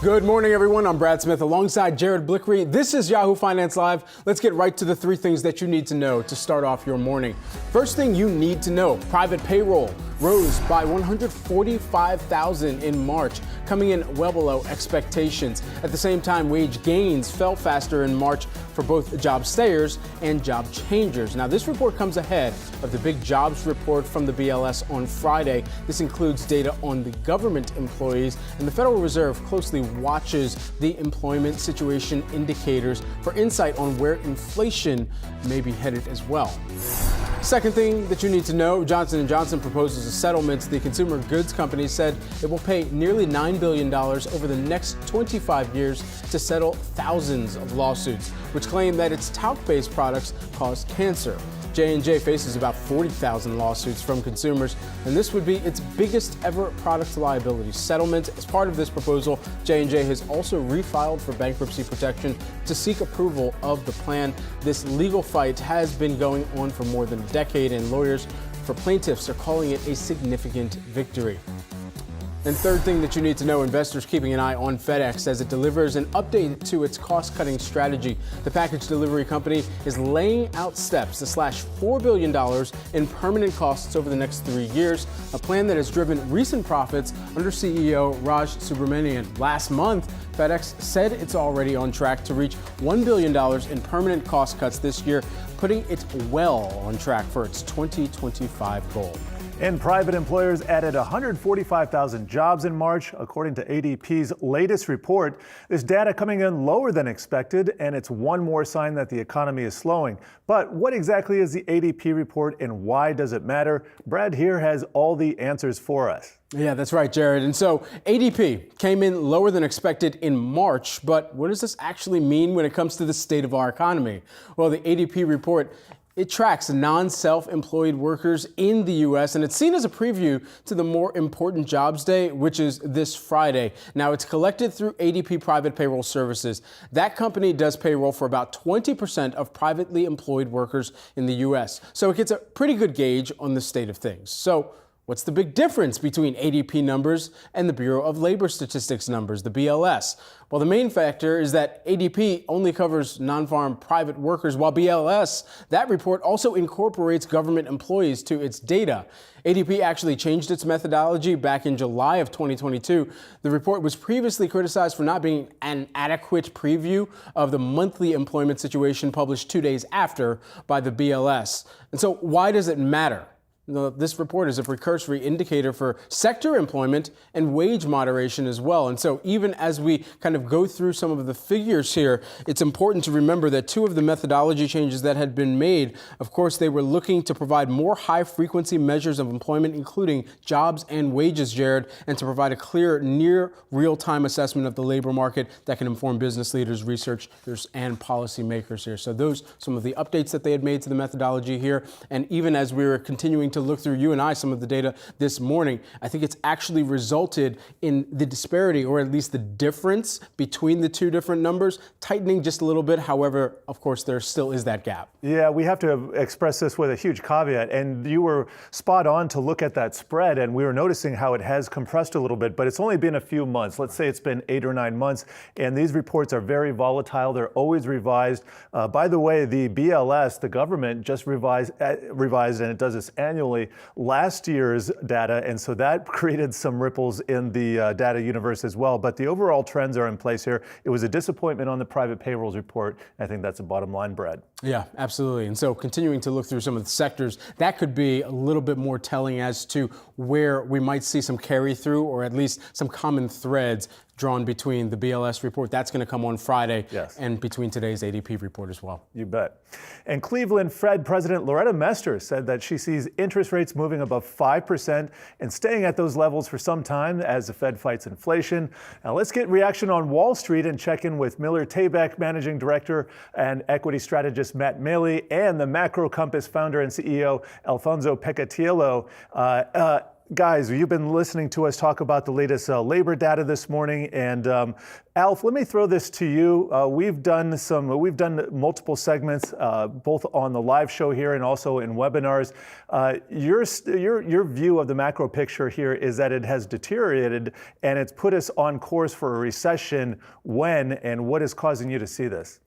Good morning, everyone. I'm Brad Smith alongside Jared Blickery. This is Yahoo Finance Live. Let's get right to the three things that you need to know to start off your morning. First thing you need to know, private payroll rose by 145,000 in March, coming in well below expectations. At the same time, wage gains fell faster in March for both job stayers and job changers. Now, this report comes ahead of the big jobs report from the BLS on Friday. This includes data on the government employees, and the Federal Reserve closely watches the employment situation indicators for insight on where inflation may be headed as well. Second thing that you need to know, Johnson & Johnson proposes a settlement. The consumer goods company said it will pay nearly $9 billion over the next 25 years to settle thousands of lawsuits, which claim that its talc-based products cause cancer. J&J faces about 40,000 lawsuits from consumers, and this would be its biggest ever product liability settlement. As part of this proposal, J&J has also refiled for bankruptcy protection to seek approval of the plan. This legal fight has been going on for more than a decade, and lawyers for plaintiffs are calling it a significant victory. And third thing that you need to know, investors keeping an eye on FedEx as it delivers an update to its cost-cutting strategy. The package delivery company is laying out steps to slash $4 billion in permanent costs over the next 3 years, a plan that has driven recent profits under CEO Raj Subramanian. Last month, FedEx said it's already on track to reach $1 billion in permanent cost cuts this year, putting it well on track for its 2025 goal. And private employers added 145,000 jobs in March, according to ADP's latest report. This data coming in lower than expected, and it's one more sign that the economy is slowing. But what exactly is the ADP report and why does it matter? Brad here has all the answers for us. Yeah, that's right, Jared. And so ADP came in lower than expected in March, but what does this actually mean when it comes to the state of our economy? Well, the ADP report, it tracks non-self-employed workers in the U.S., and it's seen as a preview to the more important jobs day, which is this Friday. Now, it's collected through ADP Private Payroll Services. That company does payroll for about 20% of privately employed workers in the U.S., so it gets a pretty good gauge on the state of things. So what's the big difference between ADP numbers and the Bureau of Labor Statistics numbers, the BLS? Well, the main factor is that ADP only covers non-farm private workers, while BLS, that report also incorporates government employees to its data. ADP actually changed its methodology back in July of 2022. The report was previously criticized for not being an adequate preview of the monthly employment situation published 2 days after by the BLS. And so why does it matter? This report is a precursory indicator for sector employment and wage moderation as well. And so even as we kind of go through some of the figures here, it's important to remember that two of the methodology changes that had been made, of course, they were looking to provide more high-frequency measures of employment, including jobs and wages, Jared, and to provide a clear, near real-time assessment of the labor market that can inform business leaders, researchers, and policymakers here. So those some of the updates that they had made to the methodology here. And even as we were continuing to look through you and I some of the data this morning, I think it's actually resulted in the disparity, or at least the difference between the two different numbers, tightening just a little bit. However, of course, there still is that gap. Yeah, we have to express this with a huge caveat. And you were spot on to look at that spread, and we were noticing how it has compressed a little bit, but it's only been a few months. Let's say it's been 8 or 9 months, and these reports are very volatile. They're always revised. By the way, the BLS, the government, just revised, and it does this annually, last year's data, and so that created some ripples in the data universe as well. But the overall trends are in place here. It was a disappointment on the private payrolls report. I think that's the bottom line, Brad. Yeah, absolutely. And so continuing to look through some of the sectors, that could be a little bit more telling as to where we might see some carry through, or at least some common threads drawn between the BLS report. That's going to come on Friday. Yes. And between today's ADP report as well. You bet. And Cleveland Fed President Loretta Mester said that she sees interest rates moving above 5% and staying at those levels for some time as the Fed fights inflation. Now let's get reaction on Wall Street and check in with Miller Tabak Managing Director and Equity Strategist Matt Maley and the Macro Compass founder and CEO Alfonso Pecatiello. Guys, you've been listening to us talk about the latest labor data this morning, and Alf, let me throw this to you. We've done multiple segments, both on the live show here and also in webinars. Your view of the macro picture here is that it has deteriorated, and it's put us on course for a recession. When and what is causing you to see this?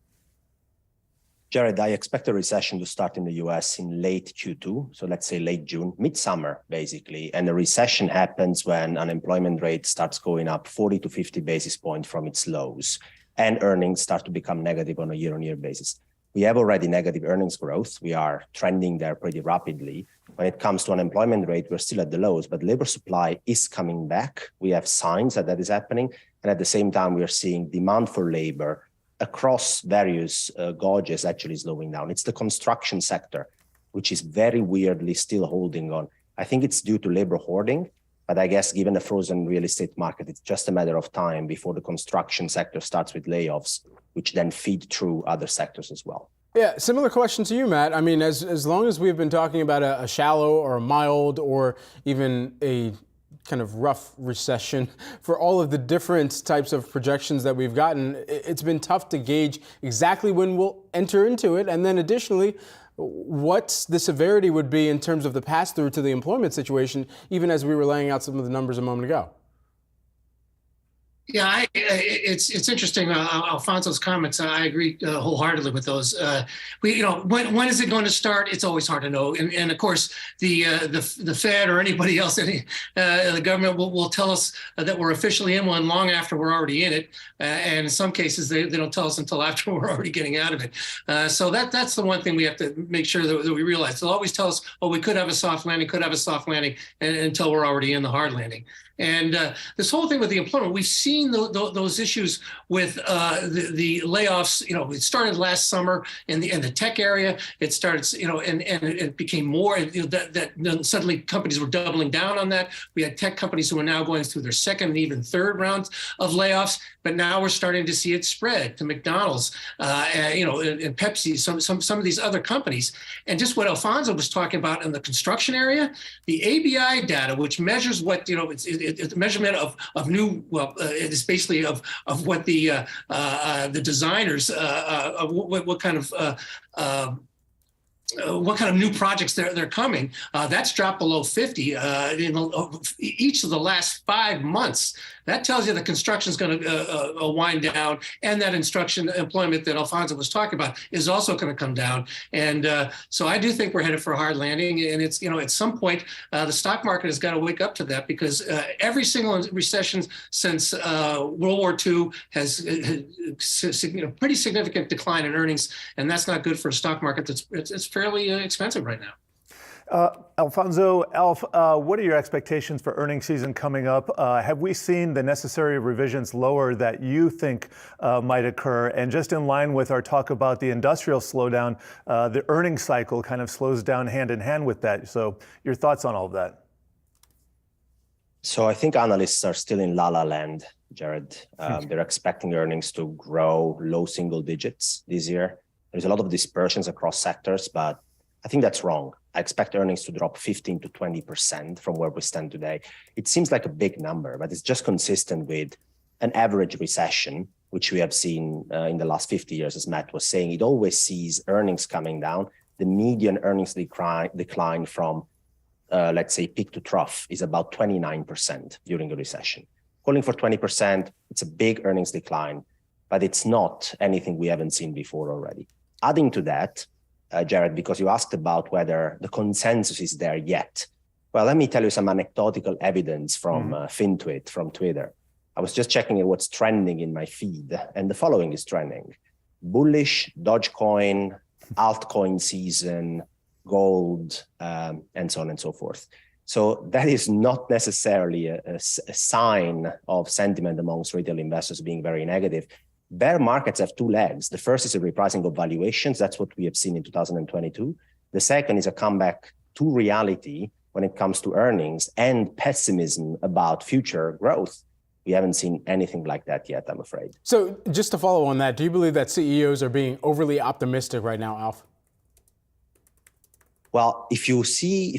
Jared, I expect a recession to start in the US in late Q2, so let's say late June, midsummer, basically. And the recession happens when unemployment rate starts going up 40 to 50 basis points from its lows, and earnings start to become negative on a year-on-year basis. We have already negative earnings growth. We are trending there pretty rapidly. When it comes to unemployment rate, we're still at the lows, but labor supply is coming back. We have signs that is happening. And at the same time, we are seeing demand for labor across various gauges actually slowing down. It's the construction sector, which is very weirdly still holding on. I think it's due to labor hoarding, but I guess given the frozen real estate market, it's just a matter of time before the construction sector starts with layoffs, which then feed through other sectors as well. Yeah, similar question to you, Matt. I mean, as long as we've been talking about a shallow or a mild or even a kind of rough recession, for all of the different types of projections that we've gotten, it's been tough to gauge exactly when we'll enter into it. And then additionally, what the severity would be in terms of the pass-through to the employment situation, even as we were laying out some of the numbers a moment ago. Yeah, it's interesting. Alfonso's comments, I agree wholeheartedly with those. When is it going to start? It's always hard to know. And of course, the Fed or anybody else, the government will tell us that we're officially in one long after we're already in it. And in some cases, they don't tell us until after we're already getting out of it. So that's the one thing we have to make sure that we realize. They'll always tell us, oh, we could have a soft landing, until we're already in the hard landing. And this whole thing with the employment, we've seen those issues with the layoffs. It started last summer in the tech area. It started, and it became more. That suddenly companies were doubling down on that. We had tech companies who are now going through their second and even third rounds of layoffs. But now we're starting to see it spread to McDonald's, and Pepsi, some of these other companies. And just what Alfonso was talking about in the construction area, the ABI data, which measures what it's a measurement of new. Well, it's basically of what the designers what kind of new projects they're coming. That's dropped below 50 in each of the last 5 months. That tells you the construction is going to wind down, and that employment that Alfonso was talking about is also going to come down. And so I do think we're headed for a hard landing. And it's at some point the stock market has got to wake up to that, because every single recession since World War II has pretty significant decline in earnings, and that's not good for a stock market it's fairly expensive right now. Alfonso, Alf, what are your expectations for earnings season coming up? Have we seen the necessary revisions lower that you think might occur? And just in line with our talk about the industrial slowdown, the earnings cycle kind of slows down hand in hand with that. So your thoughts on all of that? So I think analysts are still in la-la land, Jared. They're expecting earnings to grow low single digits this year. There's a lot of dispersions across sectors, but I think that's wrong. I expect earnings to drop 15 to 20% from where we stand today. It seems like a big number, but it's just consistent with an average recession, which we have seen in the last 50 years, as Matt was saying. It always sees earnings coming down. The median earnings decline from, let's say, peak to trough is about 29% during a recession. Calling for 20%, it's a big earnings decline, but it's not anything we haven't seen before already. Adding to that, Jared, because you asked about whether the consensus is there yet. Well, let me tell you some anecdotal evidence from FinTwit, from Twitter. I was just checking what's trending in my feed, and the following is trending. Bullish, Dogecoin, altcoin season, gold, and so on and so forth. So that is not necessarily a sign of sentiment amongst retail investors being very negative. Bear markets have two legs. The first is a repricing of valuations. That's what we have seen in 2022. The second is a comeback to reality when it comes to earnings and pessimism about future growth. We haven't seen anything like that yet, I'm afraid. So just to follow on that, do you believe that CEOs are being overly optimistic right now, Alf? Well, if you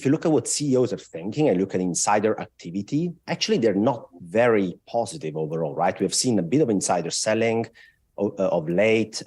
look at what CEOs are thinking and look at insider activity, actually they're not very positive overall, right? We have seen a bit of insider selling of late.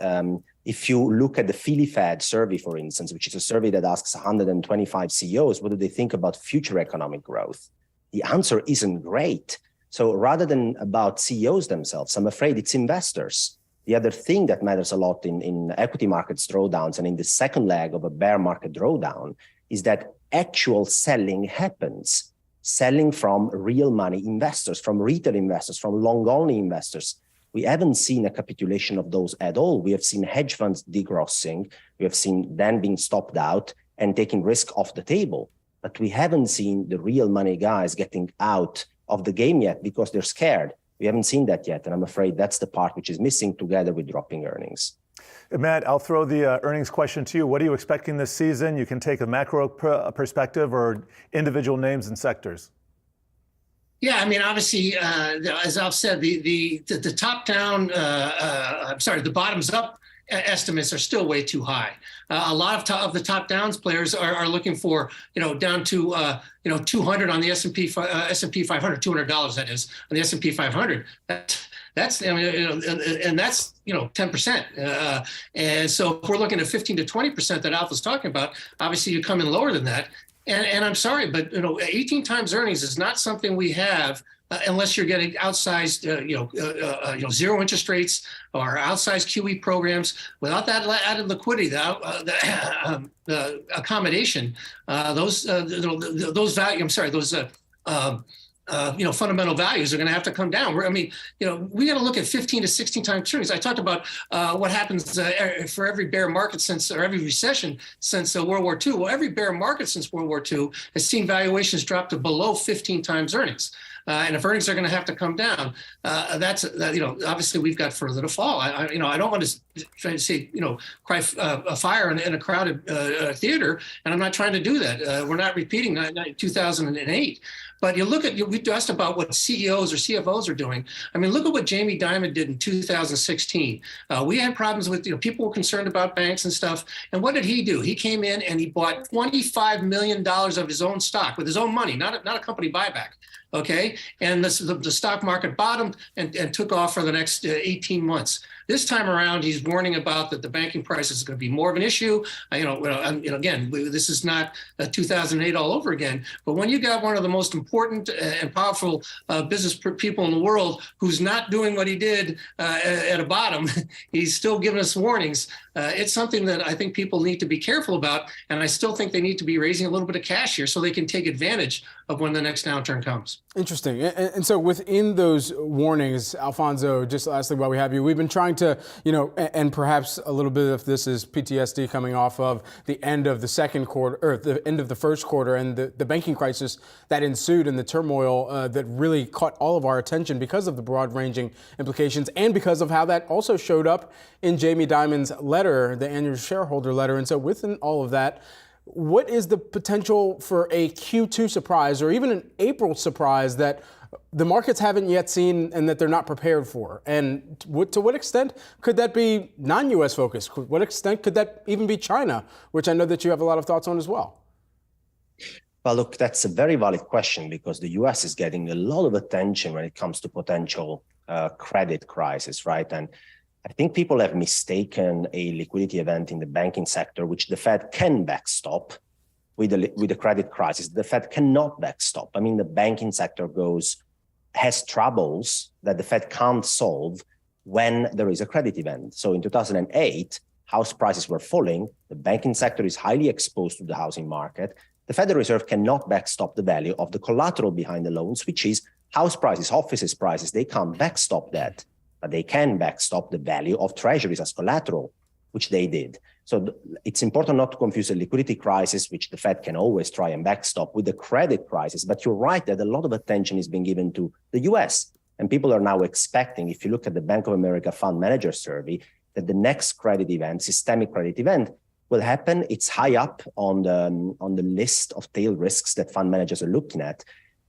If you look at the Philly Fed survey, for instance, which is a survey that asks 125 CEOs, what do they think about future economic growth? The answer isn't great. So rather than about CEOs themselves, I'm afraid it's investors. The other thing that matters a lot in equity markets drawdowns and in the second leg of a bear market drawdown is that actual selling happens. Selling from real money investors, from retail investors, from long-only investors. We haven't seen a capitulation of those at all. We have seen hedge funds degrossing. We have seen them being stopped out and taking risk off the table. But we haven't seen the real money guys getting out of the game yet because they're scared. We haven't seen that yet. And I'm afraid that's the part which is missing together with dropping earnings. Matt, I'll throw the earnings question to you. What are you expecting this season? You can take a macro perspective or individual names and sectors. Yeah, I mean, obviously, as I've said, the top-down, the bottoms-up estimates are still way too high. A lot of the top-downs players are looking for, down to 200 on the S&P 500, $200 that is on the S&P 500. That's and that's 10%. And so if we're looking at 15 to 20% that Alpha's talking about, obviously you come in lower than that. And I'm sorry, but 18 times earnings is not something we have unless you're getting outsized, zero interest rates or outsized QE programs. Without that added liquidity, the accommodation, those fundamental values are going to have to come down. We got to look at 15 to 16 times earnings. I talked about what happens for every bear market or every recession since World War II. Well, every bear market since World War II has seen valuations drop to below 15 times earnings. And if earnings are going to have to come down, obviously we've got further to fall. I don't want to try to say, cry a fire in a crowded theater, and I'm not trying to do that. We're not repeating 2008. But we asked about what CEOs or CFOs are doing. I mean, look at what Jamie Dimon did in 2016. We had problems with, people were concerned about banks and stuff. And what did he do? He came in and he bought $25 million of his own stock with his own money, not a company buyback. Okay. And the stock market bottomed and took off for the next 18 months. This time around, he's warning about that the banking crisis is going to be more of an issue. Again, this is not 2008 all over again. But when you got one of the most important and powerful business people in the world who's not doing what he did at a bottom, he's still giving us warnings. It's something that I think people need to be careful about. And I still think they need to be raising a little bit of cash here so they can take advantage of when the next downturn comes. Interesting. And so within those warnings, Alfonso, just lastly while we have you, we've been trying to, and perhaps a little bit of this is PTSD coming off of the end of the second quarter, or the end of the first quarter, and the banking crisis that ensued and the turmoil that really caught all of our attention because of the broad-ranging implications and because of how that also showed up in Jamie Dimon's letter, the annual shareholder letter. And so within all of that, what is the potential for a Q2 surprise or even an April surprise that the markets haven't yet seen and that they're not prepared for? And to what extent could that be non-U.S. focused? To what extent could that even be China, which I know that you have a lot of thoughts on as well? Well, look, that's a very valid question because the U.S. is getting a lot of attention when it comes to potential credit crisis, right? And I think people have mistaken a liquidity event in the banking sector, which the Fed can backstop with the credit crisis. The Fed cannot backstop. I mean, the banking sector has troubles that the Fed can't solve when there is a credit event. So in 2008, house prices were falling. The banking sector is highly exposed to the housing market. The Federal Reserve cannot backstop the value of the collateral behind the loans, which is house prices, offices prices. They can't backstop that. But they can backstop the value of treasuries as collateral, which they did. So it's important not to confuse a liquidity crisis, which the Fed can always try and backstop, with the credit crisis. But you're right that a lot of attention is being given to the US. And people are now expecting, if you look at the Bank of America Fund Manager Survey, that the next credit event, systemic credit event, will happen. It's high up on the list of tail risks that fund managers are looking at.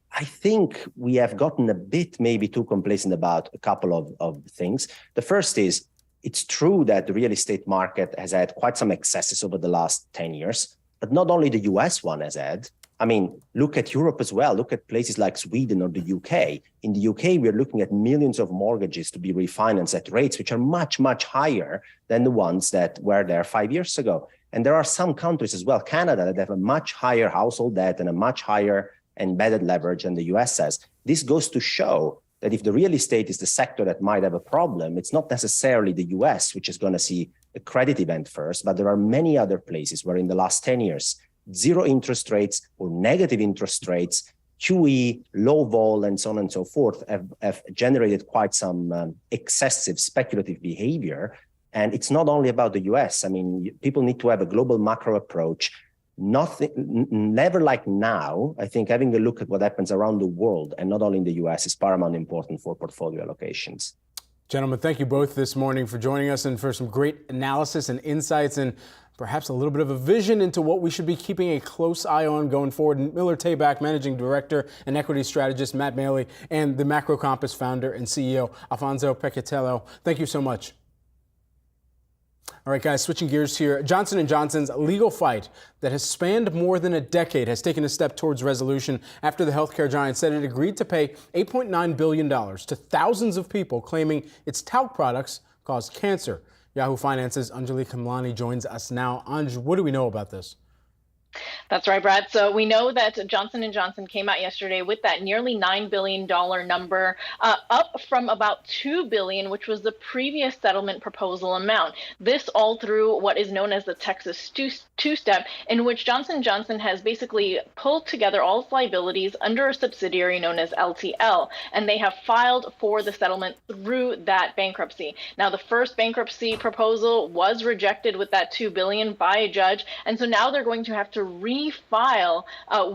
I think we have gotten a bit maybe too complacent about a couple of things. The first is, it's true that the real estate market has had quite some excesses over the last 10 years. But not only the US one has had. I mean, look at Europe as well. Look at places like Sweden or the UK. In the UK, we're looking at millions of mortgages to be refinanced at rates which are much, much higher than the ones that were there 5 years ago. And there are some countries as well, Canada, that have a much higher household debt and a much higher embedded leverage than the US has. This goes to show that if the real estate is the sector that might have a problem, it's not necessarily the US, which is going to see a credit event first, but there are many other places where in the last 10 years, zero interest rates or negative interest rates, QE, low vol, and so on and so forth have generated quite some excessive speculative behavior. And it's not only about the US. I mean, people need to have a global macro approach. Never like now, I think having a look at what happens around the world and not only in the US is paramount important for portfolio allocations. Gentlemen, thank you both this morning for joining us and for some great analysis and insights and perhaps a little bit of a vision into what we should be keeping a close eye on going forward. Miller Tabak, Managing Director and Equity Strategist, Matt Maley, and the Macro Compass founder and CEO, Alfonso Peccatello. Thank you so much. All right, guys, switching gears here. Johnson & Johnson's legal fight that has spanned more than a decade has taken a step towards resolution after the healthcare giant said it agreed to pay $8.9 billion to thousands of people claiming its talc products cause cancer. Yahoo Finance's Anjali Kamlani joins us now. Anj, what do we know about this? That's right, Brad. So we know that Johnson & Johnson came out yesterday with that nearly $9 billion number, up from about $2 billion, which was the previous settlement proposal amount. This all through what is known as the Texas two-step, in which Johnson & Johnson has basically pulled together all its liabilities under a subsidiary known as LTL, and they have filed for the settlement through that bankruptcy. Now, the first bankruptcy proposal was rejected with that $2 billion by a judge, and so now they're going to have to refile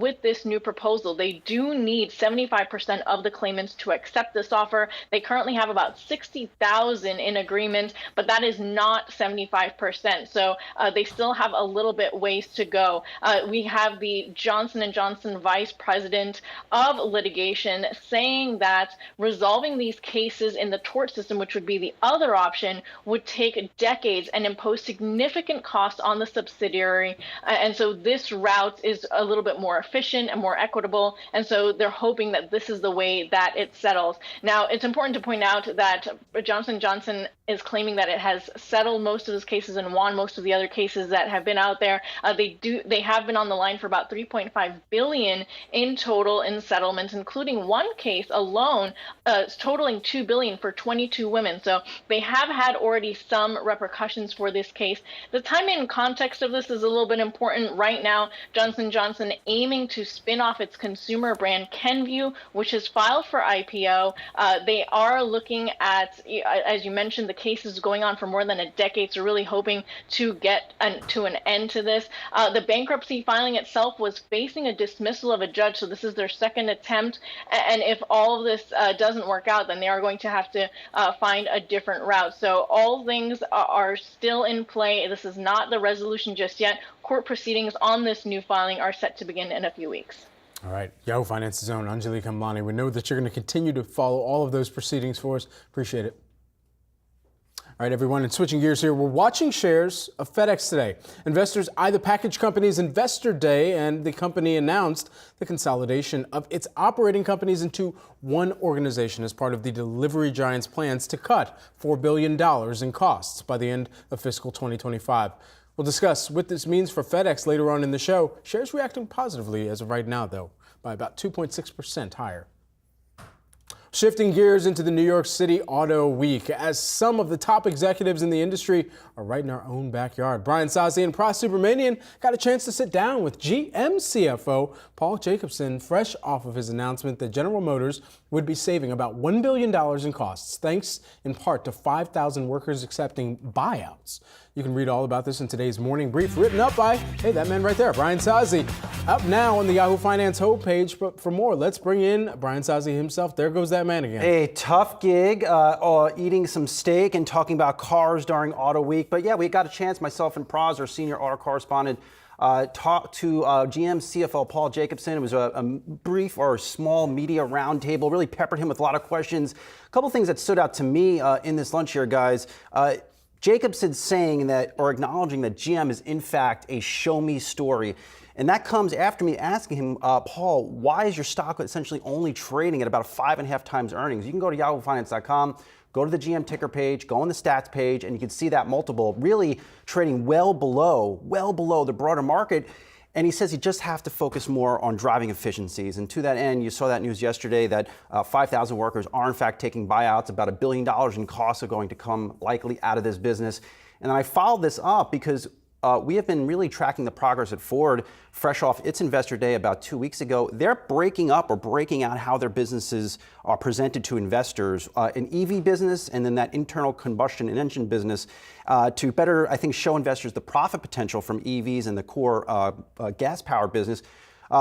with this new proposal. They do need 75% of the claimants to accept this offer. They currently have about 60,000 in agreement, but that is not 75%. So they still have a little bit ways to go. We have the Johnson & Johnson Vice President of Litigation saying that resolving these cases in the tort system, which would be the other option, would take decades and impose significant costs on the subsidiary. And so this route is a little bit more efficient and more equitable. And so they're hoping that this is the way that it settles. Now, it's important to point out that Johnson & Johnson is claiming that it has settled most of those cases and won most of the other cases that have been out there. They have been on the line for about $3.5 billion in total in settlements, including one case alone totaling $2 billion for 22 women. So they have had already some repercussions for this case. The timing and context of this is a little bit important. Right now, Johnson & Johnson aiming to spin off its consumer brand Kenvue, which has filed for IPO. They are looking at, as you mentioned, the case is going on for more than a decade, so really hoping to get to an end to this. The bankruptcy filing itself was facing a dismissal of a judge, so this is their second attempt. And if all of this doesn't work out, then they are going to have to find a different route. So all things are still in play. This is not the resolution just yet. Court proceedings on this new filing are set to begin in a few weeks. All right. Yahoo Finance's own Anjali Kamlani. We know that you're going to continue to follow all of those proceedings for us. Appreciate it. All right, everyone, and switching gears here, we're watching shares of FedEx today. Investors eyed the package company's investor day, and the company announced the consolidation of its operating companies into one organization as part of the delivery giant's plans to cut $4 billion in costs by the end of fiscal 2025. We'll discuss what this means for FedEx later on in the show. Shares reacting positively as of right now, though, by about 2.6% higher. Shifting gears into the New York City Auto Week, as some of the top executives in the industry are right in our own backyard. Brian Sazzi and Pras Subramanian got a chance to sit down with GM CFO Paul Jacobson, fresh off of his announcement that General Motors would be saving about $1 billion in costs, thanks in part to 5,000 workers accepting buyouts. You can read all about this in today's morning brief, written up by, hey, that man right there, Brian Sazzi. Up now on the Yahoo Finance homepage. But for more, let's bring in Brian Sazzi himself. There goes that man again. A tough gig, eating some steak and talking about cars during Auto Week. But yeah, we got a chance, myself and Pras, our senior auto correspondent, talked to GM CFO Paul Jacobson. It was a brief or small media roundtable, really peppered him with a lot of questions. A couple things that stood out to me in this lunch here, guys. Jacobson saying that, or acknowledging that GM is in fact a show me story. And that comes after me asking him, Paul, why is your stock essentially only trading at about 5.5 times earnings? You can go to yahoofinance.com, go to the GM ticker page, go on the stats page, and you can see that multiple really trading well below the broader market. And he says you just have to focus more on driving efficiencies. And to that end, you saw that news yesterday that 5,000 workers are in fact taking buyouts. About $1 billion in costs are going to come likely out of this business. And I followed this up because we have been really tracking the progress at Ford, fresh off its investor day about 2 weeks ago. They're breaking up or breaking out how their businesses are presented to investors, an EV business and then that internal combustion engine business to better, I think, show investors the profit potential from EVs and the core gas power business.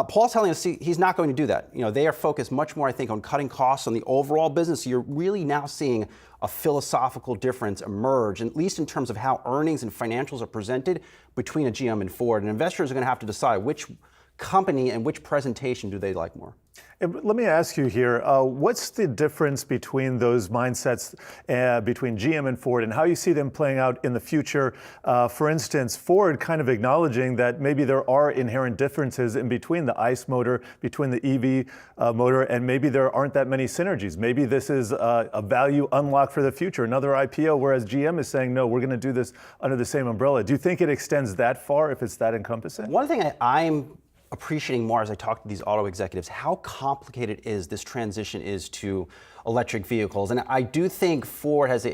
Paul's telling us he's not going to do that. You know, they are focused much more, I think, on cutting costs on the overall business. So you're really now seeing a philosophical difference emerge, at least in terms of how earnings and financials are presented between a GM and Ford. And investors are going to have to decide which company and which presentation do they like more. Let me ask you here, what's the difference between those mindsets between GM and Ford and how you see them playing out in the future? For instance, Ford kind of acknowledging that maybe there are inherent differences in between the ICE motor, between the EV motor, and maybe there aren't that many synergies. Maybe this is a value unlock for the future, another IPO, whereas GM is saying, no, we're going to do this under the same umbrella. Do you think it extends that far if it's that encompassing? One thing I'm appreciating more as I talk to these auto executives, how complicated this transition is to electric vehicles. And I do think Ford has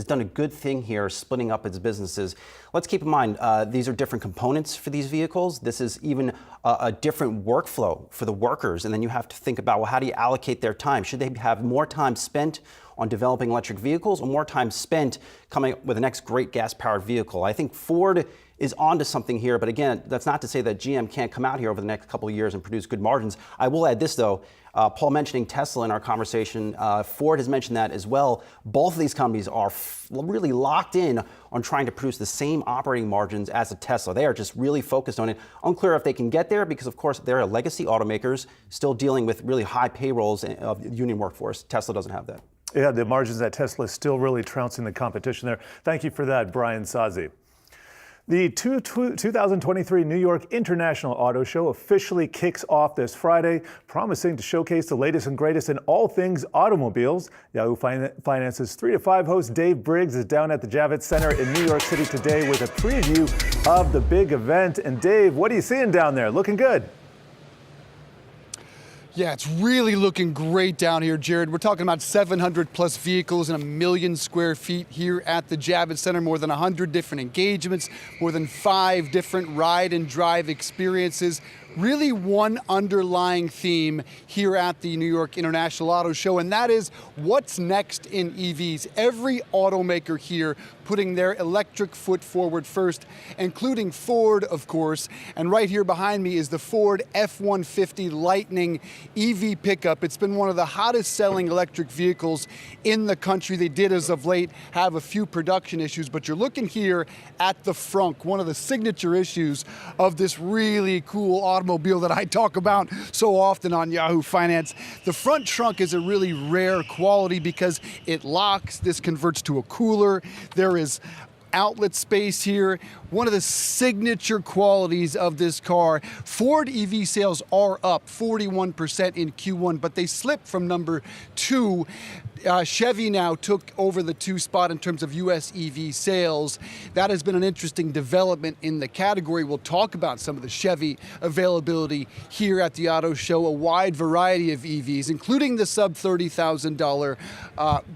done a good thing here, splitting up its businesses. Let's keep in mind, these are different components for these vehicles. This is even a different workflow for the workers. And then you have to think about, well, how do you allocate their time? Should they have more time spent on developing electric vehicles or more time spent coming up with the next great gas-powered vehicle? I think Ford is onto something here, but again, that's not to say that GM can't come out here over the next couple of years and produce good margins. I will add this though, Paul mentioning Tesla in our conversation, Ford has mentioned that as well. Both of these companies are really locked in on trying to produce the same operating margins as a Tesla. They are just really focused on it. Unclear if they can get there because of course they're legacy automakers still dealing with really high payrolls of union workforce. Tesla doesn't have that. Yeah, the margins at Tesla is still really trouncing the competition there. Thank you for that, Brian Sazi. The 2023 New York International Auto Show officially kicks off this Friday, promising to showcase the latest and greatest in all things automobiles. Yahoo Finance's 3 to 5 host Dave Briggs is down at the Javits Center in New York City today with a preview of the big event. And Dave, what are you seeing down there? Looking good. Yeah, it's really looking great down here, Jared. We're talking about 700 plus vehicles and 1 million square feet here at the Javits Center, more than 100 different engagements, more than 5 different ride and drive experiences. Really one underlying theme here at the New York International Auto Show, and that is what's next in EVs. Every automaker here putting their electric foot forward first, including Ford, of course. And right here behind me is the Ford F-150 Lightning EV pickup. It's been one of the hottest selling electric vehicles in the country. They did, as of late, have a few production issues, but you're looking here at the frunk, one of the signature issues of this really cool automobile that I talk about so often on Yahoo Finance. The front trunk is a really rare quality because it locks. This converts to a cooler. There is outlet space here. One of the signature qualities of this car. Ford EV sales are up 41% in Q1, but they slipped from number 2. Chevy now took over the 2 spot in terms of U.S. EV sales. That has been an interesting development in the category. We'll talk about some of the Chevy availability here at the auto show, a wide variety of EVs, including the sub $30,000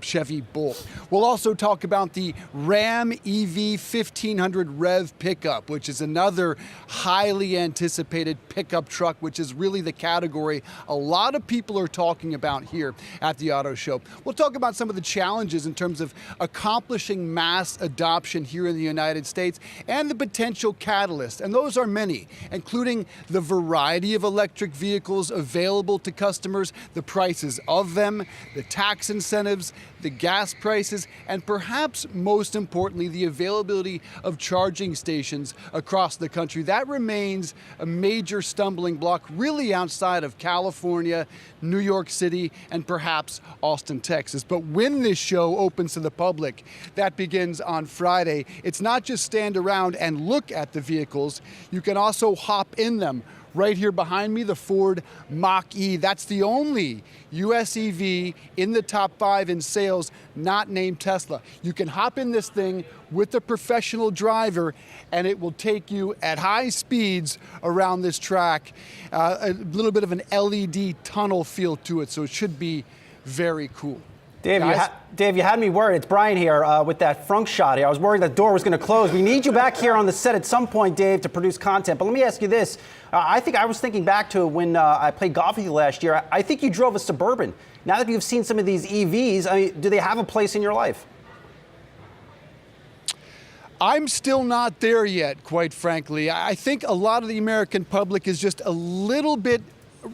Chevy Bolt. We'll also talk about the Ram EV 1500 Rev pickup, which is another highly anticipated pickup truck, which is really the category a lot of people are talking about here at the auto show. We'll talk about some of the challenges in terms of accomplishing mass adoption here in the United States and the potential catalyst, and those are many, including the variety of electric vehicles available to customers, the prices of them, the tax incentives, the gas prices, and perhaps most importantly, the availability of charging stations across the country. That remains a major stumbling block, really outside of California, New York City, and perhaps Austin, Texas. But when this show opens to the public, that begins on Friday. It's not just stand around and look at the vehicles, you can also hop in them. Right here behind me, the Ford Mach-E. That's the only US EV in the top 5 in sales, not named Tesla. You can hop in this thing with a professional driver, and it will take you at high speeds around this track. A little bit of an LED tunnel feel to it, so it should be very cool. Dave, you had me worried. It's Brian here with that front shot here. I was worried the door was going to close. We need you back here on the set at some point, Dave, to produce content. But let me ask you this. I was thinking back to when I played golf with you last year. I think you drove a Suburban. Now that you've seen some of these EVs, I mean, do they have a place in your life? I'm still not there yet, quite frankly. I think a lot of the American public is just a little bit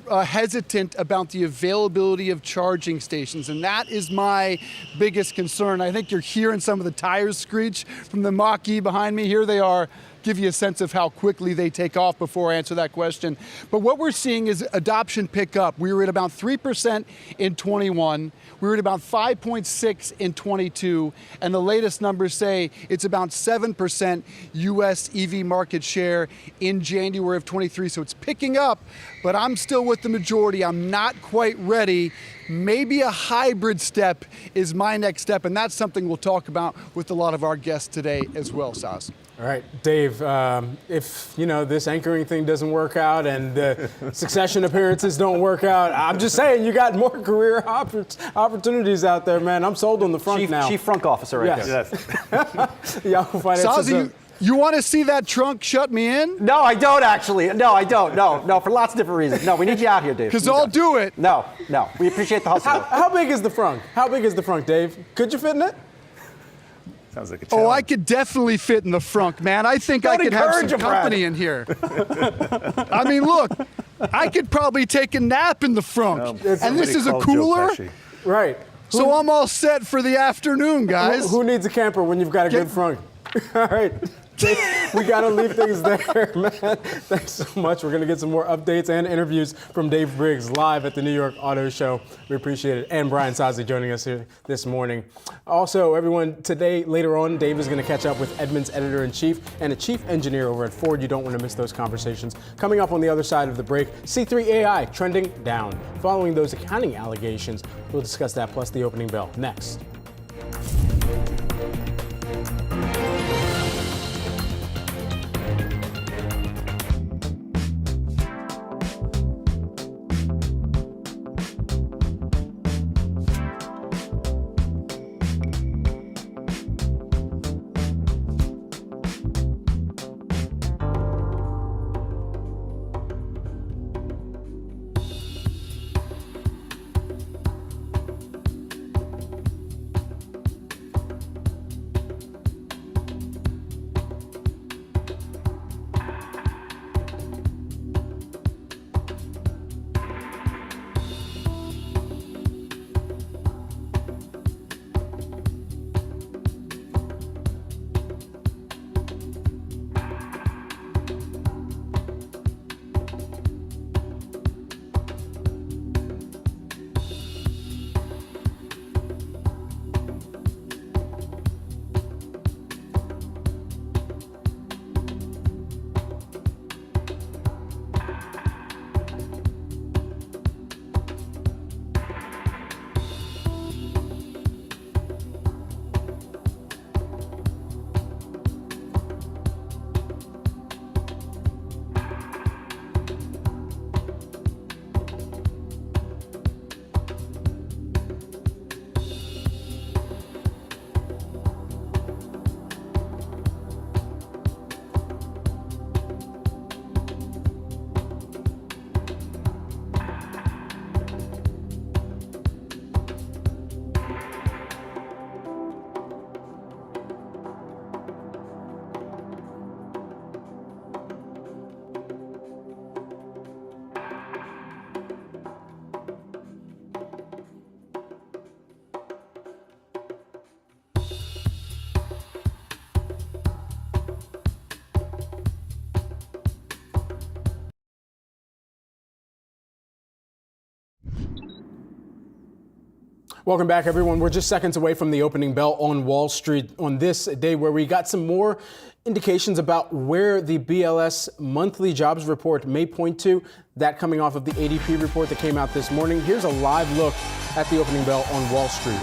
hesitant about the availability of charging stations, and that is my biggest concern. I think you're hearing some of the tires screech from the Mach-E behind me. Here they are. Give you a sense of how quickly they take off before I answer that question. But what we're seeing is adoption pick up. We were at about 3% in 21. We were at about 5.6 in 22. And the latest numbers say it's about 7% US EV market share in January of 23. So it's picking up, but I'm still with the majority. I'm not quite ready. Maybe a hybrid step is my next step, and that's something we'll talk about with a lot of our guests today as well, Saz. All right, Dave, if, this anchoring thing doesn't work out and the Succession appearances don't work out, I'm just saying you got more career opportunities out there, man. I'm sold on the front now. Chief front officer right there. Yes. Yahoo Finance. Sazi, you want to see that trunk shut me in? No, I don't actually. No, I don't. No, for lots of different reasons. No, we need you out here, Dave. Because I'll do it. No. We appreciate the hustle. How big is the front? How big is the front, Dave? Could you fit in it? Sounds like a challenge. Oh, I could definitely fit in the front, man. I think I could have some company in here. I mean, look, I could probably take a nap in the front. And this is a cooler. Right. So I'm all set for the afternoon, guys. Who needs a camper when you've got a good front? All right. We got to leave things there, man. Thanks so much. We're going to get some more updates and interviews from Dave Briggs live at the New York Auto Show. We appreciate it. And Brian Sazi joining us here this morning. Also, everyone, today, later on, Dave is going to catch up with Edmunds editor-in-chief and a chief engineer over at Ford. You don't want to miss those conversations. Coming up on the other side of the break, C3 AI trending down. Following those accounting allegations, we'll discuss that plus the opening bell next. Welcome back, everyone. We're just seconds away from the opening bell on Wall Street on this day where we got some more indications about where the BLS monthly jobs report may point to. That coming off of the ADP report that came out this morning. Here's a live look at the opening bell on Wall Street.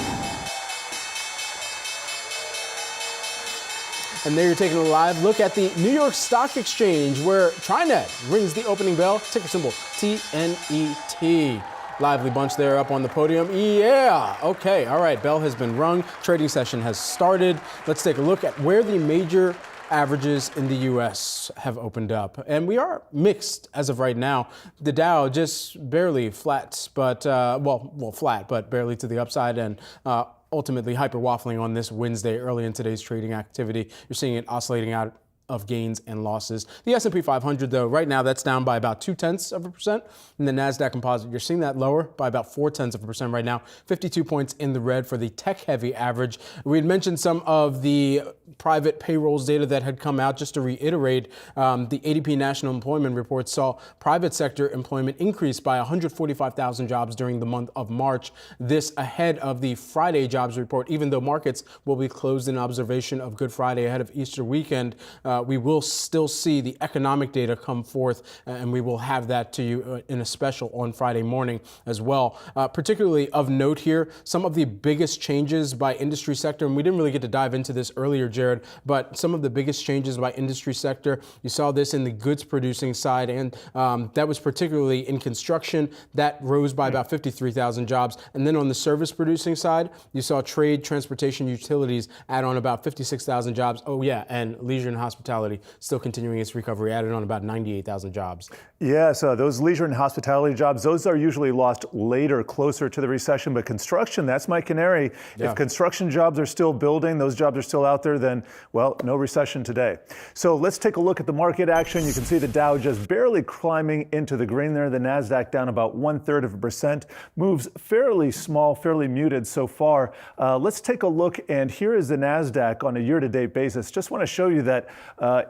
And there you're taking a live look at the New York Stock Exchange, where TriNet rings the opening bell, ticker symbol TNET. Lively bunch there up on the podium. Yeah, okay, all right, bell has been rung. Trading session has started. Let's take a look at where the major averages in the U.S. have opened up. And we are mixed as of right now. The Dow just barely flat, but, flat, but barely to the upside, and ultimately hyper waffling on this Wednesday early in today's trading activity. You're seeing it oscillating out of gains and losses. The S&P 500, though, right now that's down by about 0.2%. And the Nasdaq Composite, you're seeing that lower by about 0.4% right now. 52 points in the red for the tech-heavy average. We had mentioned some of the private payrolls data that had come out. Just to reiterate, the ADP National Employment Report saw private sector employment increase by 145,000 jobs during the month of March. This ahead of the Friday jobs report, even though markets will be closed in observation of Good Friday ahead of Easter weekend. We will still see the economic data come forth, and we will have that to you in a special on Friday morning as well. Particularly of note here, some of the biggest changes by industry sector, and we didn't really get to dive into this earlier, Jared, but some of the biggest changes by industry sector, you saw this in the goods producing side, and that was particularly in construction. That rose by about 53,000 jobs. And then on the service producing side, you saw trade, transportation, utilities add on about 56,000 jobs. Oh yeah, and leisure and hospitality still continuing its recovery, added on about 98,000 jobs. Yeah, so those leisure and hospitality jobs, those are usually lost later, closer to the recession. But construction, that's my canary. Yeah. If construction jobs are still building, those jobs are still out there, then, well, no recession today. So let's take a look at the market action. You can see the Dow just barely climbing into the green there. The Nasdaq down about 1/3%. Moves fairly small, fairly muted so far. Let's take a look, and here is the Nasdaq on a year-to-date basis. Just want to show you that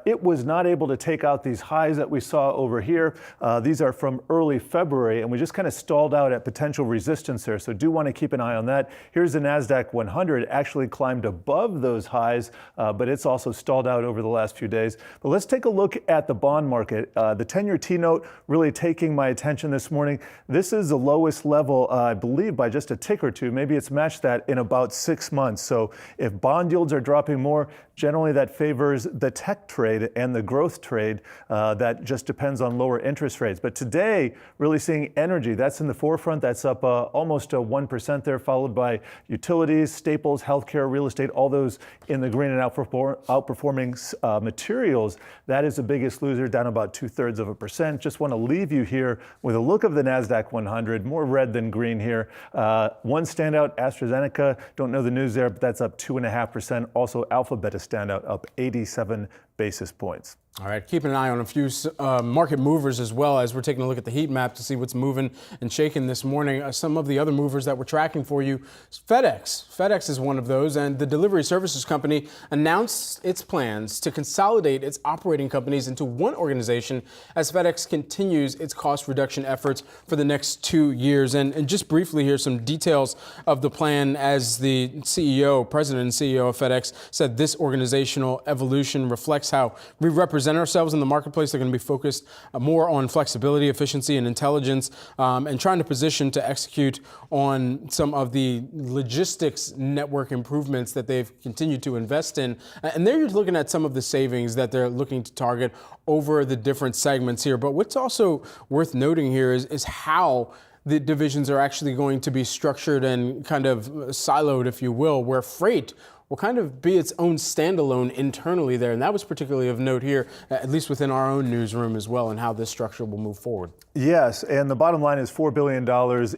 it was not able to take out these highs that we saw over here. These are from early February, and we just kind of stalled out at potential resistance there. So do want to keep an eye on that. Here's the Nasdaq 100, actually climbed above those highs, but it's also stalled out over the last few days. But let's take a look at the bond market. The 10-year T-note really taking my attention this morning. This is the lowest level, I believe, by just a tick or two. Maybe it's matched that in about 6 months. So if bond yields are dropping more, generally that favors the tech trade and the growth trade. That just depends on lower interest rates. But today, really seeing energy. That's in the forefront. That's up almost 1% there, followed by utilities, staples, healthcare, real estate, all those in the green and outperforming materials. That is the biggest loser, down about 2/3%. Just want to leave you here with a look of the Nasdaq 100, more red than green here. One standout, AstraZeneca. Don't know the news there, but that's up 2.5%. Also, Alphabet, a standout, up 87 basis points. All right, keeping an eye on a few market movers as well, as we're taking a look at the heat map to see what's moving and shaking this morning. Some of the other movers that we're tracking for you, FedEx. FedEx is one of those, and the delivery services company announced its plans to consolidate its operating companies into one organization as FedEx continues its cost reduction efforts for the next 2 years. And just briefly here, some details of the plan, as the president and CEO of FedEx said this organizational evolution reflects how we represent ourselves in the marketplace. They're going to be focused more on flexibility, efficiency, and intelligence, and trying to position to execute on some of the logistics network improvements that they've continued to invest in. And there you're looking at some of the savings that they're looking to target over the different segments here. But what's also worth noting here is how the divisions are actually going to be structured and kind of siloed, if you will, where freight will kind of be its own standalone internally there. And that was particularly of note here, at least within our own newsroom as well, and how this structure will move forward. Yes, and the bottom line is $4 billion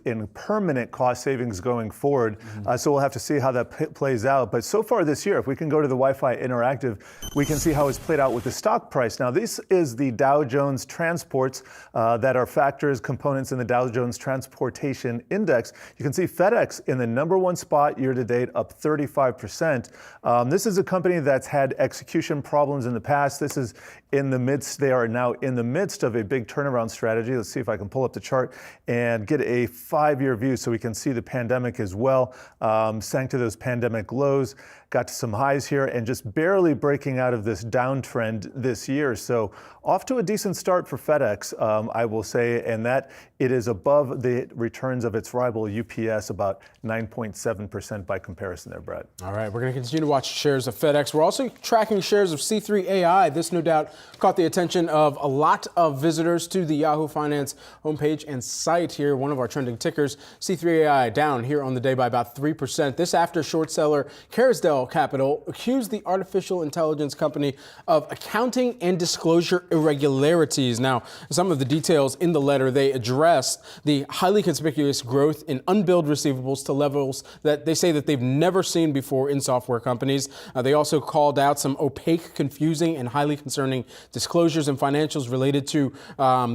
in permanent cost savings going forward. So we'll have to see how that plays out. But so far this year, if we can go to the Wi-Fi Interactive, we can see how it's played out with the stock price. Now, this is the Dow Jones transports that are factors, components in the Dow Jones Transportation Index. You can see FedEx in the #1 spot year to date, up 35%. 9%. This is a company that's had execution problems in the past. This is they are now in the midst of a big turnaround strategy. Let's see if I can pull up the chart and get a 5-year view so we can see the pandemic as well. Sank to those pandemic lows, got to some highs here, and just barely breaking out of this downtrend this year. So off to a decent start for FedEx, I will say, and that it is above the returns of its rival UPS, about 9.7% by comparison there, Brett. All right, we're going to continue to watch shares of FedEx. We're also tracking shares of C3 AI. This no doubt caught the attention of a lot of visitors to the Yahoo Finance homepage and site here. One of our trending tickers, C3 AI, down here on the day by about 3%. This after short seller Carisdale Capital accused the artificial intelligence company of accounting and disclosure irregularities. Now, some of the details in the letter, they address the highly conspicuous growth in unbilled receivables to levels that they say that they've never seen before in software companies. They also called out some opaque, confusing, and highly concerning disclosures and financials related to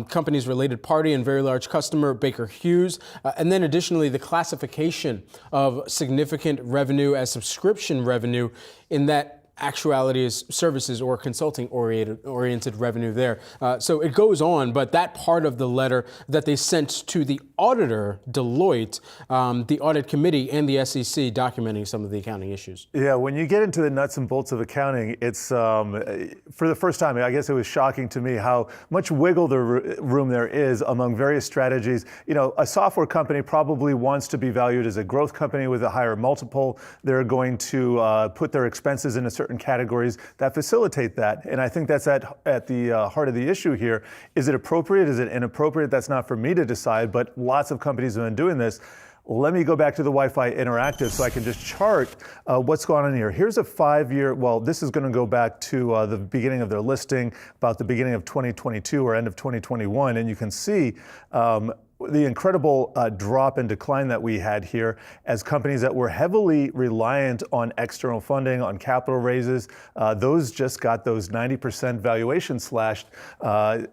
companies' related party and very large customer, Baker Hughes. And then additionally, the classification of significant revenue as subscription revenue in that actuality is services or consulting oriented revenue there. So it goes on, but that part of the letter that they sent to the auditor, Deloitte, the audit committee and the SEC documenting some of the accounting issues. Yeah, when you get into the nuts and bolts of accounting, it's for the first time, I guess it was shocking to me how much wiggle room there is among various strategies. You know, a software company probably wants to be valued as a growth company with a higher multiple. They're going to put their expenses into certain categories that facilitate that. And I think that's at the heart of the issue here. Is it appropriate? Is it inappropriate? That's not for me to decide, but lots of companies have been doing this. Let me go back to the Wi-Fi Interactive so I can just chart what's going on here. Here's a 5-year, well, this is going to go back to the beginning of their listing, about the beginning of 2022 or end of 2021. And you can see the incredible drop and decline that we had here as companies that were heavily reliant on external funding, on capital raises, those just got those 90% valuation slashed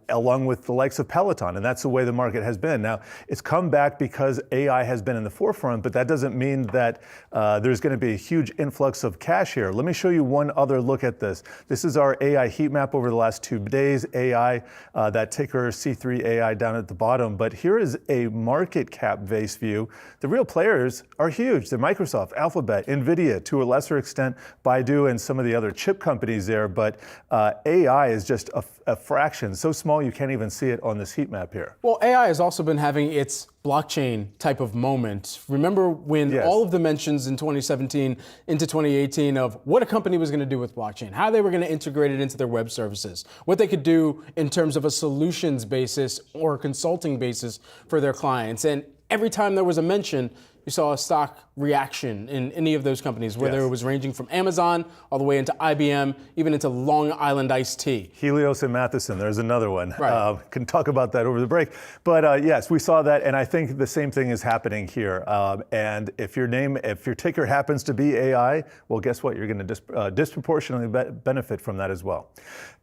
along with the likes of Peloton. And that's the way the market has been. Now, it's come back because AI has been in the forefront, but that doesn't mean that there's going to be a huge influx of cash here. Let me show you one other look at this. This is our AI heat map over the last 2 days. AI, that ticker C3 AI down at the bottom. But here is a market cap base view. The real players are huge. They're Microsoft, Alphabet, NVIDIA, to a lesser extent, Baidu and some of the other chip companies there. But AI is just a fraction, so small you can't even see it on this heat map here. Well, AI has also been having its blockchain type of moment. Remember when all of the mentions in 2017 into 2018 of what a company was going to do with blockchain, how they were going to integrate it into their web services, what they could do in terms of a solutions basis or a consulting basis for their clients. And every time there was a mention, you saw a stock reaction in any of those companies, whether it was ranging from Amazon all the way into IBM, even into Long Island iced tea. Helios and Matheson, there's another one. Right. Can talk about that over the break. But yes, we saw that, and I think the same thing is happening here. And if your ticker happens to be AI, well, guess what? You're going to disproportionately benefit from that as well.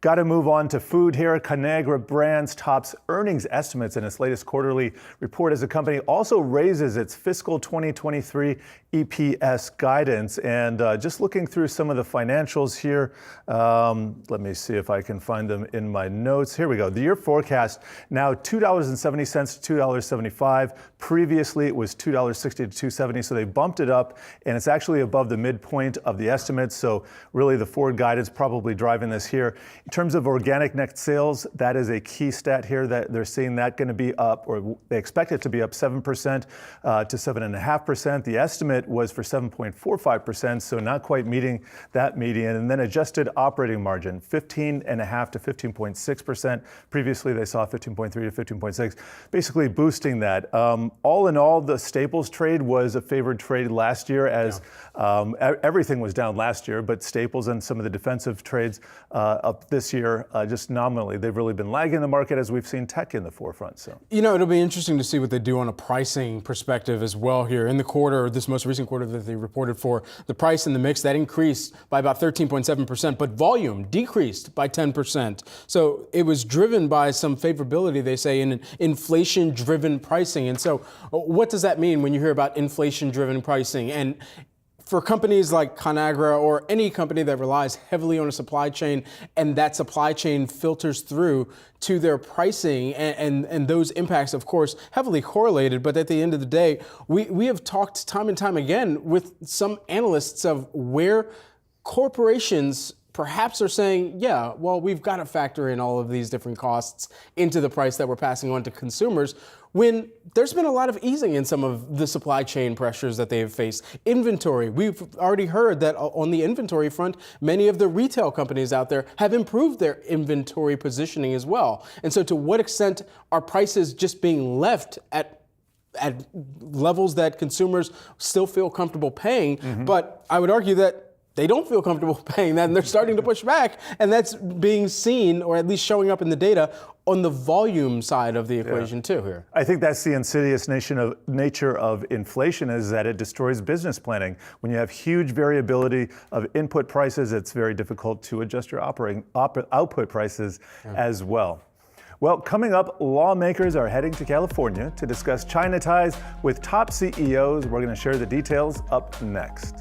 Got to move on to food here. Conagra Brands tops earnings estimates in its latest quarterly report as the company also raises its fiscal 2023 EPS guidance. And just looking through some of the financials here, let me see if I can find them in my notes. Here we go. The year forecast now $2.70 to $2.75. Previously, it was $2.60 to $2.70, so they bumped it up, and it's actually above the midpoint of the estimates. So really, the forward guidance probably driving this here. In terms of organic net sales, that is a key stat here that they're seeing that going to be up, or they expect it to be up 7% to 7.5%. The estimate was for 7.45%, so not quite meeting that median. And then adjusted operating margin, 15.5% to 15.6%. Previously, they saw 15.3 to 15.6, basically boosting that. All in all, the Staples trade was a favored trade last year as everything was down last year, but Staples and some of the defensive trades up this year, just nominally. They've really been lagging the market as we've seen tech in the forefront. So, you know, it'll be interesting to see what they do on a pricing perspective as well here. In the quarter, this most recent quarter that they reported for, the price in the mix, that increased by about 13.7%, but volume decreased by 10%. So it was driven by some favorability, they say, in inflation-driven pricing. And so what does that mean when you hear about inflation-driven pricing? And for companies like ConAgra or any company that relies heavily on a supply chain, and that supply chain filters through to their pricing, and those impacts, of course, heavily correlated. But at the end of the day, we have talked time and time again with some analysts of where corporations perhaps are saying, yeah, well, we've got to factor in all of these different costs into the price that we're passing on to consumers, when there's been a lot of easing in some of the supply chain pressures that they have faced. Inventory, we've already heard that on the inventory front, many of the retail companies out there have improved their inventory positioning as well. And so to what extent are prices just being left at levels that consumers still feel comfortable paying? But I would argue that they don't feel comfortable paying that, and they're starting to push back, and that's being seen, or at least showing up in the data, on the volume side of the equation too here. I think that's the insidious nature of inflation, is that it destroys business planning. When you have huge variability of input prices, it's very difficult to adjust your output prices as well. Well, coming up, lawmakers are heading to California to discuss China ties with top CEOs. We're going to share the details up next.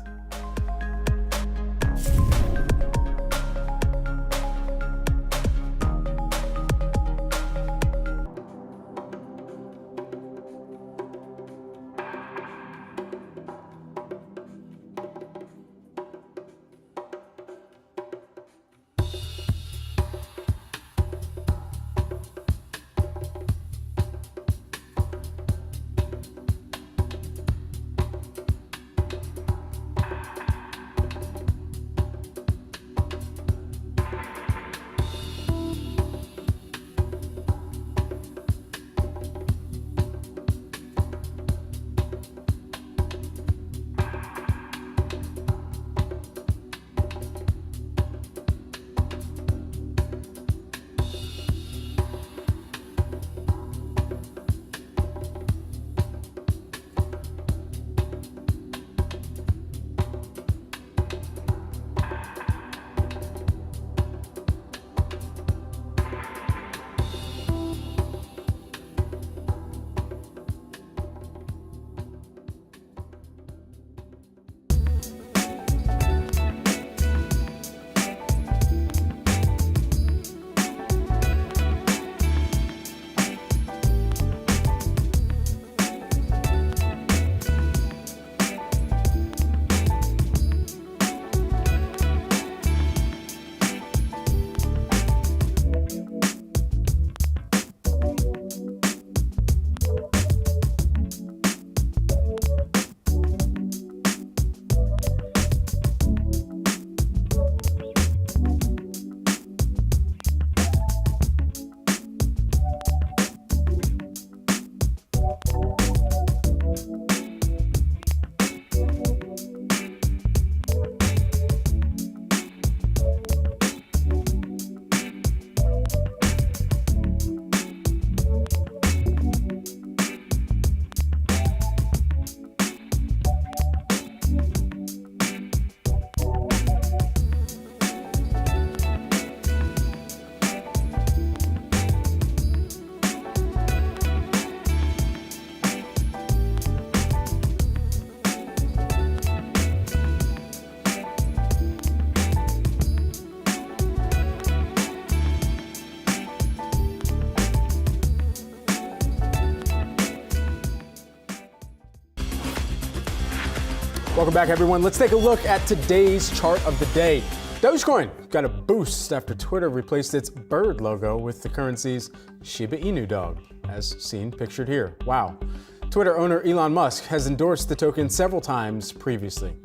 Welcome back, everyone. Let's take a look at today's chart of the day. Dogecoin got a boost after Twitter replaced its bird logo with the currency's Shiba Inu dog, as seen pictured here. Wow. Twitter owner Elon Musk has endorsed the token several times previously.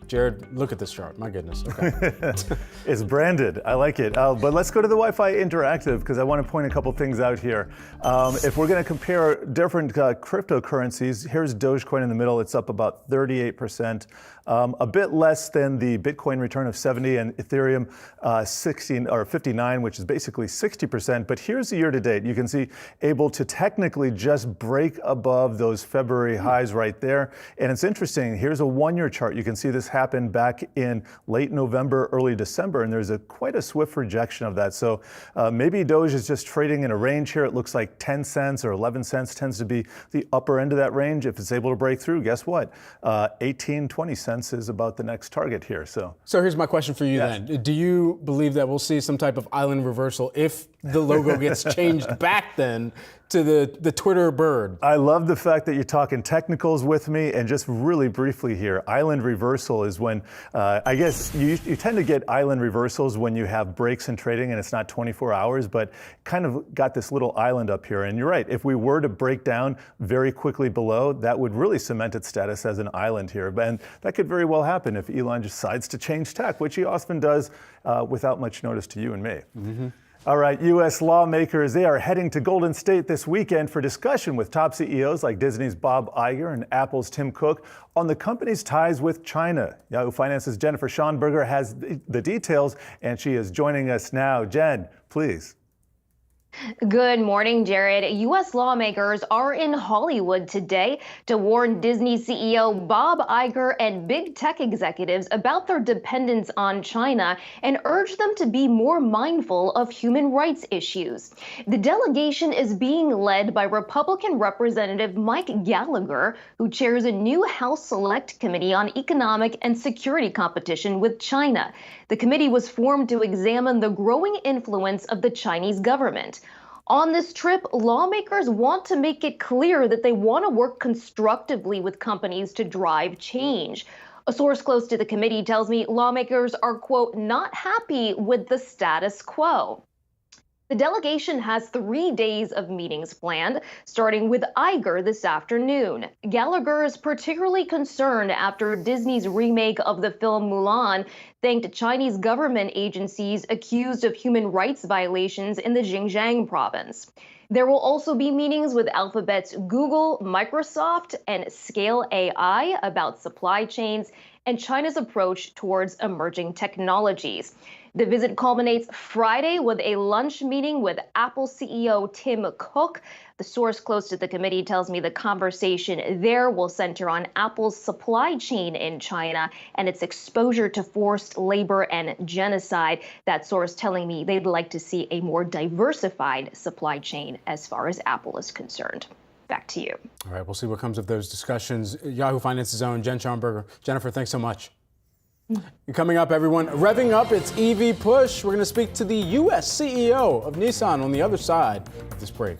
Jared, look at this chart. My goodness. Okay. It's branded. I like it. But let's go to the Wi-Fi Interactive, because I want to point a couple things out here. If we're going to compare different cryptocurrencies, here's Dogecoin in the middle. It's up about 38%, a bit less than the Bitcoin return of 70 and Ethereum 16 or 59, which is basically 60%. But here's the year to date. You can see able to technically just break above those February highs right there. And it's interesting. Here's a one-year chart. You can see this happened back in late November, early December, and there's quite a swift rejection of that. So maybe Doge is just trading in a range here. It looks like 10 cents or 11 cents tends to be the upper end of that range. If it's able to break through, guess what? 18, 20 cents is about the next target here. So here's my question for you then. Do you believe that we'll see some type of island reversal if the logo gets changed back then to the Twitter bird? I love the fact that you're talking technicals with me, and just really briefly here, island reversal is when, I guess you tend to get island reversals when you have breaks in trading and it's not 24 hours, but kind of got this little island up here. And you're right, if we were to break down very quickly below, that would really cement its status as an island here. And that could very well happen if Elon decides to change tack, which he often does without much notice to you and me. Mm-hmm. All right, U.S. lawmakers, they are heading to Golden State this weekend for discussion with top CEOs like Disney's Bob Iger and Apple's Tim Cook on the company's ties with China. Yahoo Finance's Jennifer Schonberger has the details, and she is joining us now. Jen, please. Good morning, Jared. U.S. lawmakers are in Hollywood today to warn Disney CEO Bob Iger and big tech executives about their dependence on China and urge them to be more mindful of human rights issues. The delegation is being led by Republican Representative Mike Gallagher, who chairs a new House Select Committee on Economic and Security Competition with China. The committee was formed to examine the growing influence of the Chinese government. On this trip, lawmakers want to make it clear that they want to work constructively with companies to drive change. A source close to the committee tells me lawmakers are, quote, not happy with the status quo. The delegation has 3 days of meetings planned, starting with Iger this afternoon. Gallagher is particularly concerned after Disney's remake of the film Mulan thanked Chinese government agencies accused of human rights violations in the Xinjiang province. There will also be meetings with Alphabet's Google, Microsoft, and Scale AI about supply chains and China's approach towards emerging technologies. The visit culminates Friday with a lunch meeting with Apple CEO Tim Cook. The source close to the committee tells me the conversation there will center on Apple's supply chain in China and its exposure to forced labor and genocide. That source telling me they'd like to see a more diversified supply chain as far as Apple is concerned. Back to you. All right, we'll see what comes of those discussions. Yahoo Finance's own Jen Schonberger. Jennifer, thanks so much. Coming up, everyone, revving up its EV push. We're going to speak to the U.S. CEO of Nissan on the other side of this break.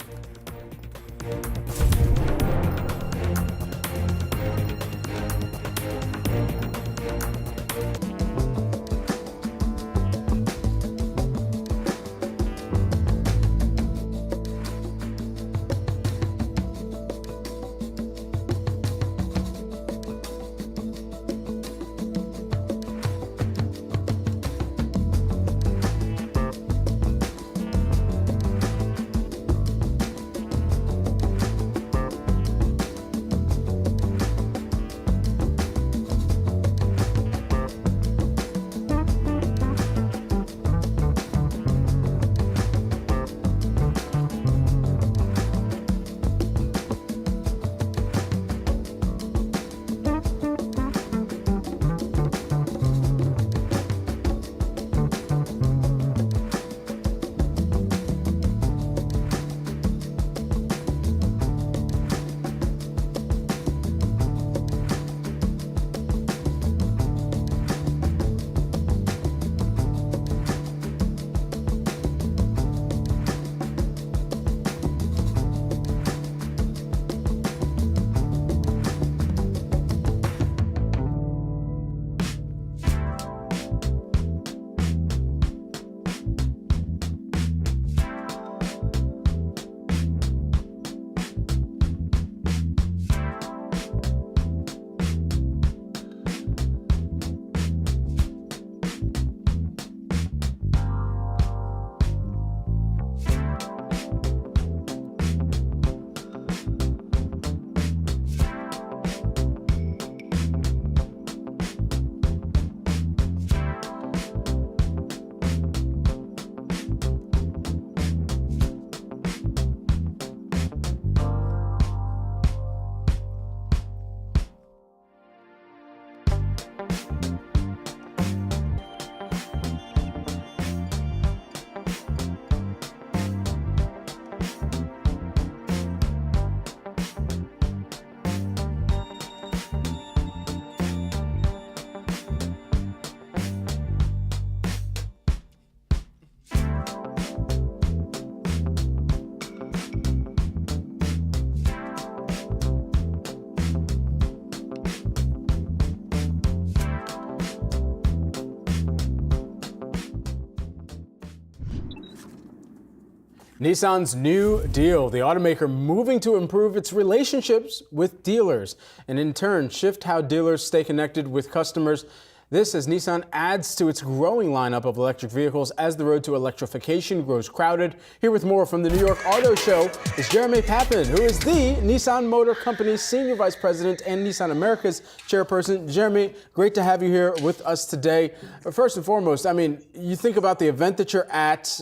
Nissan's new deal, the automaker moving to improve its relationships with dealers and in turn shift how dealers stay connected with customers. This as Nissan adds to its growing lineup of electric vehicles as the road to electrification grows crowded. Here with more from the New York Auto Show is Jeremy Papin, who is the Nissan Motor Company's Senior Vice President and Nissan America's Chairperson. Jeremy, great to have you here with us today. First and foremost, I mean, you think about the event that you're at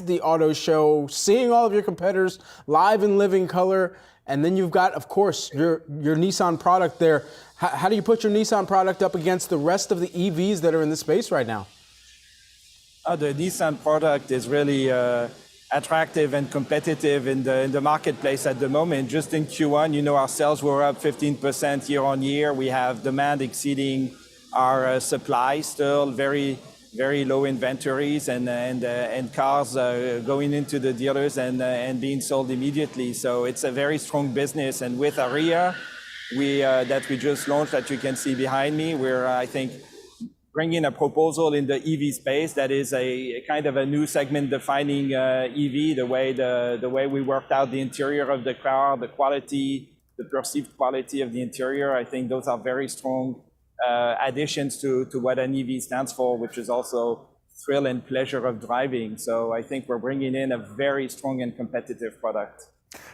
the Auto Show, seeing all of your competitors live in living color, and then you've got, of course, your Nissan product there. How do you put your Nissan product up against the rest of the EVs that are in the space right now? The Nissan product is really attractive and competitive in the marketplace at the moment. Just in Q1, our sales were up 15% year on year. We have demand exceeding our supply still, very low inventories and cars going into the dealers and being sold immediately. So it's a very strong business. And with Aria, that we just launched, that you can see behind me, we're, I think, bringing a proposal in the EV space that is a kind of a new segment-defining EV. The way we worked out the interior of the car, the quality, the perceived quality of the interior, I think those are very strong additions to what an EV stands for, which is also thrill and pleasure of driving. So I think we're bringing in a very strong and competitive product.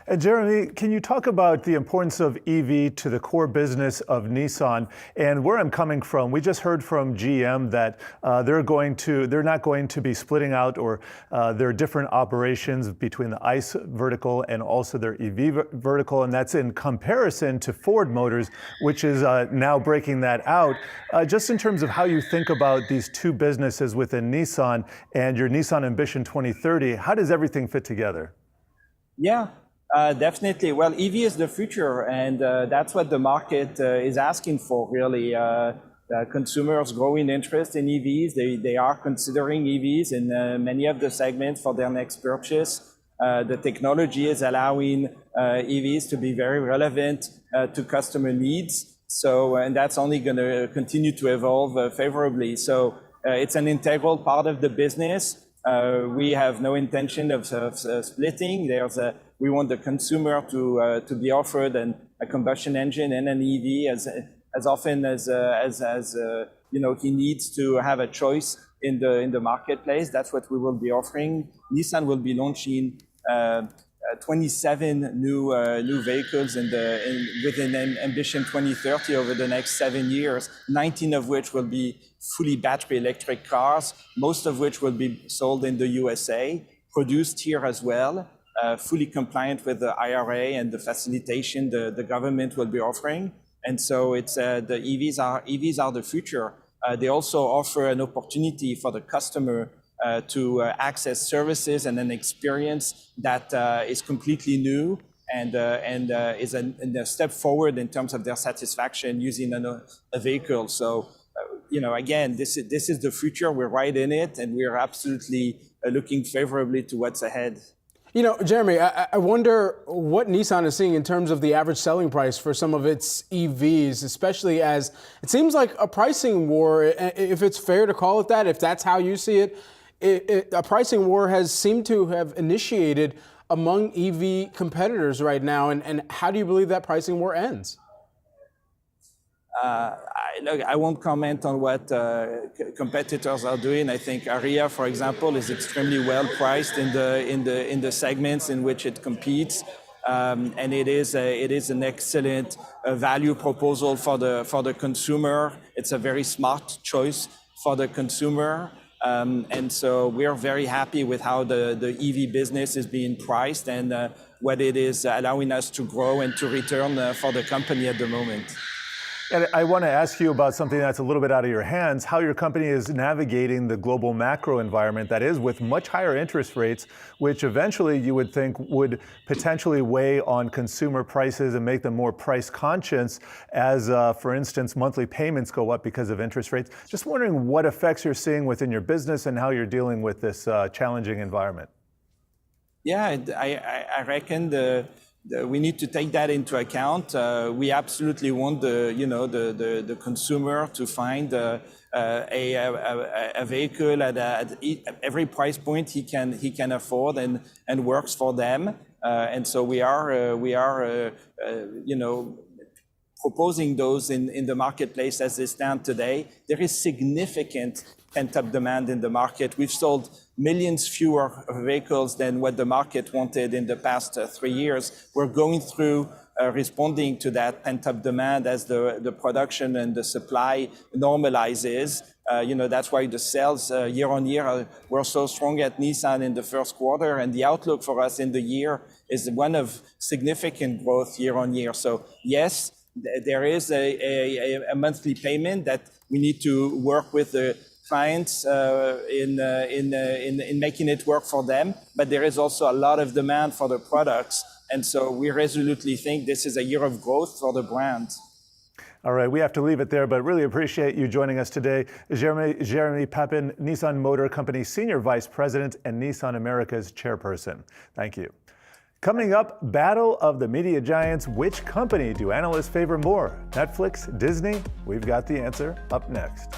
And Jeremy, can you talk about the importance of EV to the core business of Nissan? And where I'm coming from, we just heard from GM that they're not going to be splitting out, or there are different operations between the ICE vertical and also their EV vertical, and that's in comparison to Ford Motors, which is now breaking that out. Just in terms of how you think about these two businesses within Nissan and your Nissan Ambition 2030, how does everything fit together? Yeah. Definitely. Well, EV is the future, and that's what the market is asking for, really. Consumers' growing interest in EVs. They are considering EVs in many of the segments for their next purchase. The technology is allowing EVs to be very relevant to customer needs. So, and that's only going to continue to evolve favorably. So it's an integral part of the business. We have no intention of splitting. We want the consumer to be offered a combustion engine and an EV as often as he needs to have a choice in the marketplace. That's what we will be offering. Nissan will be launching 27 new vehicles within Ambition 2030 over the next 7 years, 19 of which will be fully battery electric cars, most of which will be sold in the USA, produced here as well, fully compliant with the IRA and the facilitation the government will be offering. And so it's the EVs are the future. They also offer an opportunity for the customer to access services and an experience that is completely new and is a step forward in terms of their satisfaction using a vehicle. So, again, this is the future. We're right in it, and we're absolutely looking favorably to what's ahead. Jeremy, I wonder what Nissan is seeing in terms of the average selling price for some of its EVs, especially as it seems like a pricing war, if it's fair to call it that, if that's how you see it, a pricing war has seemed to have initiated among EV competitors right now. And how do you believe that pricing war ends? I won't comment on what competitors are doing. I think Aria, for example, is extremely well priced in the segments in which it competes, and it is an excellent value proposal for the consumer. It's a very smart choice for the consumer, and so we are very happy with how the EV business is being priced and what it is allowing us to grow and to return for the company at the moment. And I want to ask you about something that's a little bit out of your hands, how your company is navigating the global macro environment that is with much higher interest rates, which eventually you would think would potentially weigh on consumer prices and make them more price conscious as, for instance, monthly payments go up because of interest rates. Just wondering what effects you're seeing within your business and how you're dealing with this challenging environment. Yeah, I reckon the we need to take that into account. We absolutely want the consumer to find a vehicle at every price point he can afford and works for them. And so we are proposing those in the marketplace as they stand today. There is significant pent-up demand in the market. We've sold millions fewer vehicles than what the market wanted in the past 3 years. We're going through responding to that pent-up demand as the production and the supply normalizes. That's why the sales year on year were so strong at Nissan in the first quarter, and the outlook for us in the year is one of significant growth year on year. So yes, there is a monthly payment that we need to work with the clients in making it work for them, but there is also a lot of demand for the products, and so we resolutely think this is a year of growth for the brand. All right, we have to leave it there, but really appreciate you joining us today. Jeremy Papin, Nissan Motor Company Senior Vice President and Nissan America's Chairperson. Thank you. Coming up, battle of the media giants. Which company do analysts favor more? Netflix, Disney? We've got the answer up next.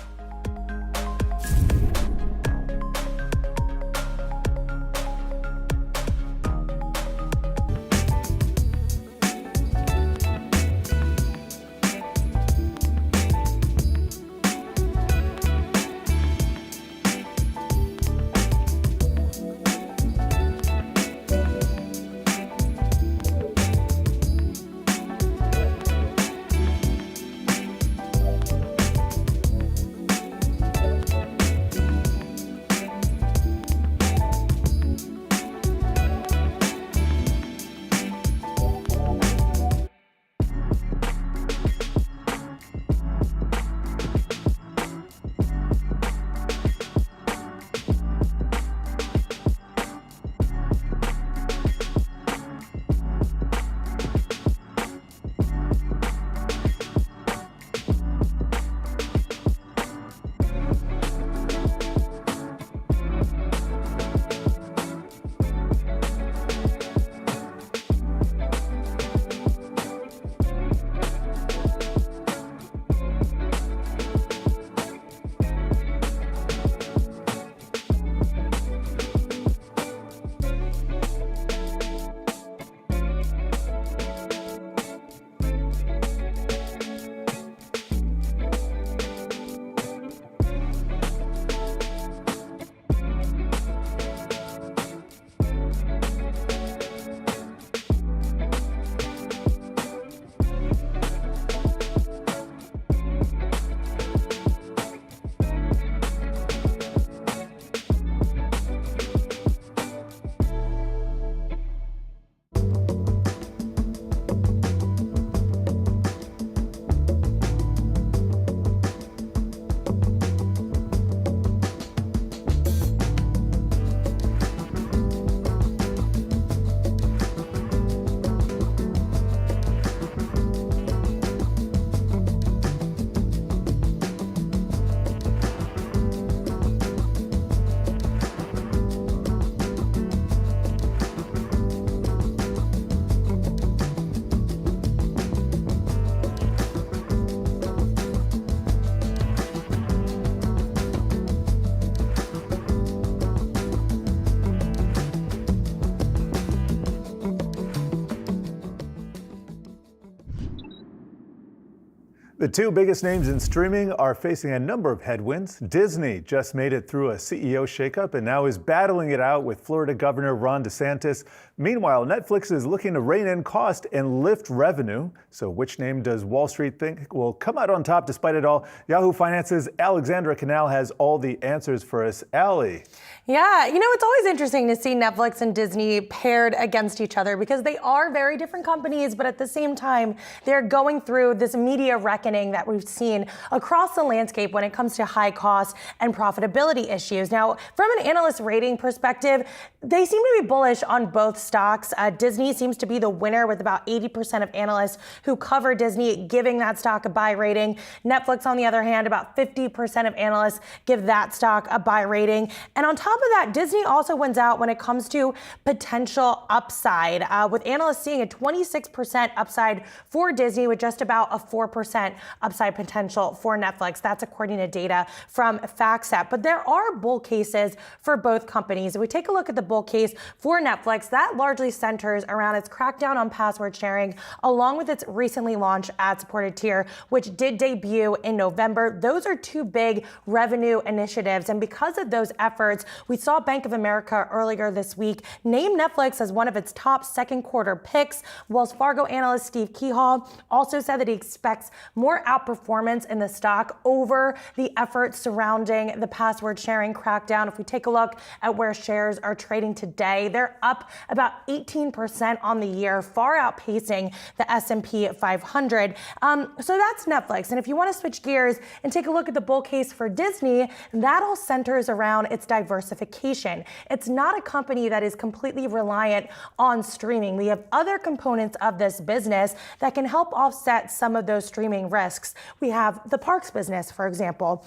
The two biggest names in streaming are facing a number of headwinds. Disney just made it through a CEO shakeup and now is battling it out with Florida Governor Ron DeSantis. Meanwhile, Netflix is looking to rein in cost and lift revenue. So which name does Wall Street think will come out on top despite it all? Yahoo Finance's Alexandra Canal has all the answers for us. Allie. Yeah, it's always interesting to see Netflix and Disney paired against each other because they are very different companies, but at the same time, they're going through this media reckoning that we've seen across the landscape when it comes to high cost and profitability issues. Now, from an analyst rating perspective, they seem to be bullish on both stocks. Disney seems to be the winner with about 80% of analysts who cover Disney giving that stock a buy rating. Netflix, on the other hand, about 50% of analysts give that stock a buy rating. And on top of that, Disney also wins out when it comes to potential upside, with analysts seeing a 26% upside for Disney with just about a 4% upside potential for Netflix. That's according to data from FactSet. But there are bull cases for both companies. If we take a look at the bull case for Netflix, that largely centers around its crackdown on password sharing, along with its recently launched ad-supported tier, which did debut in November. Those are two big revenue initiatives. And because of those efforts, we saw Bank of America earlier this week name Netflix as one of its top second quarter picks. Wells Fargo analyst Steve Kehall also said that he expects more outperformance in the stock over the efforts surrounding the password sharing crackdown. If we take a look at where shares are trading today, they're up about 18% on the year, far outpacing the S&P 500. So that's Netflix. And if you want to switch gears and take a look at the bull case for Disney, that all centers around its diversification. It's not a company that is completely reliant on streaming. We have other components of this business that can help offset some of those streaming risks. We have the parks business, for example.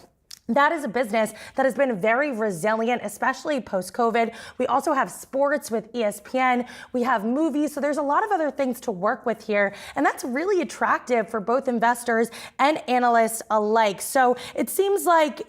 That is a business that has been very resilient, especially post-COVID. We also have sports with ESPN. We have movies. So there's a lot of other things to work with here. And that's really attractive for both investors and analysts alike. So it seems like,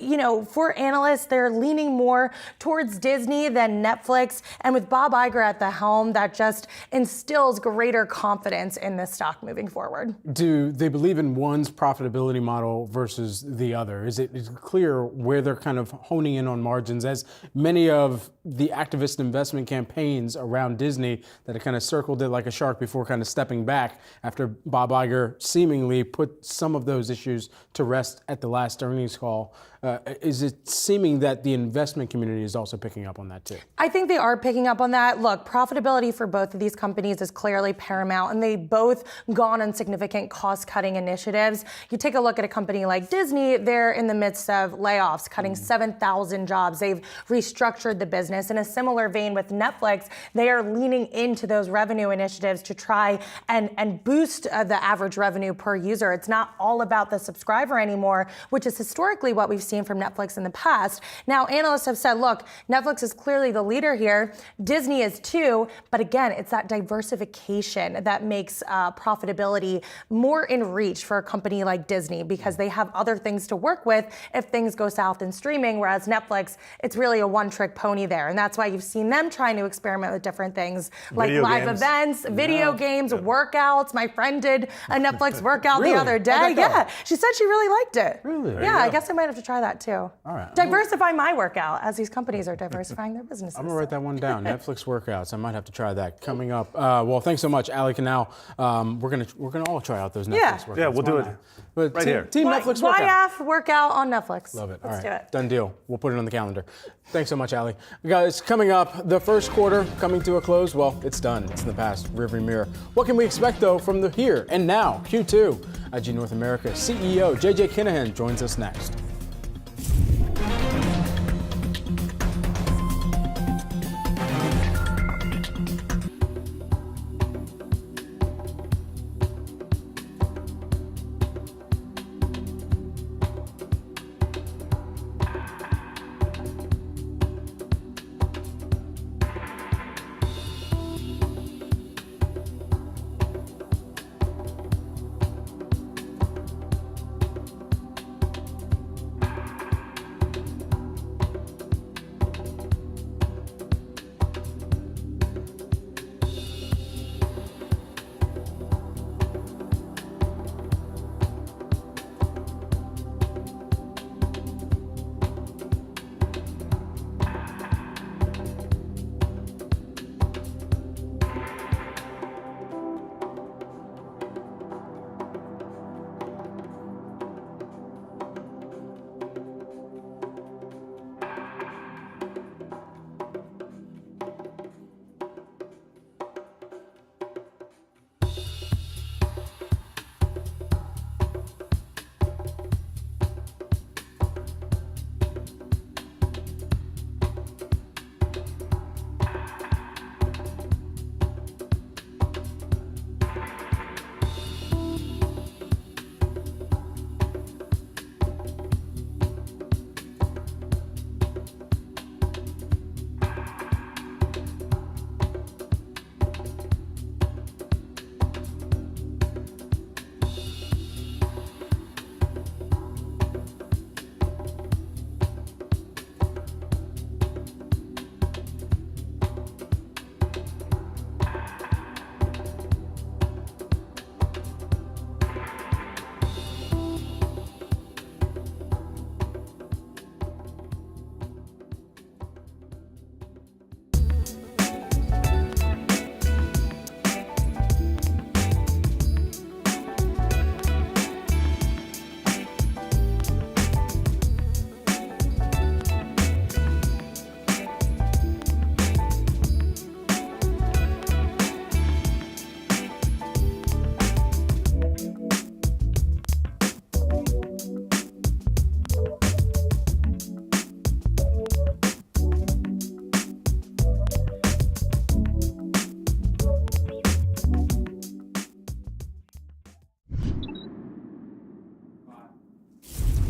for analysts, they're leaning more towards Disney than Netflix. And with Bob Iger at the helm, that just instills greater confidence in this stock moving forward. Do they believe in one's profitability model versus the other? Is it clear where they're kind of honing in on margins, as many of the activist investment campaigns around Disney that have kind of circled it like a shark before kind of stepping back after Bob Iger seemingly put some of those issues to rest at the last earnings call? Is it seeming that the investment community is also picking up on that too? I think they are picking up on that. Look, profitability for both of these companies is clearly paramount, and they've both gone on significant cost-cutting initiatives. You take a look at a company like Disney, they're in the midst of layoffs, cutting 7,000 jobs. They've restructured the business. In a similar vein with Netflix, they are leaning into those revenue initiatives to try and boost the average revenue per user. It's not all about the subscriber anymore, which is historically what we've seen from Netflix in the past. Now, analysts have said, look, Netflix is clearly the leader here. Disney is too. But again, it's that diversification that makes profitability more in reach for a company like Disney, because they have other things to work with if things go south in streaming, whereas Netflix, it's really a one-trick pony there. And that's why you've seen them trying to experiment with different things like live events, video games, workouts. My friend did a Netflix workout the other day. Yeah, she said she really liked it. Really? Yeah, I guess I might have to try that too. All right. Diversify my workout as these companies are diversifying their businesses. I'm gonna write that one down. Netflix workouts. I might have to try that coming up. Well, thanks so much, Ali Canal. We're gonna all try out those Netflix workouts. Yeah, we'll do it. But right here. Team Netflix workout. YF workout on Netflix. Love it. Let's all do right. it. Done deal. We'll put it on the calendar. Thanks so much, Ali. Guys, coming up, the first quarter coming to a close. Well, it's done. It's in the past rearview mirror. What can we expect, though, from the here and now, Q2? IG North America CEO JJ Kinahan joins us next.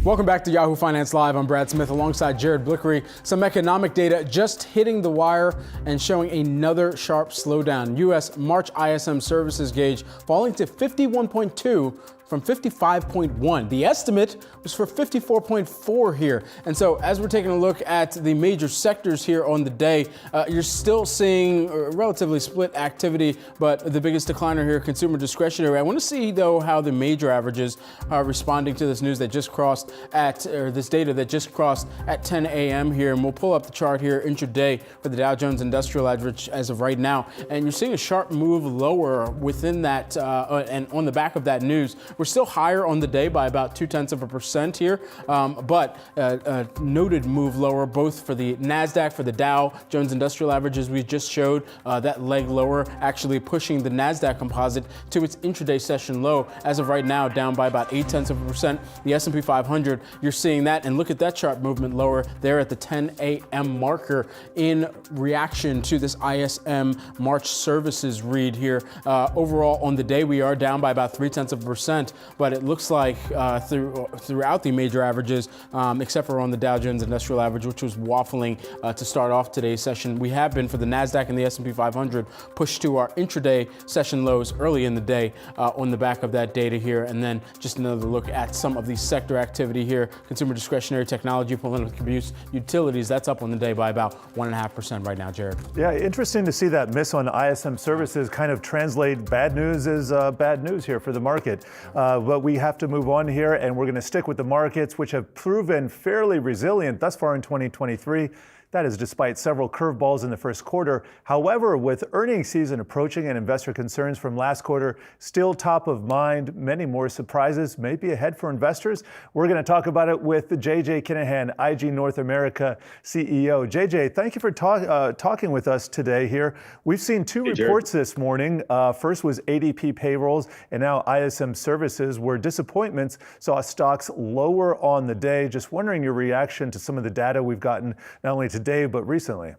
Welcome back to Yahoo Finance Live. I'm Brad Smith alongside Jared Blickery. Some economic data just hitting the wire and showing another sharp slowdown. U.S. March ISM services gauge falling to 51.2 from 55.1. The estimate was for 54.4 here. And so as we're taking a look at the major sectors here on the day, you're still seeing relatively split activity, but the biggest decliner here, consumer discretionary. I want to see, though, how the major averages are responding to this news that just crossed this data that just crossed at 10 a.m. here. And we'll pull up the chart here intraday for the Dow Jones Industrial Average as of right now. And you're seeing a sharp move lower within that, and on the back of that news. We're still higher on the day by about 0.2% here, but a noted move lower both for the Nasdaq, for the Dow Jones Industrial Average, as we just showed, that leg lower actually pushing the Nasdaq Composite to its intraday session low. As of right now, down by about 0.8%. The S&P 500, you're seeing that, and look at that sharp movement lower there at the 10 a.m. marker in reaction to this ISM March services read here. Overall on the day, we are down by about 0.3%. But it looks like throughout the major averages, except for on the Dow Jones Industrial Average, which was waffling to start off today's session, we have been, for the Nasdaq and the S&P 500, pushed to our intraday session lows early in the day on the back of that data here. And then just another look at some of the sector activity here. Consumer discretionary, technology, political abuse, utilities, that's up on the day by about 1.5% right now, Jared. Yeah, interesting to see that miss on ISM services kind of translate bad news as bad news here for the market. But we have to move on here, and we're going to stick with the markets, which have proven fairly resilient thus far in 2023. That is despite several curveballs in the first quarter. However, with earnings season approaching and investor concerns from last quarter still top of mind, many more surprises may be ahead for investors. We're going to talk about it with JJ Kinahan, IG North America CEO. JJ, thank you for talking with us today here. We've seen two reports this morning. First was ADP payrolls, and now ISM services, where disappointments saw stocks lower on the day. Just wondering your reaction to some of the data we've gotten, not only today, but recently.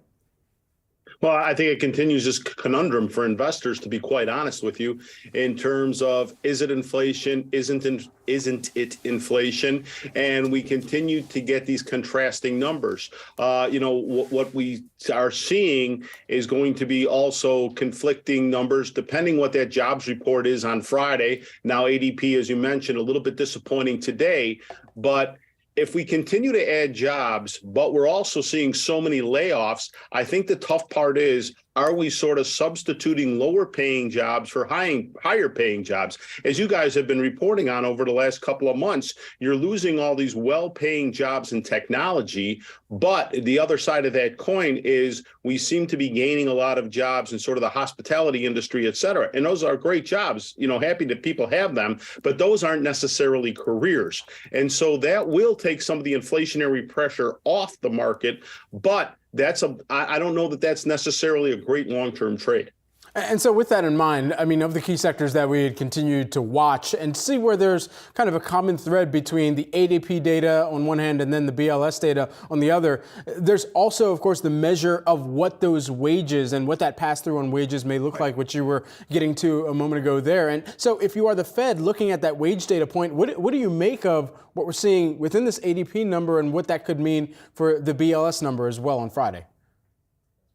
Well, I think it continues this conundrum for investors, to be quite honest with you, in terms of, is it inflation? Isn't it inflation? And we continue to get these contrasting numbers. What we are seeing is going to be also conflicting numbers, depending what that jobs report is on Friday. Now, ADP, as you mentioned, a little bit disappointing today, but if we continue to add jobs, but we're also seeing so many layoffs, I think the tough part is, are we sort of substituting lower paying jobs for higher paying jobs? As you guys have been reporting on over the last couple of months, you're losing all these well-paying jobs in technology. But the other side of that coin is we seem to be gaining a lot of jobs in sort of the hospitality industry, et cetera. And those are great jobs, happy that people have them, but those aren't necessarily careers. And so that will take some of the inflationary pressure off the market, but I don't know that that's necessarily a great long-term trade. And so with that in mind, I mean, of the key sectors that we continue to watch and see where there's kind of a common thread between the ADP data on one hand and then the BLS data on the other, there's also, of course, the measure of what those wages and what that pass-through on wages may look like, which you were getting to a moment ago there. And so if you are the Fed looking at that wage data point, what do you make of what we're seeing within this ADP number and what that could mean for the BLS number as well on Friday?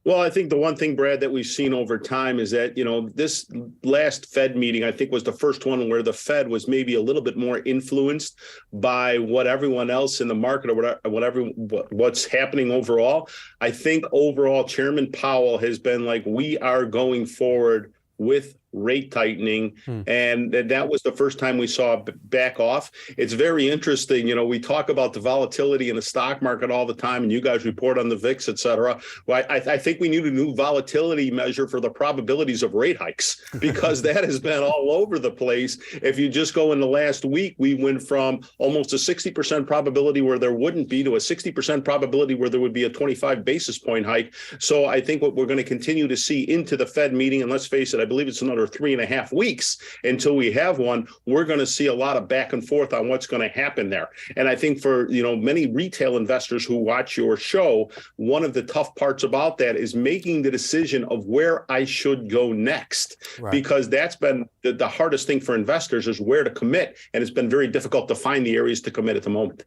Well, I think the one thing, Brad, that we've seen over time is that, this last Fed meeting, I think, was the first one where the Fed was maybe a little bit more influenced by what everyone else in the market or what's happening overall. I think overall, Chairman Powell has been like, we are going forward with rate tightening. And that was the first time we saw it back off. It's very interesting. We talk about the volatility in the stock market all the time, and you guys report on the VIX, et cetera. Well, I think we need a new volatility measure for the probabilities of rate hikes, because that has been all over the place. If you just go in the last week, we went from almost a 60% probability where there wouldn't be to a 60% probability where there would be a 25 basis point hike. So I think what we're going to continue to see into the Fed meeting, and let's face it, I believe it's another 3.5 weeks until we have one, we're going to see a lot of back and forth on what's going to happen there. And I think for many retail investors who watch your show, one of the tough parts about that is making the decision of where I should go next, because that's been the hardest thing for investors, is where to commit. And it's been very difficult to find the areas to commit at the moment.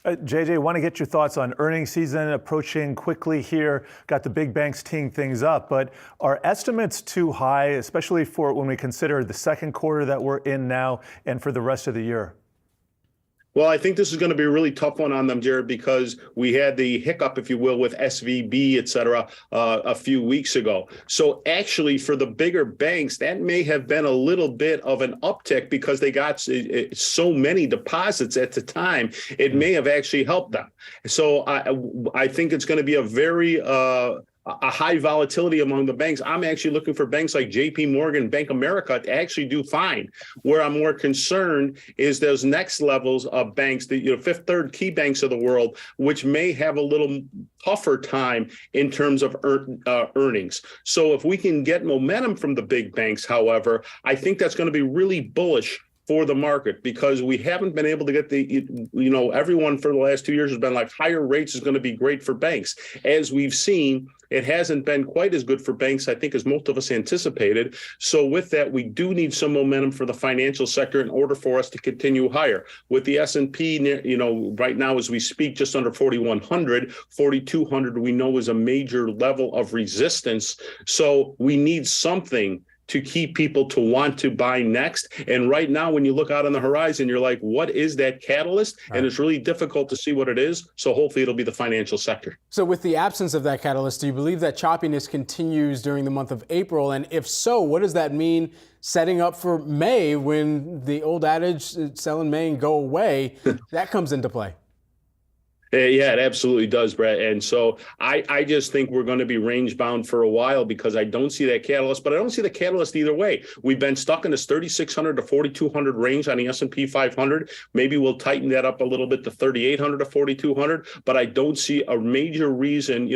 JJ, want to get your thoughts on earnings season approaching quickly here. Got the big banks teeing things up, but are estimates too high, especially for when we consider the second quarter that we're in now and for the rest of the year? Well, I think this is going to be a really tough one on them, Jared, because we had the hiccup, if you will, with SVB, et cetera, a few weeks ago. So actually, for the bigger banks, that may have been a little bit of an uptick because they got so many deposits at the time. It may have actually helped them. So I think it's going to be a very a high volatility among the banks. I'm actually looking for banks like JP Morgan, Bank America to actually do fine. Where I'm more concerned is those next levels of banks, the fifth, third key banks of the world, which may have a little tougher time in terms of earnings. So if we can get momentum from the big banks, however, I think that's going to be really bullish for the market, because we haven't been able to get everyone for the last 2 years has been like higher rates is going to be great for banks. As we've seen, it hasn't been quite as good for banks, I think, as most of us anticipated. So with that, we do need some momentum for the financial sector in order for us to continue higher. With the S&P, right now as we speak, just under 4,100, 4,200, we know is a major level of resistance. So we need something to keep people to want to buy next. And right now, when you look out on the horizon, you're like, what is that catalyst? Right. And it's really difficult to see what it is. So hopefully it'll be the financial sector. So with the absence of that catalyst, do you believe that choppiness continues during the month of April? And if so, what does that mean setting up for May, when the old adage, sell in May and go away, that comes into play? Yeah, it absolutely does, Brett. And so I just think we're going to be range bound for a while because I don't see that catalyst, but I don't see the catalyst either way. We've been stuck in this 3,600 to 4,200 range on the S&P 500. Maybe we'll tighten that up a little bit to 3,800 to 4,200, but I don't see a major reason,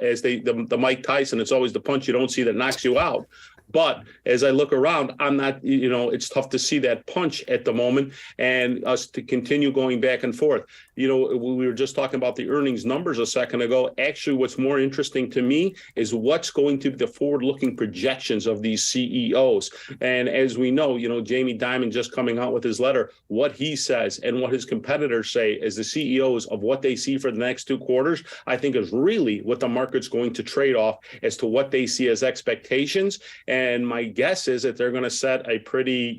as the Mike Tyson, it's always the punch you don't see that knocks you out. But as I look around, I'm not, it's tough to see that punch at the moment and us to continue going back and forth. We were just talking about the earnings numbers a second ago. Actually, what's more interesting to me is what's going to be the forward-looking projections of these CEOs. And as we know, Jamie Dimon just coming out with his letter, what he says and what his competitors say as the CEOs of what they see for the next 2 quarters, I think is really what the market's going to trade off as to what they see as expectations. And my guess is that they're going to set a pretty,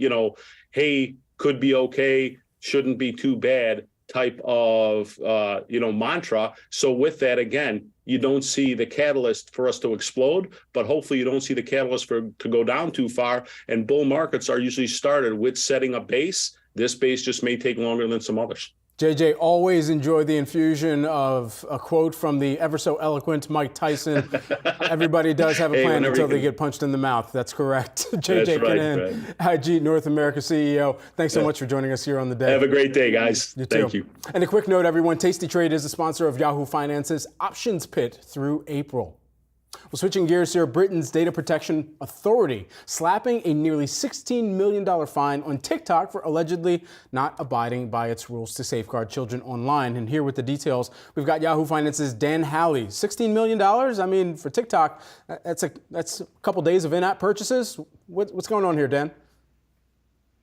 hey, could be okay, shouldn't be too bad type of, mantra. So with that, again, you don't see the catalyst for us to explode, but hopefully you don't see the catalyst to go down too far. And bull markets are usually started with setting a base. This base just may take longer than some others. JJ, always enjoy the infusion of a quote from the ever so eloquent Mike Tyson. Everybody does have a plan until they get punched in the mouth. That's correct. JJ Kinnan, IG North America CEO. Thanks so much for joining us here on the day. Have a great day, guys. You too. Thank you. And a quick note, everyone, Tasty Trade is the sponsor of Yahoo Finance's Options Pit through April. Well, switching gears here, Britain's Data Protection Authority slapping a nearly $16 million fine on TikTok for allegedly not abiding by its rules to safeguard children online. And here with the details, we've got Yahoo Finance's Dan Howley. $16 million? I mean, for TikTok, that's a couple days of in-app purchases. What's going on here, Dan?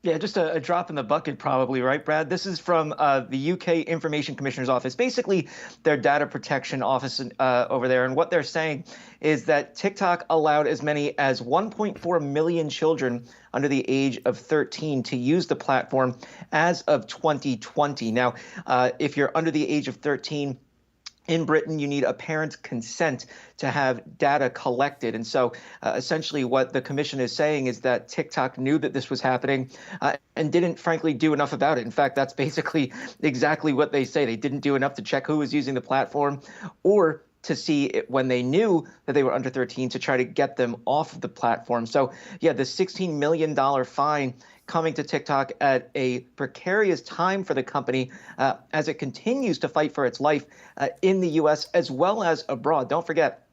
Yeah, just a drop in the bucket probably, right, Brad? This is from the UK Information Commissioner's Office, basically their data protection office over there. And what they're saying is that TikTok allowed as many as 1.4 million children under the age of 13 to use the platform as of 2020. Now, if you're under the age of 13, in Britain, you need a parent's consent to have data collected. And so essentially what the commission is saying is that TikTok knew that this was happening and didn't, frankly, do enough about it. In fact, that's basically exactly what they say. They didn't do enough to check who was using the platform or to see it when they knew that they were under 13 to try to get them off of the platform. So, yeah, the $16 million fine coming to TikTok at a precarious time for the company as it continues to fight for its life in the U.S. as well as abroad. Don't forget,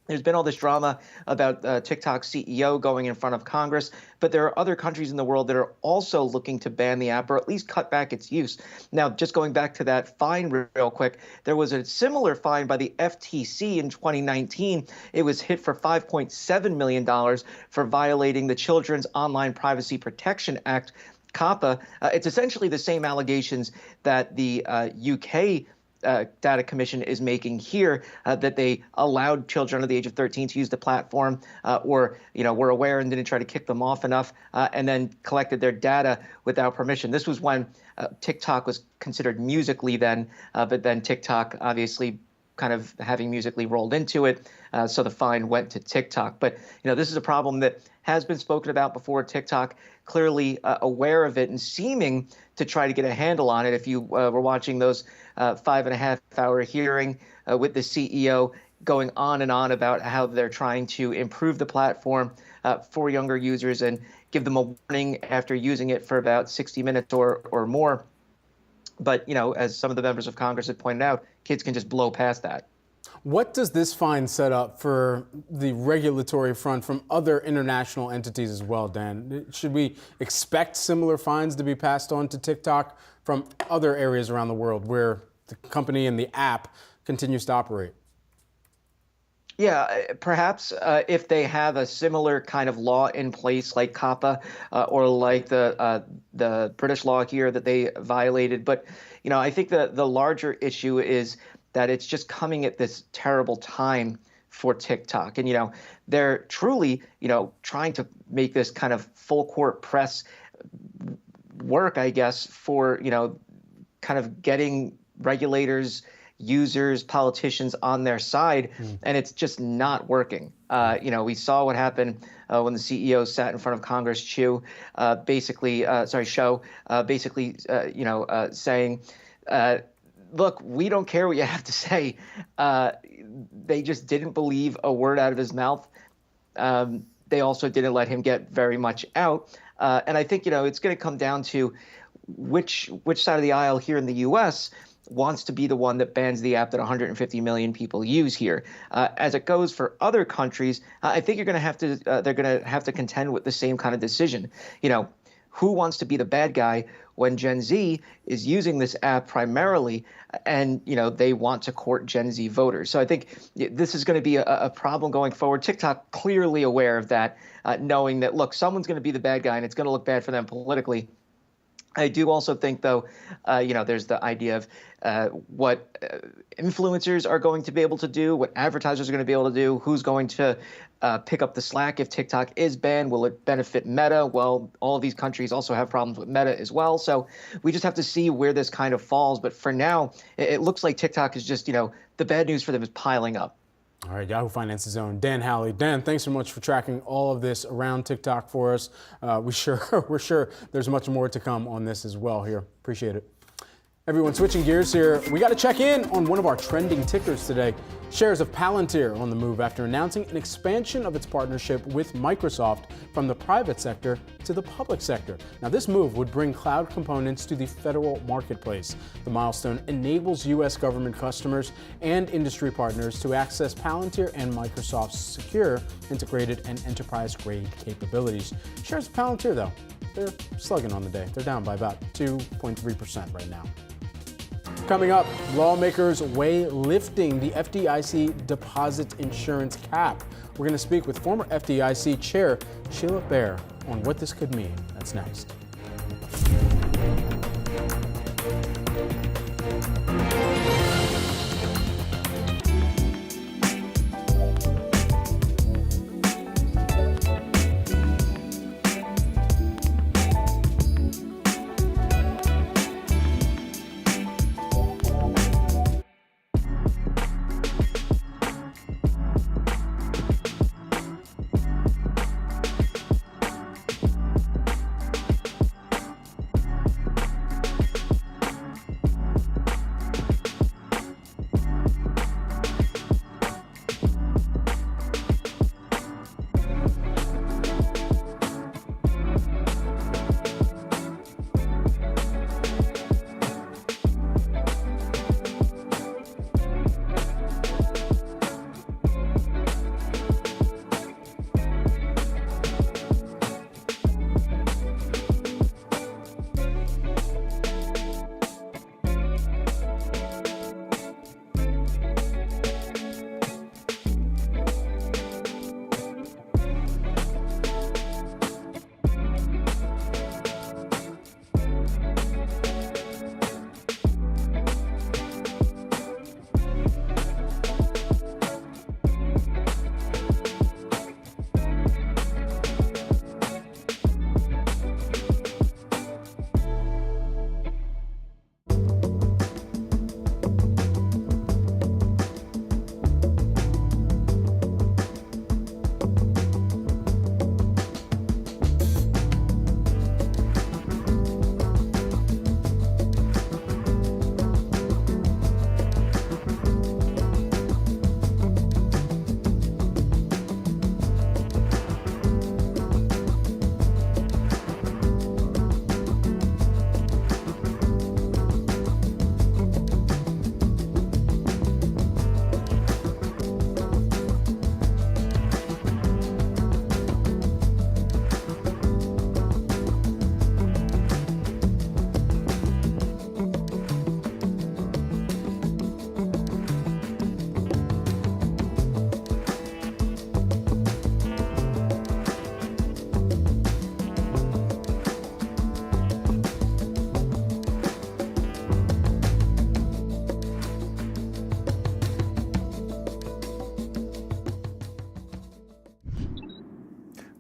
There's been all this drama about TikTok's CEO going in front of Congress, but there are other countries in the world that are also looking to ban the app or at least cut back its use. Now, just going back to that fine real quick, there was a similar fine by the FTC in 2019. It was hit for $5.7 million for violating the Children's Online Privacy Protection Act, COPPA. It's essentially the same allegations that the UK Data Commission is making here, that they allowed children under the age of 13 to use the platform, or were aware and didn't try to kick them off enough, and then collected their data without permission. This was when TikTok was considered Musical.ly then, but then TikTok obviously kind of having Musical.ly rolled into it, so the fine went to TikTok. But this is a problem that has been spoken about before. TikTok clearly aware of it and seeming to try to get a handle on it. If you were watching those 5.5-hour hearing with the CEO going on and on about how they're trying to improve the platform for younger users and give them a warning after using it for about 60 minutes or more. But, as some of the members of Congress have pointed out, kids can just blow past that. What does this fine set up for the regulatory front from other international entities as well, Dan? Should we expect similar fines to be passed on to TikTok from other areas around the world where the company and the app continues to operate? Yeah, perhaps if they have a similar kind of law in place like COPPA or like the British law here that they violated. But, I think the larger issue is that it's just coming at this terrible time for TikTok. And, they're truly, trying to make this kind of full court press work, I guess, for, kind of getting regulators, users, politicians on their side, and it's just not working. We saw what happened when the CEO sat in front of Congress, Show, saying, look, we don't care what you have to say. They just didn't believe a word out of his mouth. They also didn't let him get very much out. And I think, it's going to come down to which side of the aisle here in the U.S. wants to be the one that bans the app that 150 million people use here. As it goes for other countries, I think they're going to have to contend with the same kind of decision. Who wants to be the bad guy when Gen Z is using this app primarily and, they want to court Gen Z voters? So I think this is going to be a problem going forward. TikTok clearly aware of that, knowing that, look, someone's going to be the bad guy and it's going to look bad for them politically. I do also think, though, there's the idea of what influencers are going to be able to do, what advertisers are going to be able to do, who's going to pick up the slack if TikTok is banned. Will it benefit Meta? Well, all of these countries also have problems with Meta as well. So we just have to see where this kind of falls. But for now, it looks like TikTok is just, the bad news for them is piling up. All right, Yahoo Finance's own Dan Howley. Dan, thanks so much for tracking all of this around TikTok for us. We're sure there's much more to come on this as well here. Appreciate it. Everyone, switching gears here, we got to check in on one of our trending tickers today. Shares of Palantir on the move after announcing an expansion of its partnership with Microsoft from the private sector to the public sector. Now, this move would bring cloud components to the federal marketplace. The milestone enables U.S. government customers and industry partners to access Palantir and Microsoft's secure, integrated, and enterprise-grade capabilities. Shares of Palantir, though, they're slugging on the day. They're down by about 2.3% right now. Coming up, lawmakers weigh lifting the FDIC deposit insurance cap. We're going to speak with former FDIC Chair Sheila Bair on what this could mean. That's next.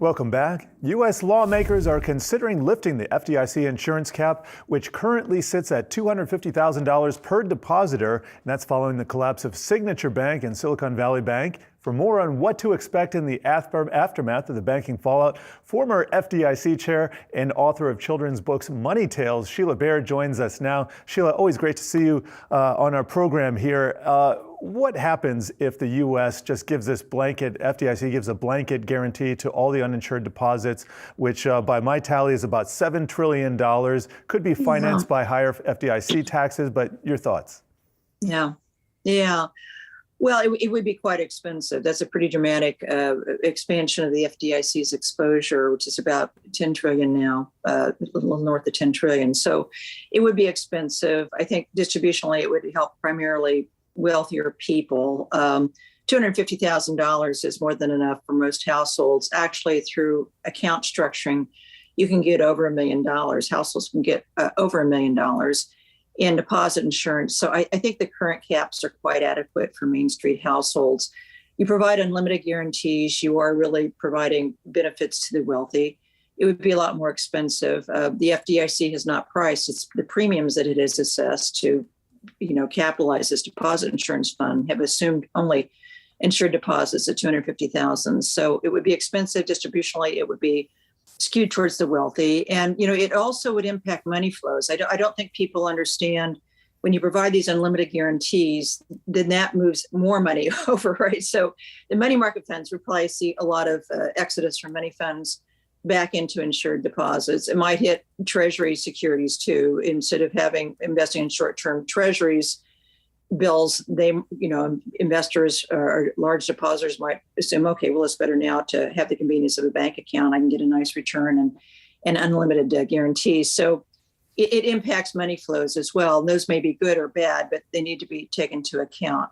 Welcome back. U.S. lawmakers are considering lifting the FDIC insurance cap, which currently sits at $250,000 per depositor, and that's following the collapse of Signature Bank and Silicon Valley Bank. For more on what to expect in the aftermath of the banking fallout, former FDIC chair and author of children's books Money Tales, Sheila Bair, joins us now. Sheila, always great to see you on our program here. What happens if the U.S. just gives this blanket, FDIC gives a blanket guarantee to all the uninsured deposits, which by my tally is about $7 trillion, could be financed by higher FDIC taxes, but your thoughts? Yeah. Well, it would be quite expensive. That's a pretty dramatic expansion of the FDIC's exposure, which is about 10 trillion now, a little north of 10 trillion. So it would be expensive. I think distributionally, it would help primarily wealthier people. $250,000 is more than enough for most households. Actually, through account structuring, you can get over $1 million. Households can get over $1 million in deposit insurance. So I think the current caps are quite adequate for Main Street households. You provide unlimited guarantees. You are really providing benefits to the wealthy. It would be a lot more expensive. The FDIC has not priced the premiums that it has assessed to capitalize this deposit insurance fund, have assumed only insured deposits at $250,000. So it would be expensive distributionally. It would be skewed towards the wealthy. And, it also would impact money flows. I don't think people understand when you provide these unlimited guarantees, then that moves more money over, right? So the money market funds would probably see a lot of exodus from money funds back into insured deposits. It might hit Treasury securities too. Instead of investing in short-term Treasuries bills, investors or large depositors might assume, okay, well, it's better now to have the convenience of a bank account. I can get a nice return and unlimited guarantees. So it impacts money flows as well. And those may be good or bad, but they need to be taken into account.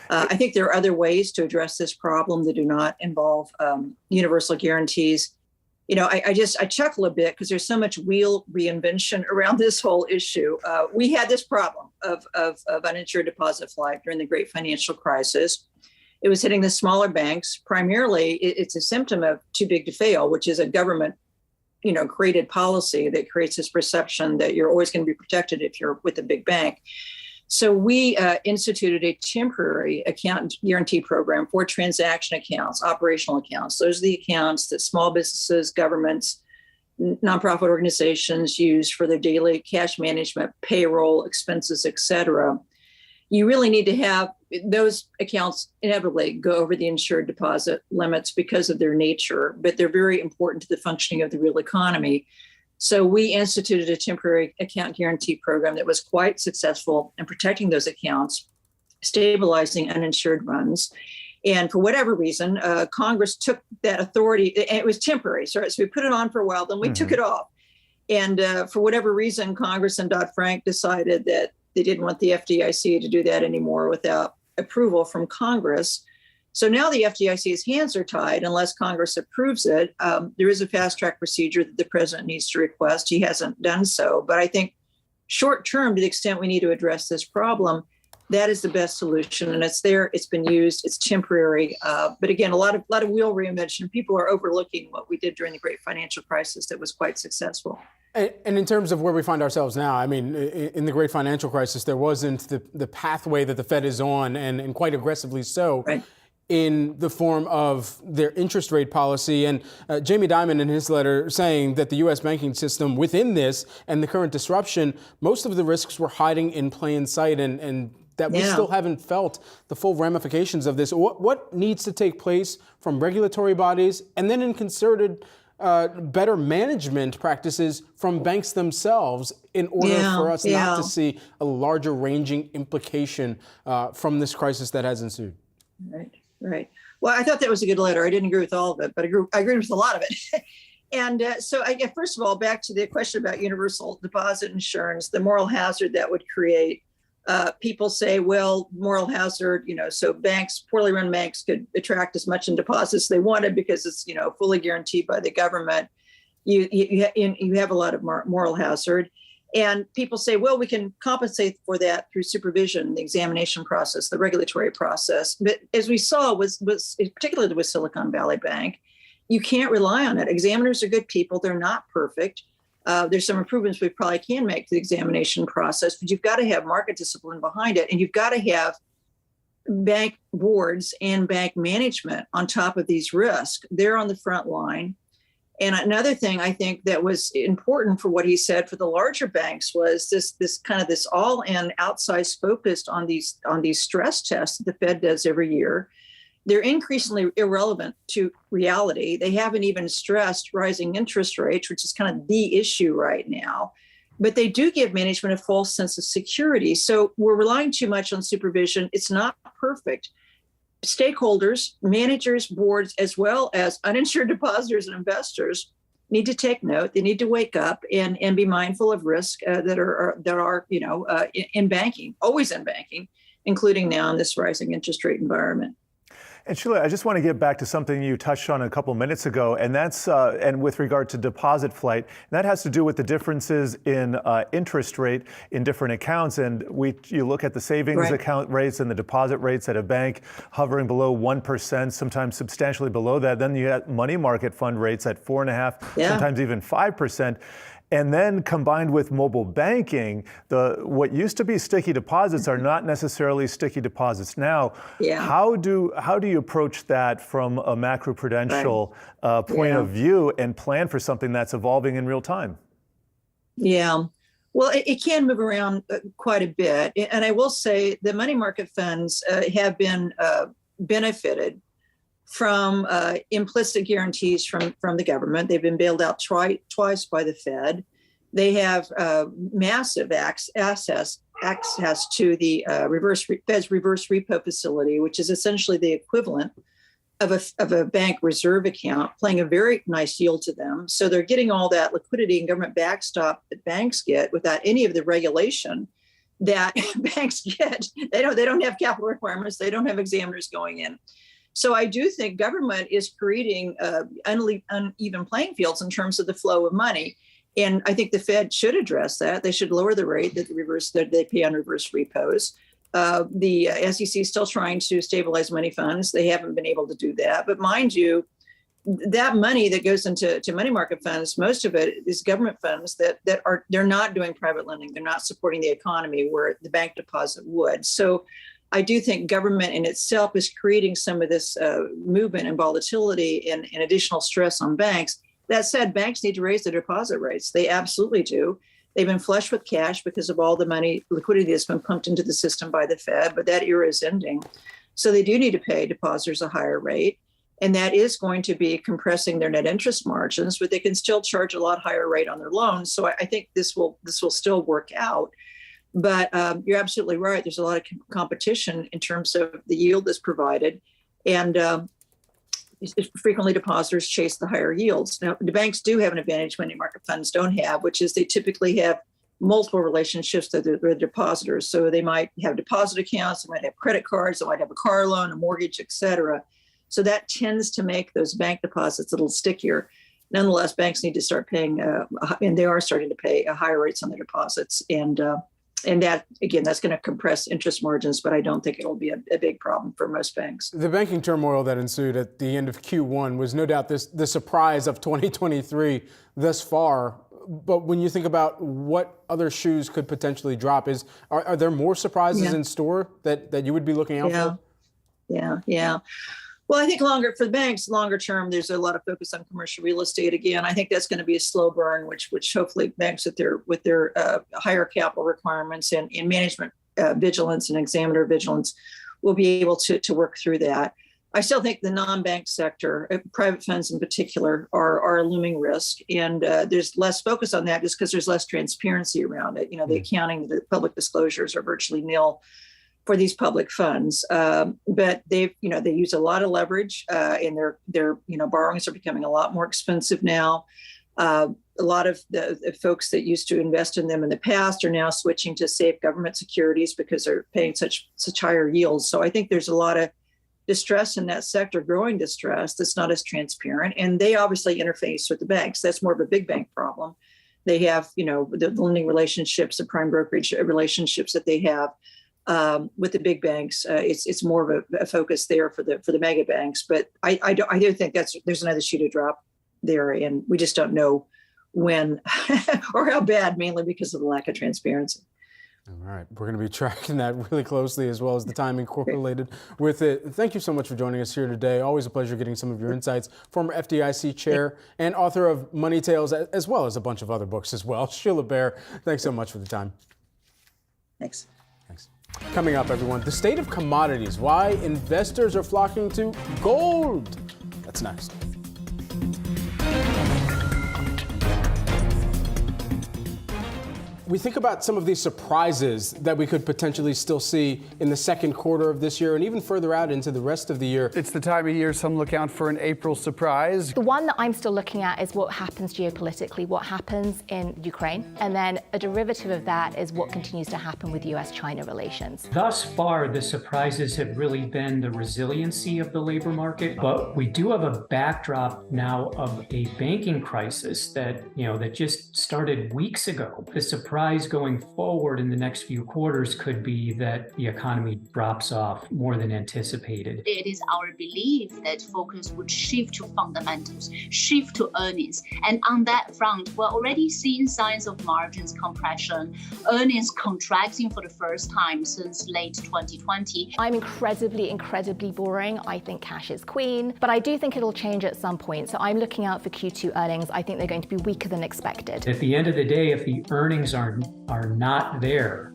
I think there are other ways to address this problem that do not involve universal guarantees. I chuckle a bit because there's so much wheel reinvention around this whole issue. We had this problem of uninsured deposit flight during the great financial crisis. It was hitting the smaller banks. Primarily, it's a symptom of too big to fail, which is a government, created policy that creates this perception that you're always going to be protected if you're with a big bank. So we instituted a temporary account guarantee program for transaction accounts, operational accounts. Those are the accounts that small businesses, governments, nonprofit organizations use for their daily cash management, payroll, expenses, et cetera. You really need to have those accounts inevitably go over the insured deposit limits because of their nature, but they're very important to the functioning of the real economy. So we instituted a temporary account guarantee program that was quite successful in protecting those accounts, stabilizing uninsured runs. And for whatever reason, Congress took that authority, and it was temporary. So we put it on for a while, then we took it off. And for whatever reason, Congress and Dodd-Frank decided that they didn't want the FDIC to do that anymore without approval from Congress. So now the FDIC's hands are tied unless Congress approves it. There is a fast track procedure that the president needs to request. He hasn't done so. But I think short term, to the extent we need to address this problem, that is the best solution. And it's there. It's been used. It's temporary. But again, a lot of wheel reinvention. People are overlooking what we did during the great financial crisis that was quite successful. And in terms of where we find ourselves now, I mean, in the great financial crisis, there wasn't the pathway that the Fed is on, and quite aggressively so. Right. In the form of their interest rate policy. And Jamie Dimon in his letter saying that the U.S. banking system within this and the current disruption, most of the risks were hiding in plain sight and that we still haven't felt the full ramifications of this. What needs to take place from regulatory bodies and then in concerted better management practices from banks themselves in order for us not to see a larger ranging implication from this crisis that has ensued? Right. Well, I thought that was a good letter. I didn't agree with all of it, but I agreed with a lot of it. And so I guess, first of all, back to the question about universal deposit insurance, the moral hazard that would create. People say, well, moral hazard, so banks, poorly run banks could attract as much in deposits as they wanted because it's, fully guaranteed by the government. You have a lot of moral hazard. And people say, well, we can compensate for that through supervision, the examination process, the regulatory process. But as we saw, was particularly with Silicon Valley Bank you can't rely on it. Examiners are good people. They're not perfect. There's some improvements we probably can make to the examination process, but you've got to have market discipline behind it. And you've got to have bank boards and bank management on top of these risks. They're on the front line. And another thing I think that was important for what he said for the larger banks was this kind of this all-in outsized focused on these stress tests that the Fed does every year. They're increasingly irrelevant to reality. They haven't even stressed rising interest rates, which is kind of the issue right now. But they do give management a false sense of security. So we're relying too much on supervision. It's not perfect. Stakeholders, managers, boards, as well as uninsured depositors and investors need to take note. They need to wake up and be mindful of risk that are in banking, always in banking, including now in this rising interest rate environment. And Sheila, I just want to get back to something you touched on a couple minutes ago, and that's and with regard to deposit flight, and that has to do with the differences in interest rate in different accounts. And you look at the savings account rates and the deposit rates at a bank hovering below 1%, sometimes substantially below that. Then you got money market fund rates at 4.5%, sometimes even 5%. And then combined with mobile banking, what used to be sticky deposits are not necessarily sticky deposits now. Yeah. How do you approach that from a macroprudential point of view and plan for something that's evolving in real time? Yeah. Well, it can move around quite a bit. And I will say the money market funds have been benefited from implicit guarantees from the government. They've been bailed out twice by the Fed. They have massive access to the Fed's reverse repo facility, which is essentially the equivalent of a bank reserve account, playing a very nice yield to them. So they're getting all that liquidity and government backstop that banks get without any of the regulation that banks get. They don't have capital requirements. They don't have examiners going in. So I do think government is creating uneven playing fields in terms of the flow of money. And I think the Fed should address that. They should lower the rate that they pay on reverse repos. The SEC is still trying to stabilize money funds. They haven't been able to do that. But mind you, that money that goes into money market funds, most of it is government funds they're not doing private lending. They're not supporting the economy where the bank deposit would. So I do think government in itself is creating some of this movement and volatility and additional stress on banks. That said, banks need to raise their deposit rates. They absolutely do. They've been flush with cash because of all the money, liquidity that's been pumped into the system by the Fed, but that era is ending. So they do need to pay depositors a higher rate. And that is going to be compressing their net interest margins, but they can still charge a lot higher rate on their loans. So I think this will still work out. But you're absolutely right. There's a lot of competition in terms of the yield that's provided. And frequently depositors chase the higher yields. Now, the banks do have an advantage money market funds don't have, which is they typically have multiple relationships with their depositors. So they might have deposit accounts, they might have credit cards, they might have a car loan, a mortgage, et cetera. So that tends to make those bank deposits a little stickier. Nonetheless, banks need to start paying, and they are starting to pay higher rates on their deposits. And that, again, that's going to compress interest margins, but I don't think it'll be a big problem for most banks. The banking turmoil that ensued at the end of Q1 was no doubt the surprise of 2023 thus far. But when you think about what other shoes could potentially drop, are there more surprises in store that you would be looking out for? Yeah. Well, I think for the banks, longer term, there's a lot of focus on commercial real estate. Again, I think that's going to be a slow burn, which hopefully banks with their higher capital requirements and management vigilance and examiner vigilance will be able to work through that. I still think the non-bank sector, private funds in particular, are a looming risk. And there's less focus on that just because there's less transparency around it. The accounting, the public disclosures are virtually nil for these public funds, but they use a lot of leverage, and their borrowings are becoming a lot more expensive now. A lot of the folks that used to invest in them in the past are now switching to safe government securities because they're paying such higher yields. So I think there's a lot of distress in that sector, growing distress that's not as transparent, and they obviously interface with the banks. That's more of a big bank problem. They have the lending relationships, the prime brokerage relationships that they have. with the big banks. It's more of a focus there for the mega banks. But I do think there's another shoe to drop there, and we just don't know when or how bad, mainly because of the lack of transparency. All right, we're going to be tracking that really closely, as well as the timing correlated with it. Thank you so much for joining us here today. Always a pleasure getting some of your insights. Former FDIC chair and author of Money Tales, as well as a bunch of other books as well. Sheila Bair, thanks so much for the time. Thanks. Coming up, everyone, the state of commodities, why investors are flocking to gold. That's next. We think about some of these surprises that we could potentially still see in the second quarter of this year and even further out into the rest of the year. It's the time of year some look out for an April surprise. The one that I'm still looking at is what happens geopolitically, what happens in Ukraine. And then a derivative of that is what continues to happen with US-China relations. Thus far, the surprises have really been the resiliency of the labor market. But we do have a backdrop now of a banking crisis that just started weeks ago. The surprise going forward in the next few quarters could be that the economy drops off more than anticipated. It is our belief that focus would shift to fundamentals, shift to earnings. And on that front, we're already seeing signs of margins compression, earnings contracting for the first time since late 2020. I'm incredibly boring. I think cash is queen, but I do think it'll change at some point. So I'm looking out for Q2 earnings. I think they're going to be weaker than expected. At the end of the day, if the earnings are not there,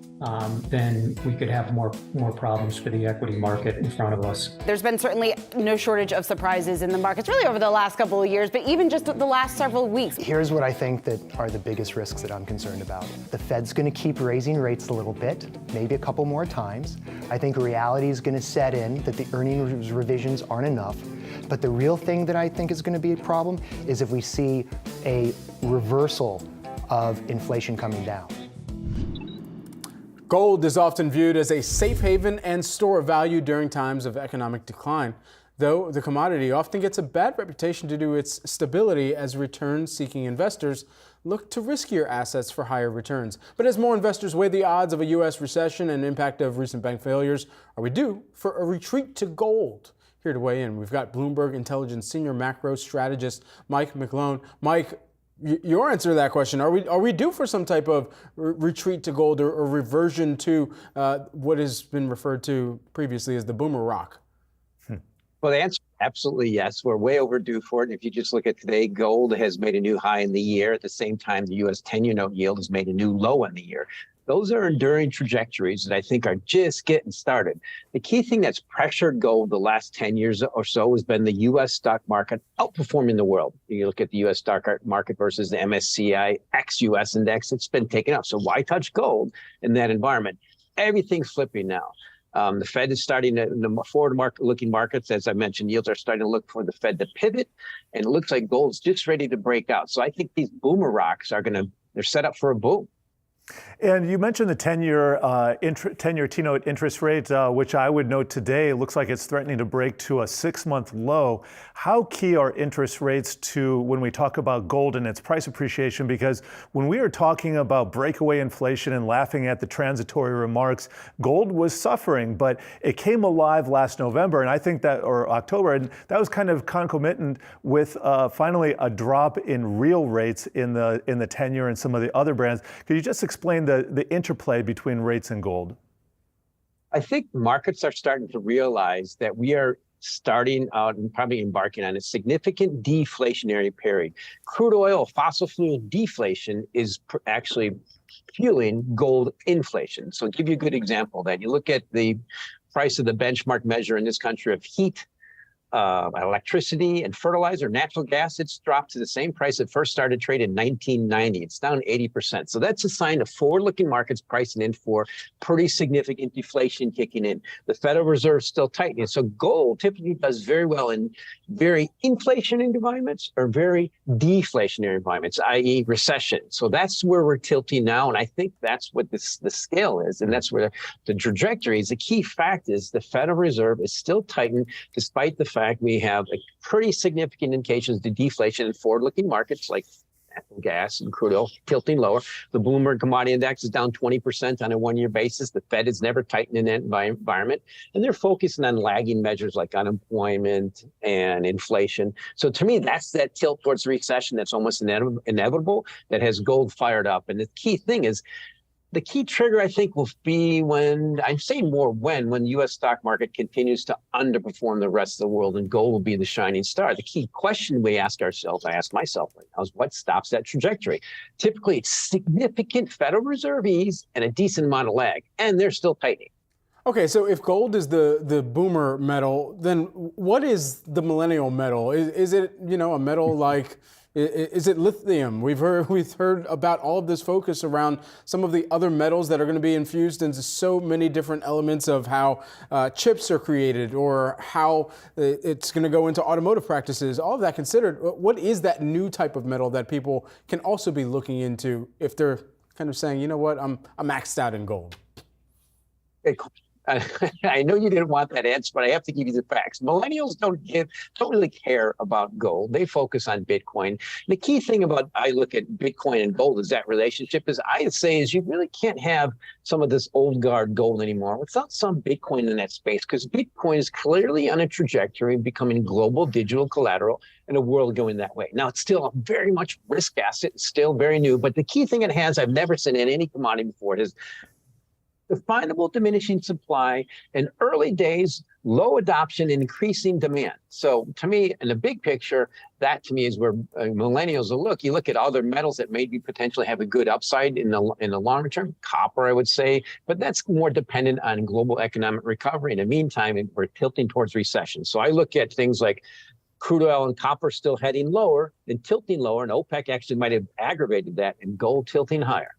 then we could have more problems for the equity market in front of us. There's been certainly no shortage of surprises in the markets really over the last couple of years, but even just the last several weeks. Here's what I think that are the biggest risks that I'm concerned about. The Fed's going to keep raising rates a little bit, maybe a couple more times. I think reality is going to set in that the earnings revisions aren't enough. But the real thing that I think is going to be a problem is if we see a reversal of inflation coming down. Gold is often viewed as a safe haven and store of value during times of economic decline, though the commodity often gets a bad reputation due to its stability as return-seeking investors look to riskier assets for higher returns. But as more investors weigh the odds of a U.S. recession and impact of recent bank failures, are we due for a retreat to gold? Here to weigh in, we've got Bloomberg Intelligence Senior Macro Strategist Mike McGlone. Mike, your answer to that question, are we due for some type of retreat to gold or reversion to what has been referred to previously as the boomer rock? Well, the answer is absolutely yes. We're way overdue for it. If you just look at today, gold has made a new high in the year. At the same time, the U.S. 10-year note yield has made a new low in the year. Those are enduring trajectories that I think are just getting started. The key thing that's pressured gold the last 10 years or so has been the U.S. stock market outperforming the world. You look at the U.S. stock market versus the MSCI ex-U.S. index, it's been taken up. So why touch gold in that environment? Everything's flipping now. The Fed is starting to, in the forward-looking markets, as I mentioned, yields are starting to look for the Fed to pivot, and it looks like gold's just ready to break out. So I think these boomer rocks they're set up for a boom. And you mentioned the 10-year T-note interest rate, which I would note today looks like it's threatening to break to a 6-month low. How key are interest rates to when we talk about gold and its price appreciation? Because when we are talking about breakaway inflation and laughing at the transitory remarks, gold was suffering, but it came alive last November, and I think that, or October, and that was kind of concomitant with finally a drop in real rates in the 10-year and some of the other brands. Could you just explain the interplay between rates and gold? I think markets are starting to realize that we are starting out and probably embarking on a significant deflationary period. Crude oil, fossil fuel deflation is actually fueling gold inflation. So I'll give you a good example that you look at the price of the benchmark measure in this country of heat, electricity and fertilizer, natural gas, it's dropped to the same price it first started trading in 1990. It's down 80%. So that's a sign of forward-looking markets pricing in for pretty significant deflation kicking in. The Federal Reserve is still tightening. So gold typically does very well in very inflationary environments or very deflationary environments, i.e. recession. So that's where we're tilting now. And I think that's what the scale is. And that's where the trajectory is. The key fact is the Federal Reserve is still tightened despite the fact we have a pretty significant indications to deflation in forward-looking markets like natural gas and crude oil tilting lower. The Bloomberg Commodity Index is down 20% on a one-year basis. The Fed has never tightened in that environment, and they're focusing on lagging measures like unemployment and inflation. So to me, that's that tilt towards recession that's almost inevitable that has gold fired up. And the key thing is, the key trigger, I think, will be when the U.S. stock market continues to underperform the rest of the world, and gold will be the shining star. The key question we ask ourselves, I ask myself right now, is what stops that trajectory? Typically, it's significant Federal Reserve ease and a decent amount of lag, and they're still tightening. Okay, so if gold is the boomer metal, then what is the millennial metal? Is it, a metal like... Is it lithium? We've heard about all of this focus around some of the other metals that are going to be infused into so many different elements of how chips are created or how it's going to go into automotive practices. All of that considered, what is that new type of metal that people can also be looking into if they're kind of saying, you know what, I'm maxed out in gold? I know you didn't want that answer, but I have to give you the facts. Millennials don't really care about gold. They focus on Bitcoin. The key thing about I look at Bitcoin and gold is that relationship is I'd say is you really can't have some of this old guard gold anymore without some Bitcoin in that space, because Bitcoin is clearly on a trajectory of becoming global digital collateral in a world going that way. Now, it's still a very much risk asset. It's still very new, but the key thing it has, I've never seen in any commodity before, is definable diminishing supply and early days, low adoption, and increasing demand. So to me, in the big picture, that to me is where millennials will look. You look at other metals that maybe potentially have a good upside in the longer term, copper, I would say, but that's more dependent on global economic recovery. In the meantime, we're tilting towards recession. So I look at things like crude oil and copper still heading lower and tilting lower, and OPEC actually might have aggravated that, and gold tilting higher.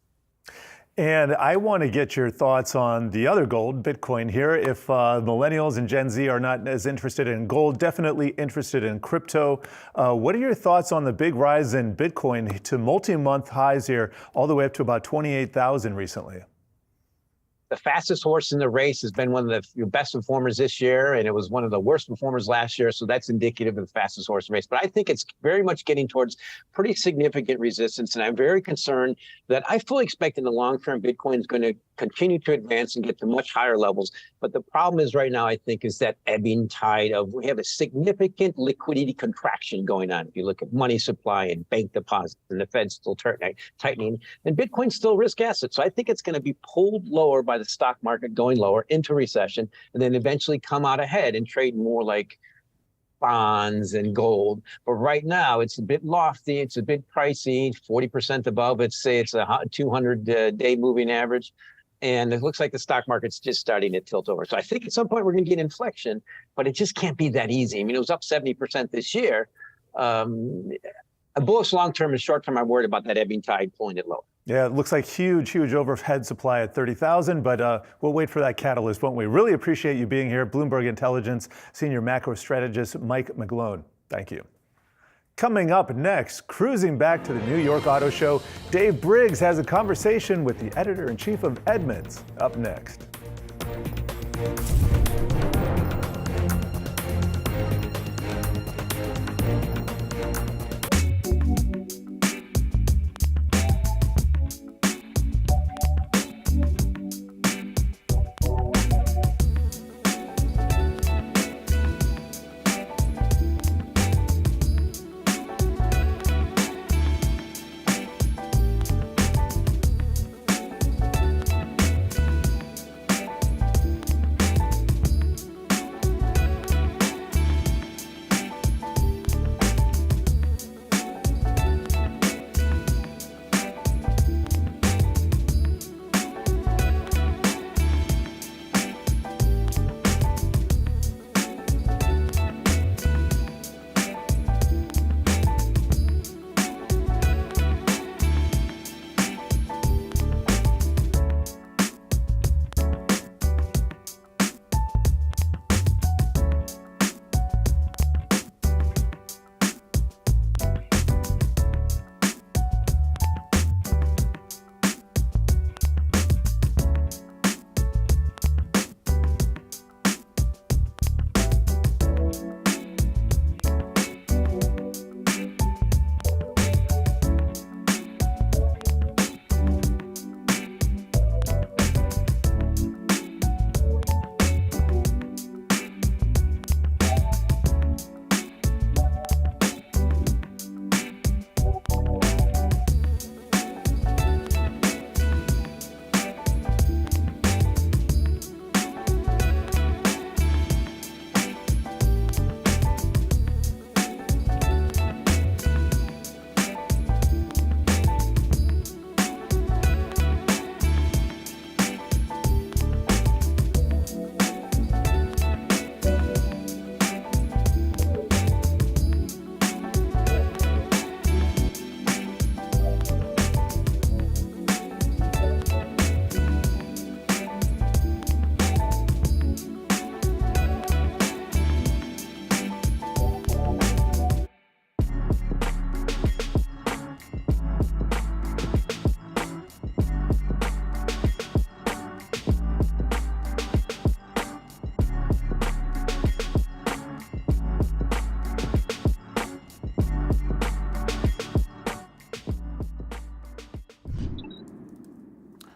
And I want to get your thoughts on the other gold, Bitcoin here. If millennials and Gen Z are not as interested in gold, definitely interested in crypto. What are your thoughts on the big rise in Bitcoin to multi-month highs here, all the way up to about 28,000 recently? The fastest horse in the race has been one of the best performers this year, and it was one of the worst performers last year, so that's indicative of the fastest horse in the race. But I think it's very much getting towards pretty significant resistance, and I'm very concerned that I fully expect in the long term Bitcoin is going to continue to advance and get to much higher levels. But the problem is right now, I think, is that ebbing tide of we have a significant liquidity contraction going on. If you look at money supply and bank deposits and the Fed's still tightening, and Bitcoin's still risk asset. So I think it's going to be pulled lower by the stock market going lower into recession, and then eventually come out ahead and trade more like bonds and gold. But right now it's a bit lofty, it's a bit pricey, 40% above, let's say it's a 200-day moving average. And it looks like the stock market's just starting to tilt over. So I think at some point we're going to get inflection, but it just can't be that easy. I mean, it was up 70% this year. A bullish long-term and short-term, I'm worried about that ebbing tide pulling it lower. Yeah, it looks like huge overhead supply at 30,000, but we'll wait for that catalyst, won't we? Really appreciate you being here. Bloomberg Intelligence Senior Macro Strategist Mike McGlone. Thank you. Coming up next, cruising back to the New York Auto Show, Dave Briggs has a conversation with the editor-in-chief of Edmunds. Up next.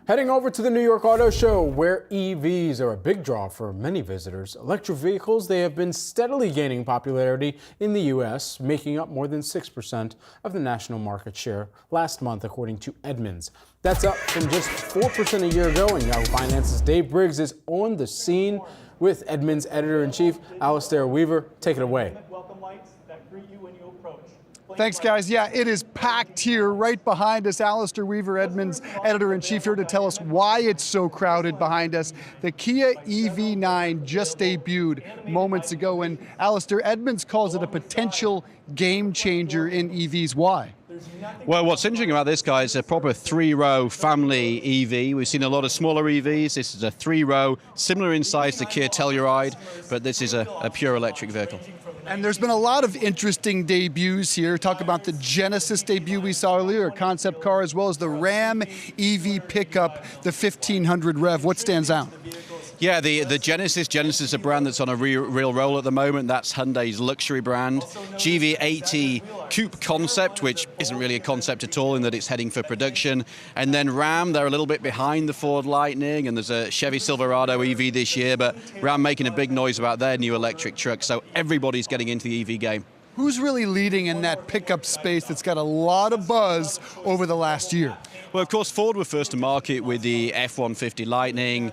Heading over to the New York Auto Show, where EVs are a big draw for many visitors. Electric vehicles, they have been steadily gaining popularity in the U.S., making up more than 6% of the national market share last month, according to Edmunds. That's up from just 4% a year ago, and Yahoo Finance's Dave Briggs is on the scene with Edmunds editor-in-chief Alistair Weaver. Take it away. Thanks, guys. Yeah, it is packed here right behind us. Alistair Weaver, Edmunds editor-in-chief, here to tell us why it's so crowded behind us. The Kia EV9 just debuted moments ago, and Alistair, Edmunds calls it a potential game changer in EVs. Why? Well, what's interesting about this, guy, is a proper three-row family EV. We've seen a lot of smaller EVs. This is a three-row, similar in size to Kia Telluride, but this is a pure electric vehicle. And there's been a lot of interesting debuts here. Talk about the Genesis debut we saw earlier, a concept car, as well as the Ram EV pickup, the 1500 Rev. What stands out? Yeah, the Genesis is a brand that's on a real roll at the moment. That's Hyundai's luxury brand. GV80 Coupe concept, which isn't really a concept at all in that it's heading for production. And then Ram, they're a little bit behind the Ford Lightning, and there's a Chevy Silverado EV this year, but Ram making a big noise about their new electric truck. So everybody's getting into the EV game. Who's really leading in that pickup space that's got a lot of buzz over the last year? Well, of course, Ford were first to market with the F-150 Lightning.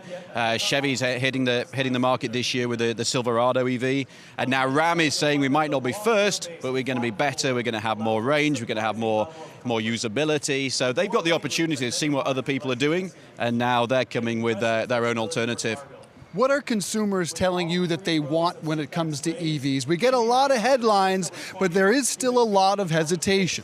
Chevy's hitting the market this year with the Silverado EV. And now Ram is saying we might not be first, but we're going to be better. We're going to have more range. We're going to have more usability. So they've got the opportunity to see what other people are doing, and now they're coming with their own alternative. What are consumers telling you that they want when it comes to EVs? We get a lot of headlines, but there is still a lot of hesitation.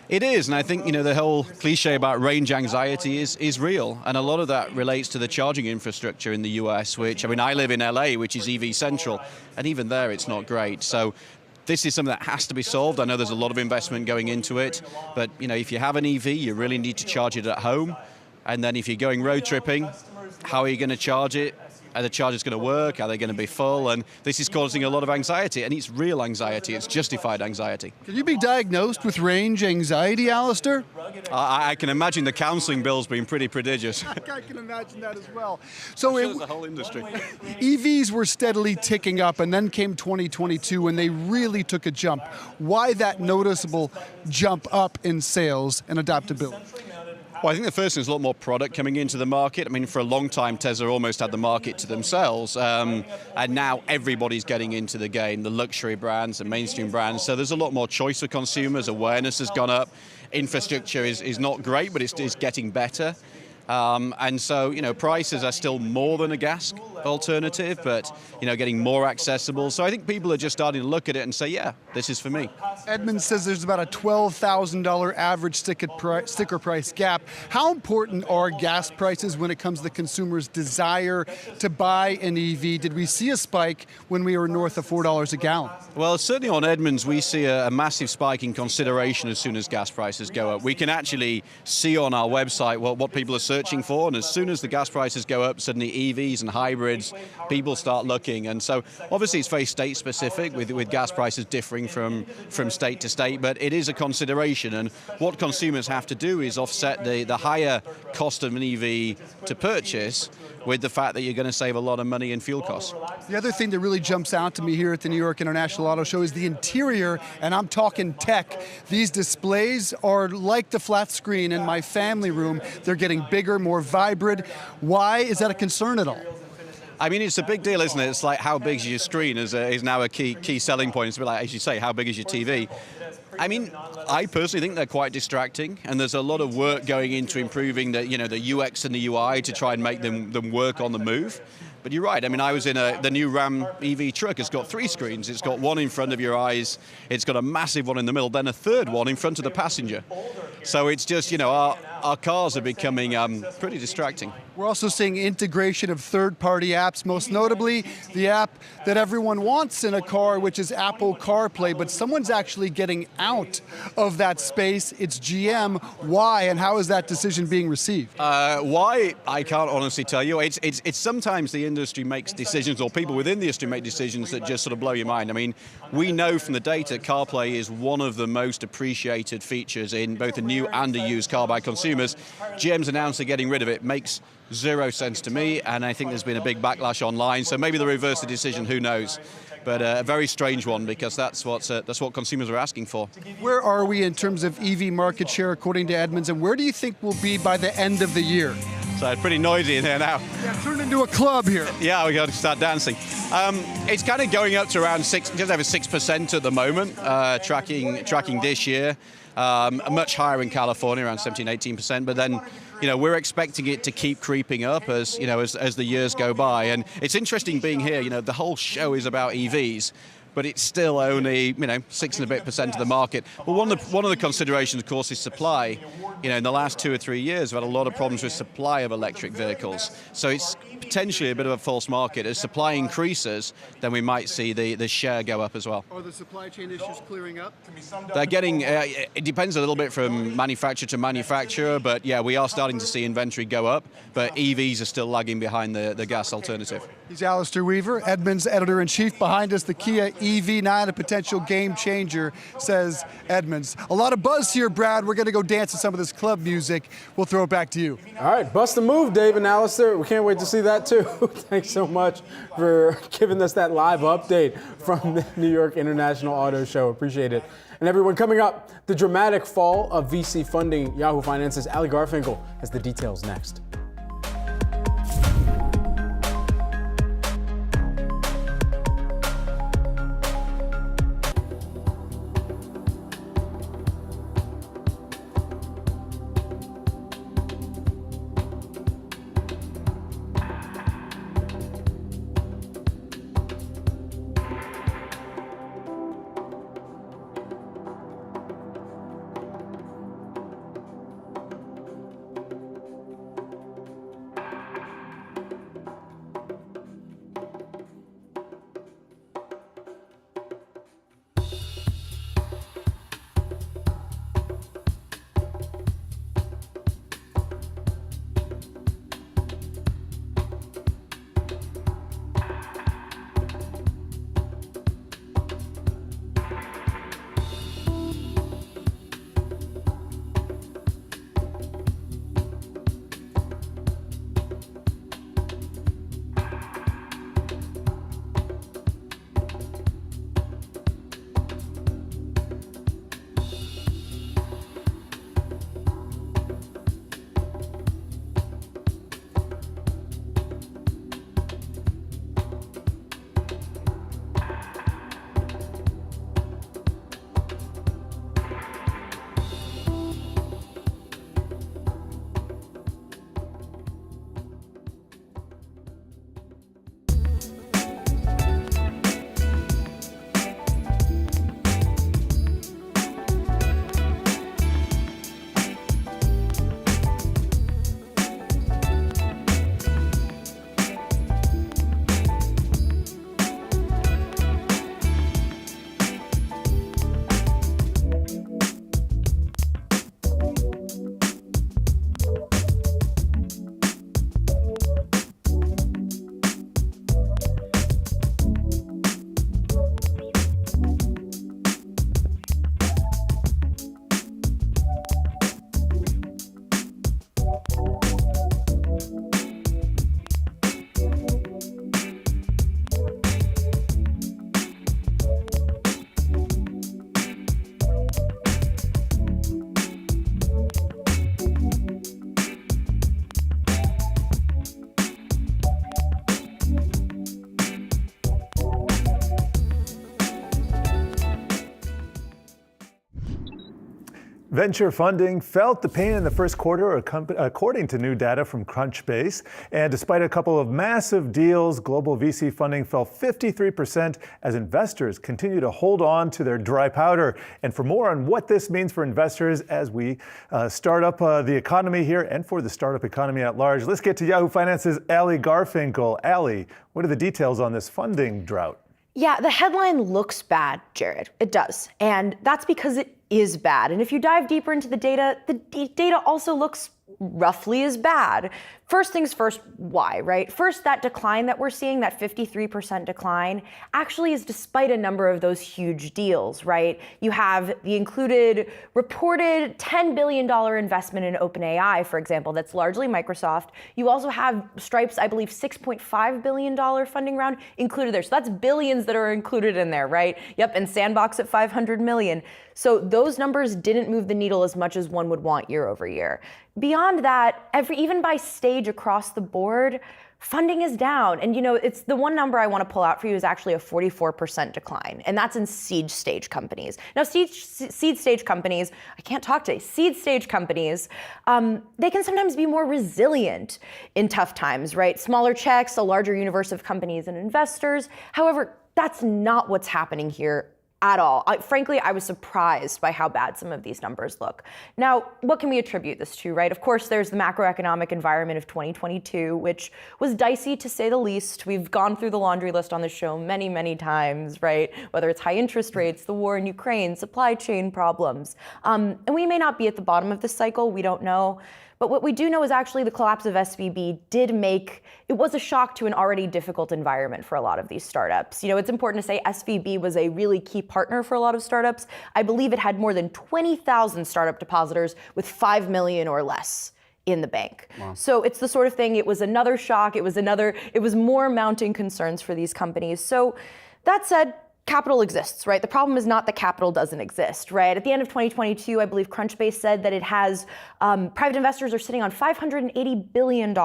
It is, and I think, the whole cliche about range anxiety is real, and a lot of that relates to the charging infrastructure in the US, which, I live in LA, which is EV central, and even there it's not great. So this is something that has to be solved. I know there's a lot of investment going into it, but, if you have an EV, you really need to charge it at home, and then if you're going road tripping, how are you going to charge it? Are the chargers going to work? Are they going to be full? And this is causing a lot of anxiety, and it's real anxiety. It's justified anxiety. Can you be diagnosed with range anxiety, Alistair? I can imagine the counseling bill's been pretty prodigious. I can imagine that as well. So the whole industry. EVs were steadily ticking up, and then came 2022, and they really took a jump. Why that noticeable jump up in sales and adaptability? Well, I think the first thing is a lot more product coming into the market. For a long time, Tesla almost had the market to themselves, and now everybody's getting into the game, the luxury brands, the mainstream brands. So there's a lot more choice for consumers. Awareness has gone up. Infrastructure is not great, but it's getting better. And so, prices are still more than a gas alternative, but, getting more accessible. So I think people are just starting to look at it and say, yeah, this is for me. Edmunds says there's about a $12,000 average sticker price gap. How important are gas prices when it comes to the consumer's desire to buy an EV? Did we see a spike when we were north of $4 a gallon? Well, certainly on Edmunds, we see a massive spike in consideration as soon as gas prices go up. We can actually see on our website what people are searching for, and as soon as the gas prices go up, suddenly EVs and hybrids, people start looking. And so obviously it's very state specific with gas prices differing from state to state, but it is a consideration, and what consumers have to do is offset the higher cost of an EV to purchase with the fact that you're going to save a lot of money in fuel costs. The other thing that really jumps out to me here at the New York International Auto Show is the interior, and I'm talking tech. These displays are like the flat screen in my family room. They're getting bigger, more vibrant. Why is that a concern at all? It's a big deal, isn't it? It's like, how big is your screen is now a key selling point. It's a bit like, as you say, how big is your TV? I personally think they're quite distracting, and there's a lot of work going into improving the UX and the UI to try and make them work on the move. But you're right. I was in the new Ram EV truck. It's got 3 screens. It's got one in front of your eyes. It's got a massive one in the middle, then a third one in front of the passenger. So it's just, our cars are becoming pretty distracting. We're also seeing integration of third-party apps, most notably the app that everyone wants in a car, which is Apple CarPlay, but someone's actually getting out of that space. It's GM. Why, and how is that decision being received? Why, I can't honestly tell you. It's sometimes the industry makes decisions, or people within the industry make decisions that just sort of blow your mind. We know from the data CarPlay is one of the most appreciated features in both a new and a used car by consumers. consumers. GM's announced they're getting rid of it. Makes zero sense to me, and I think there's been a big backlash online. So maybe they reverse the decision, who knows? But a very strange one, because that's what consumers are asking for. Where are we in terms of EV market share, according to Edmunds, and where do you think we'll be by the end of the year? So it's pretty noisy in here now. Yeah, turned into a club here. Yeah, we got to start dancing. It's kind of going up to around just over 6% at the moment, tracking this year. Much higher in California, around 17, 18%. But then, we're expecting it to keep creeping up as the years go by. And it's interesting being here. The whole show is about EVs, but it's still only 6 and a bit % of the market. But one of the considerations, of course, is supply. In the last 2 or 3 years, we've had a lot of problems with supply of electric vehicles. So it's potentially a bit of a false market. As supply increases, then we might see the share go up as well. Are the supply chain issues clearing up? They're getting, it depends a little bit from manufacturer to manufacturer, but yeah, we are starting to see inventory go up, but EVs are still lagging behind the gas alternative. He's Alistair Weaver, Edmunds editor-in-chief. Behind us, the Kia EV9, a potential game changer, says Edmunds. A lot of buzz here, Brad. We're going to go dance to some of this club music. We'll throw it back to you. All right, bust a move, Dave and Alistair. We can't wait to see that too. Thanks so much for giving us that live update from the New York International Auto Show. Appreciate it. And everyone, coming up, the dramatic fall of VC funding. Yahoo Finance's Ali Garfinkel has the details next. Venture funding felt the pain in the first quarter, according to new data from Crunchbase. And despite a couple of massive deals, global VC funding fell 53% as investors continue to hold on to their dry powder. And for more on what this means for investors as we start up the economy here and for the startup economy at large, let's get to Yahoo Finance's Ali Garfinkel. Ali, what are the details on this funding drought? Yeah, the headline looks bad, Jared. It does. And that's because it is bad. And if you dive deeper into the data also looks roughly as bad. First things first, why, right? First, that decline that we're seeing, that 53% decline, actually is despite a number of those huge deals, right? You have the included reported $10 billion investment in OpenAI, for example, that's largely Microsoft. You also have Stripe's, I believe, $6.5 billion funding round included there. So that's billions that are included in there, right? Yep, and Sandbox at $500 million. So those numbers didn't move the needle as much as one would want year over year. Beyond that, even by stage across the board, funding is down. And it's the one number I want to pull out for you is actually a 44% decline. And that's in seed stage companies. Now, seed stage companies, I can't talk today, seed stage companies, they can sometimes be more resilient in tough times, right? Smaller checks, a larger universe of companies and investors. However, that's not what's happening here at all. Frankly, I was surprised by how bad some of these numbers look. Now, what can we attribute this to, right? Of course, there's the macroeconomic environment of 2022, which was dicey to say the least. We've gone through the laundry list on the show many, many times, right? Whether it's high interest rates, the war in Ukraine, supply chain problems. And we may not be at the bottom of this cycle, we don't know. But what we do know is actually the collapse of SVB it was a shock to an already difficult environment for a lot of these startups. It's important to say SVB was a really key partner for a lot of startups. I believe it had more than 20,000 startup depositors with 5 million or less in the bank. Wow. So it's the sort of thing, it was another shock, it was more mounting concerns for these companies. So that said, capital exists, right? The problem is not that capital doesn't exist, right? At the end of 2022, I believe Crunchbase said that it has, private investors are sitting on $580 billion.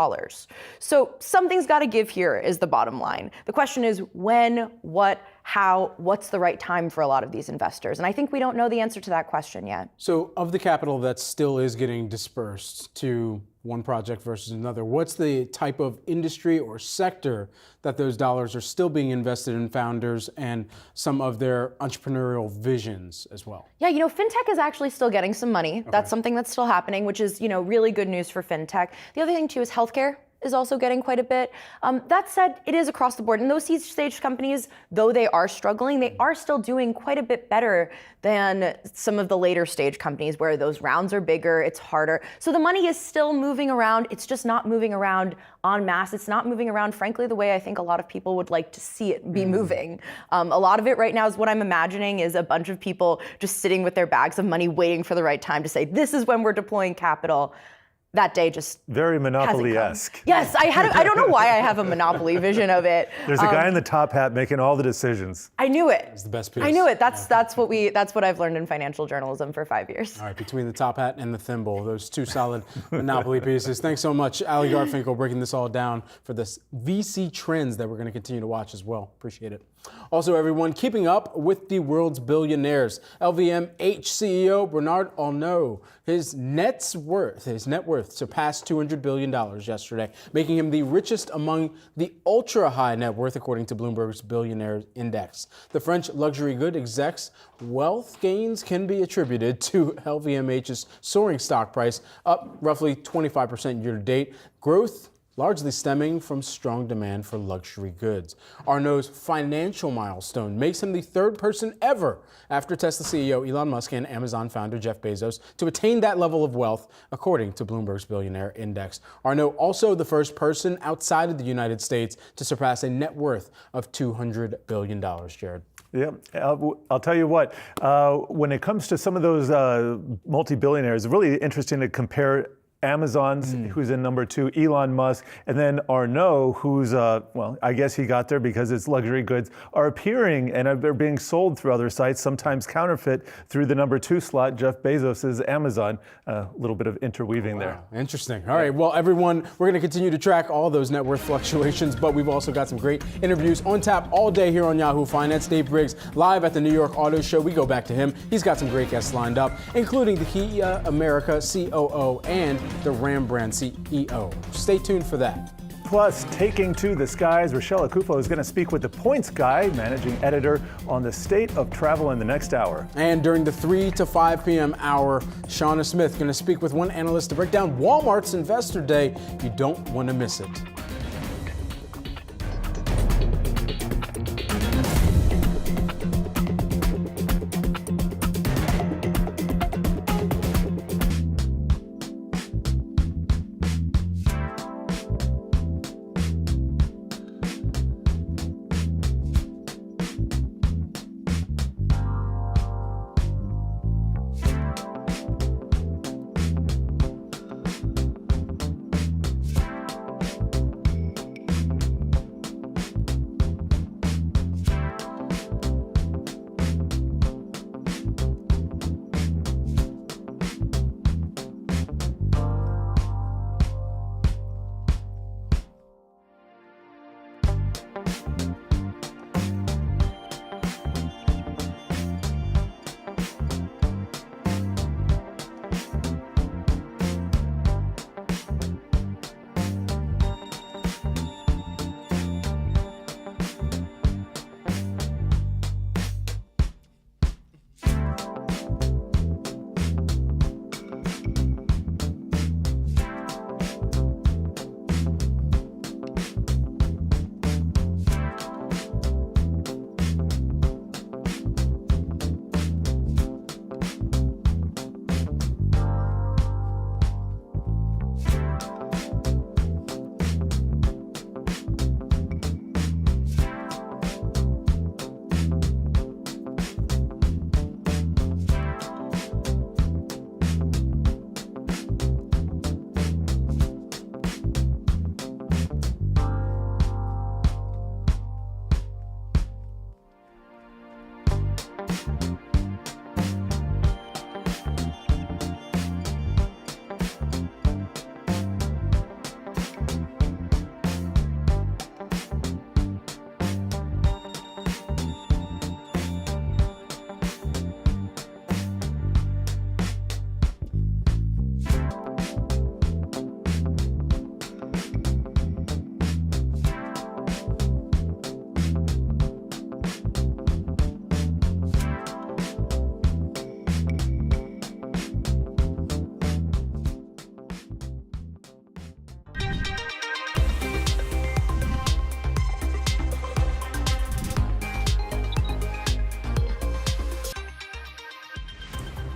So something's got to give here is the bottom line. The question is when, what, how, what's the right time for a lot of these investors? And I think we don't know the answer to that question yet. So of the capital that still is getting dispersed to one project versus another, what's the type of industry or sector that those dollars are still being invested in founders and some of their entrepreneurial visions as well? Yeah, fintech is actually still getting some money. Okay. That's something that's still happening, which is, really good news for fintech. The other thing too is healthcare is also getting quite a bit. That said, it is across the board. And those seed stage companies, though they are struggling, they are still doing quite a bit better than some of the later stage companies where those rounds are bigger, it's harder. So the money is still moving around. It's just not moving around en masse. It's not moving around, frankly, the way I think a lot of people would like to see it be moving. A lot of it right now is what I'm imagining is a bunch of people just sitting with their bags of money waiting for the right time to say, this is when we're deploying capital. That day just very Monopoly-esque. Yes, I don't know why I have a Monopoly vision of it. There's a guy in the top hat making all the decisions. I knew it. It's the best piece. I knew it. That's what I've learned in financial journalism for 5 years. All right, between the top hat and the thimble, those two solid Monopoly pieces. Thanks so much, Ali Garfinkel, breaking this all down for this VC trends that we're going to continue to watch as well. Appreciate it. Also, everyone, keeping up with the world's billionaires. LVMH CEO Bernard Arnault, his net worth surpassed $200 billion yesterday, making him the richest among the ultra-high net worth, according to Bloomberg's Billionaire Index. The French luxury good exec's wealth gains can be attributed to LVMH's soaring stock price, up roughly 25% year-to-date. Growth largely stemming from strong demand for luxury goods. Arnault's financial milestone makes him the third person ever, after Tesla CEO Elon Musk and Amazon founder Jeff Bezos, to attain that level of wealth, according to Bloomberg's Billionaire Index. Arnault also the first person outside of the United States to surpass a net worth of $200 billion, Jared. Yeah, I'll tell you what, when it comes to some of those multi-billionaires, it's really interesting to compare Amazon's, who's in number 2, Elon Musk, and then Arnault, who's, I guess he got there because his luxury goods are appearing and they're being sold through other sites, sometimes counterfeit through the number 2 slot, Jeff Bezos' Amazon. A little bit of interweaving there. Interesting. All right, well, everyone, we're going to continue to track all those net worth fluctuations, but we've also got some great interviews on tap all day here on Yahoo Finance. Dave Briggs, live at the New York Auto Show. We go back to him. He's got some great guests lined up, including the Kia America COO and the Ram brand CEO. Stay tuned for that. Plus, taking to the skies, Rochelle Akufo is going to speak with the Points Guy, managing editor, on the state of travel in the next hour. And during the 3 to 5 p.m. hour, Shauna Smith going to speak with one analyst to break down Walmart's Investor Day. You don't want to miss it.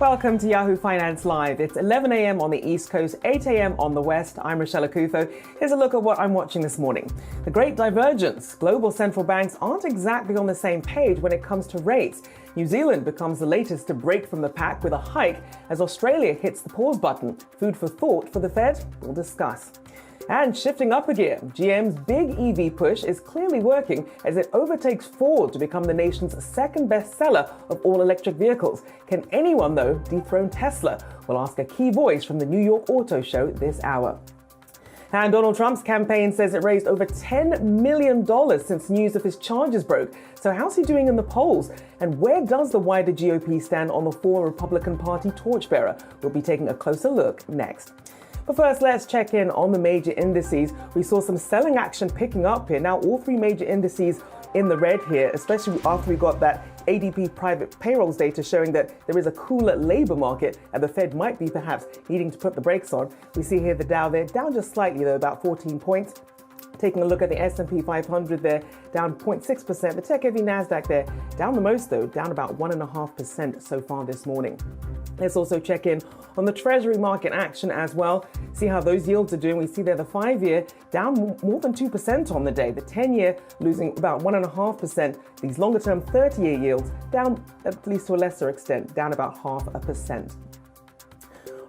Welcome to Yahoo Finance Live. It's 11 a.m. on the East Coast, 8 a.m. on the West. I'm Rochelle Akutho. Here's a look at what I'm watching this morning. The great divergence. Global central banks aren't exactly on the same page when it comes to rates. New Zealand becomes the latest to break from the pack with a hike as Australia hits the pause button. Food for thought for the Fed? We'll discuss. And shifting up a gear, GM's big EV push is clearly working as it overtakes Ford to become the nation's second best seller of all electric vehicles. Can anyone, though, dethrone Tesla? We'll ask a key voice from the New York Auto Show this hour. And Donald Trump's campaign says it raised over $10 million since news of his charges broke. So how's he doing in the polls? And where does the wider GOP stand on the former Republican Party torchbearer? We'll be taking a closer look next. But first, let's check in on the major indices. We saw some selling action picking up here. Now, all three major indices in the red here, especially after we got that ADP private payrolls data showing that there is a cooler labor market and the Fed might be perhaps needing to put the brakes on. We see here the Dow there, down just slightly though, about 14 points. Taking a look at the S&P 500 there, down 0.6%. The tech-heavy Nasdaq there, down the most though, down about 1.5% so far this morning. Let's also check in on the Treasury market action as well. See how those yields are doing. We see there the 5-year down more than 2% on the day. The 10-year losing about 1.5%. These longer-term 30-year yields down, at least to a lesser extent, down about 0.5%.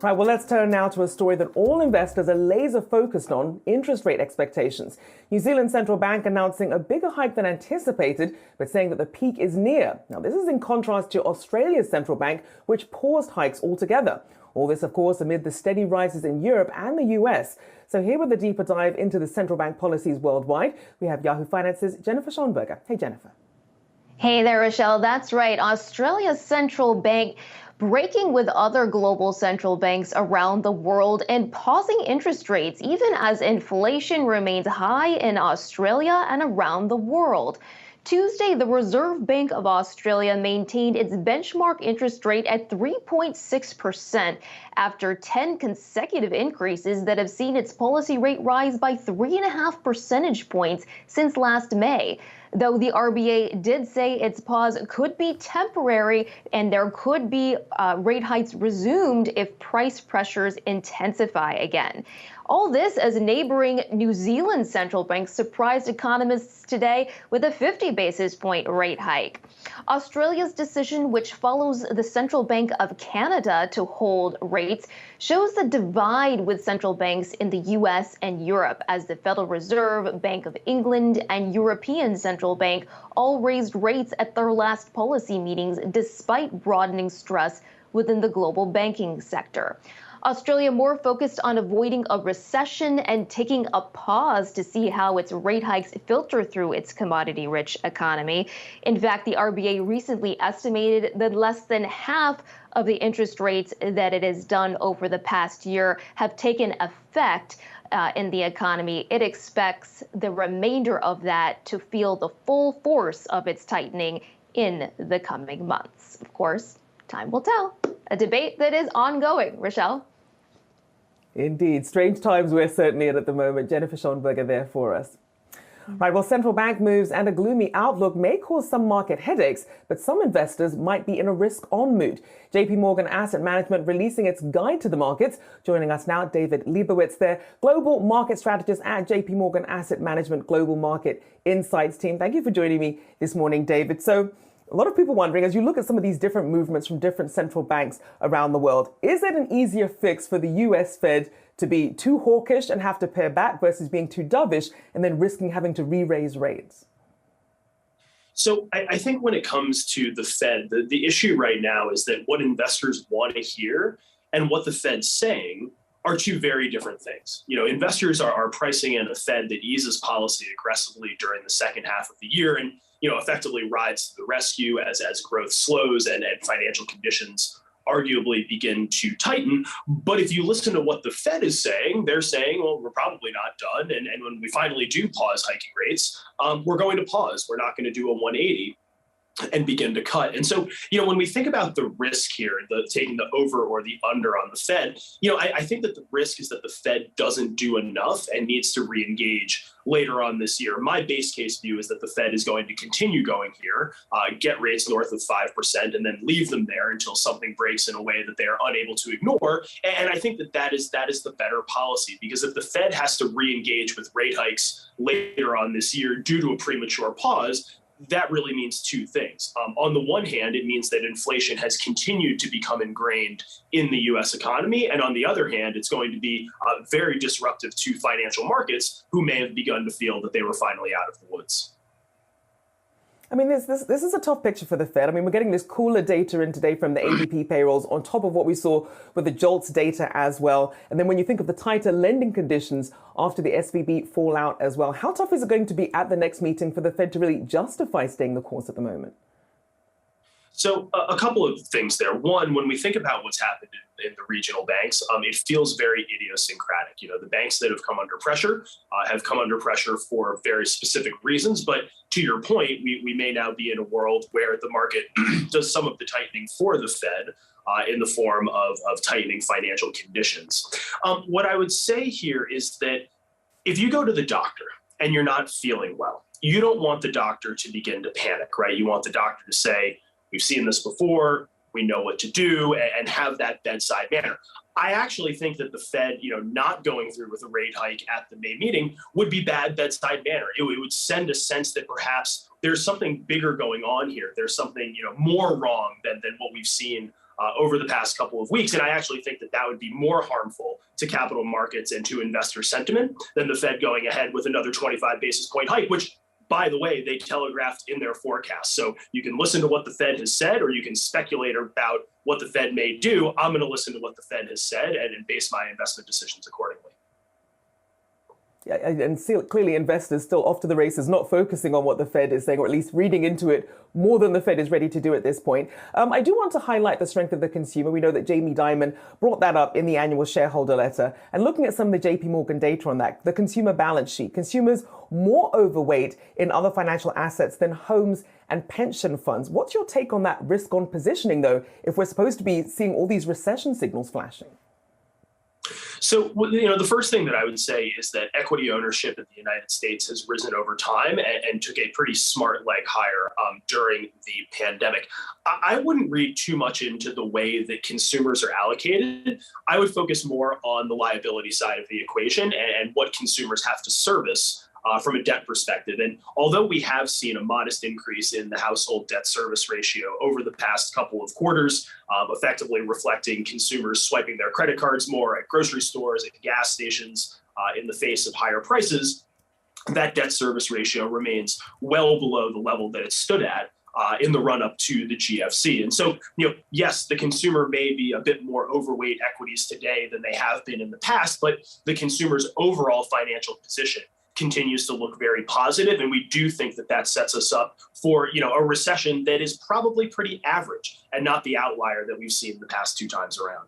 Right, well, let's turn now to a story that all investors are laser focused on, interest rate expectations. New Zealand Central Bank announcing a bigger hike than anticipated, but saying that the peak is near. Now, this is in contrast to Australia's central bank, which paused hikes altogether. All this, of course, amid the steady rises in Europe and the US. So here with a deeper dive into the central bank policies worldwide, we have Yahoo Finance's Jennifer Schonberger. Hey, Jennifer. Hey there, Rochelle. That's right. Australia's central bank breaking with other global central banks around the world and pausing interest rates, even as inflation remains high in Australia and around the world. Tuesday, the Reserve Bank of Australia maintained its benchmark interest rate at 3.6% after 10 consecutive increases that have seen its policy rate rise by 3.5 percentage points since last May. Though the RBA did say its pause could be temporary and there could be rate hikes resumed if price pressures intensify again. All this as neighboring New Zealand central bank surprised economists today with a 50 basis point rate hike. Australia's decision, which follows the Central Bank of Canada to hold rates, shows the divide with central banks in the US and Europe as the Federal Reserve, Bank of England, and European Central Bank all raised rates at their last policy meetings despite broadening stress within the global banking sector. Australia more focused on avoiding a recession and taking a pause to see how its rate hikes filter through its commodity-rich economy. In fact, the RBA recently estimated that less than half of the interest rates that it has done over the past year have taken effect in the economy. It expects the remainder of that to feel the full force of its tightening in the coming months. Of course, time will tell. A debate that is ongoing. Rochelle? Indeed. Strange times we're certainly at the moment. Jennifer Schonberger there for us. Right, well, central bank moves and a gloomy outlook may cause some market headaches, but some investors might be in a risk-on mood. JP Morgan Asset Management releasing its guide to the markets. Joining us now, David Liebowitz there, global market strategist at JP Morgan Asset Management Global Market Insights team. Thank you for joining me this morning, David. So, a lot of people wondering, as you look at some of these different movements from different central banks around the world, is it an easier fix for the US Fed to be too hawkish and have to pare back versus being too dovish and then risking having to re-raise rates? So I think when it comes to the Fed, the issue right now is that what investors want to hear and what the Fed's saying are two very different things. You know, investors are pricing in a Fed that eases policy aggressively during the second half of the year and, you know, effectively rides to the rescue as growth slows and financial conditions arguably begin to tighten. But if you listen to what the Fed is saying, they're saying, well, we're probably not done. And when we finally do pause hiking rates, we're going to pause. We're not going to do a 180. and begin to cut. And so, when we think about the risk here, taking the over or the under on the Fed, I think that the risk is that the Fed doesn't do enough and needs to re-engage later on this year. My base case view is that the Fed is going to continue going here, get rates north of 5%, and then leave them there until something breaks in a way that they are unable to ignore. And I think that is the better policy, because if the Fed has to re-engage with rate hikes later on this year due to a premature pause, that really means two things. On the one hand, it means that inflation has continued to become ingrained in the U.S. economy. And on the other hand, it's going to be very disruptive to financial markets, who may have begun to feel that they were finally out of the woods. I mean, this is a tough picture for the Fed. I mean, we're getting this cooler data in today from the ADP payrolls on top of what we saw with the JOLTS data as well. And then when you think of the tighter lending conditions after the SVB fallout as well, how tough is it going to be at the next meeting for the Fed to really justify staying the course at the moment? So a couple of things there. One, when we think about what's happened in the regional banks, it feels very idiosyncratic. The banks that have come under pressure have come under pressure for very specific reasons. But to your point, we may now be in a world where the market does some of the tightening for the Fed in the form of tightening financial conditions. What I would say here is that if you go to the doctor and you're not feeling well, you don't want the doctor to begin to panic, right? You want the doctor to say, we've seen this before, we know what to do, and have that bedside manner. I actually think that the Fed, not going through with a rate hike at the May meeting would be bad bedside manner. It would send a sense that perhaps there's something bigger going on here. There's something, more wrong than what we've seen over the past couple of weeks. And I actually think that would be more harmful to capital markets and to investor sentiment than the Fed going ahead with another 25 basis point hike, which, by the way, they telegraphed in their forecast. So you can listen to what the Fed has said, or you can speculate about what the Fed may do. I'm going to listen to what the Fed has said and base my investment decisions accordingly. Yeah, and clearly investors still off to the races, not focusing on what the Fed is saying, or at least reading into it more than the Fed is ready to do at this point. I do want to highlight the strength of the consumer. We know that Jamie Dimon brought that up in the annual shareholder letter. And looking at some of the JP Morgan data on that, the consumer balance sheet, consumers more overweight in other financial assets than homes and pension funds. What's your take on that risk on positioning, though, if we're supposed to be seeing all these recession signals flashing? So, the first thing that I would say is that equity ownership in the United States has risen over time and took a pretty smart leg higher during the pandemic. I wouldn't read too much into the way that consumers are allocated. I would focus more on the liability side of the equation and what consumers have to service from a debt perspective. And although we have seen a modest increase in the household debt service ratio over the past couple of quarters, effectively reflecting consumers swiping their credit cards more at grocery stores, at gas stations, in the face of higher prices, that debt service ratio remains well below the level that it stood at in the run-up to the GFC. And so, yes, the consumer may be a bit more overweight equities today than they have been in the past, but the consumer's overall financial position continues to look very positive, and we do think that sets us up for a recession that is probably pretty average and not the outlier that we've seen the past two times around.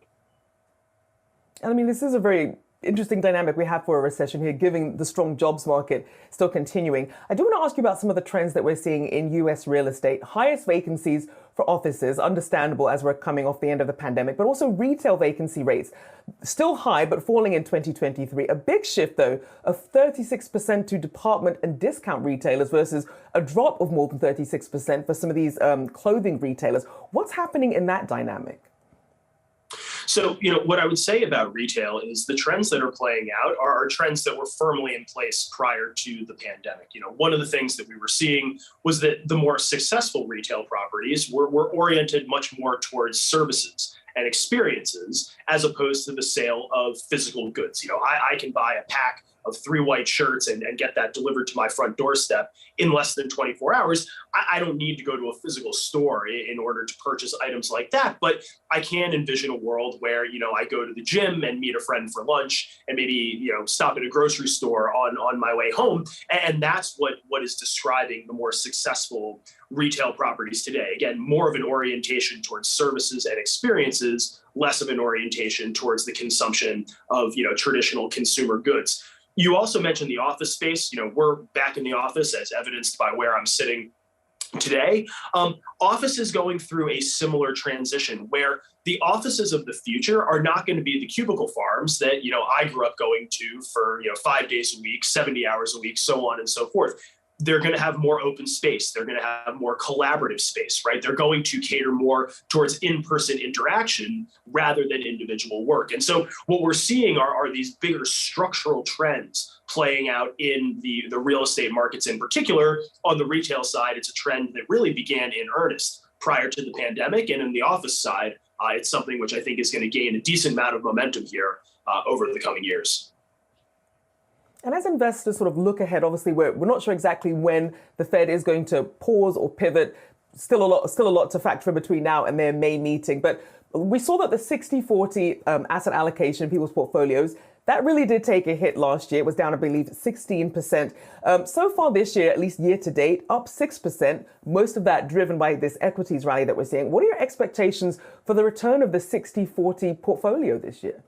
And I mean, this is a very interesting dynamic we have for a recession here, given the strong jobs market still continuing. I do want to ask you about some of the trends that we're seeing in US real estate. Highest vacancies for offices, understandable as we're coming off the end of the pandemic, but also retail vacancy rates still high, but falling in 2023. A big shift, though, of 36% to department and discount retailers versus a drop of more than 36% for some of these clothing retailers. What's happening in that dynamic? So, what I would say about retail is the trends that are playing out are trends that were firmly in place prior to the pandemic. One of the things that we were seeing was that the more successful retail properties were oriented much more towards services and experiences as opposed to the sale of physical goods. I can buy a pack of 3 white shirts and get that delivered to my front doorstep in less than 24 hours. I don't need to go to a physical store in order to purchase items like that, but I can envision a world where, I go to the gym and meet a friend for lunch and maybe, stop at a grocery store on my way home. And that's what is describing the more successful retail properties today. Again, more of an orientation towards services and experiences, less of an orientation towards the consumption of, traditional consumer goods. You also mentioned the office space. We're back in the office as evidenced by where I'm sitting today. Office is going through a similar transition where the offices of the future are not going to be the cubicle farms that, I grew up going to for, 5 days a week, 70 hours a week, so on and so forth. They're going to have more open space. They're going to have more collaborative space, right? They're going to cater more towards in-person interaction rather than individual work. And so what we're seeing are these bigger structural trends playing out in the real estate markets in particular. On the retail side, it's a trend that really began in earnest prior to the pandemic. And in the office side, it's something which I think is going to gain a decent amount of momentum here over the coming years. And as investors sort of look ahead, obviously we're not sure exactly when the Fed is going to pause or pivot. Still a lot to factor in between now and their May meeting. But we saw that the 60-40 asset allocation in people's portfolios, that really did take a hit last year. It was down, I believe, 16%. So far this year, at least year to date, up 6%, most of that driven by this equities rally that we're seeing. What are your expectations for the return of the 60-40 portfolio this year?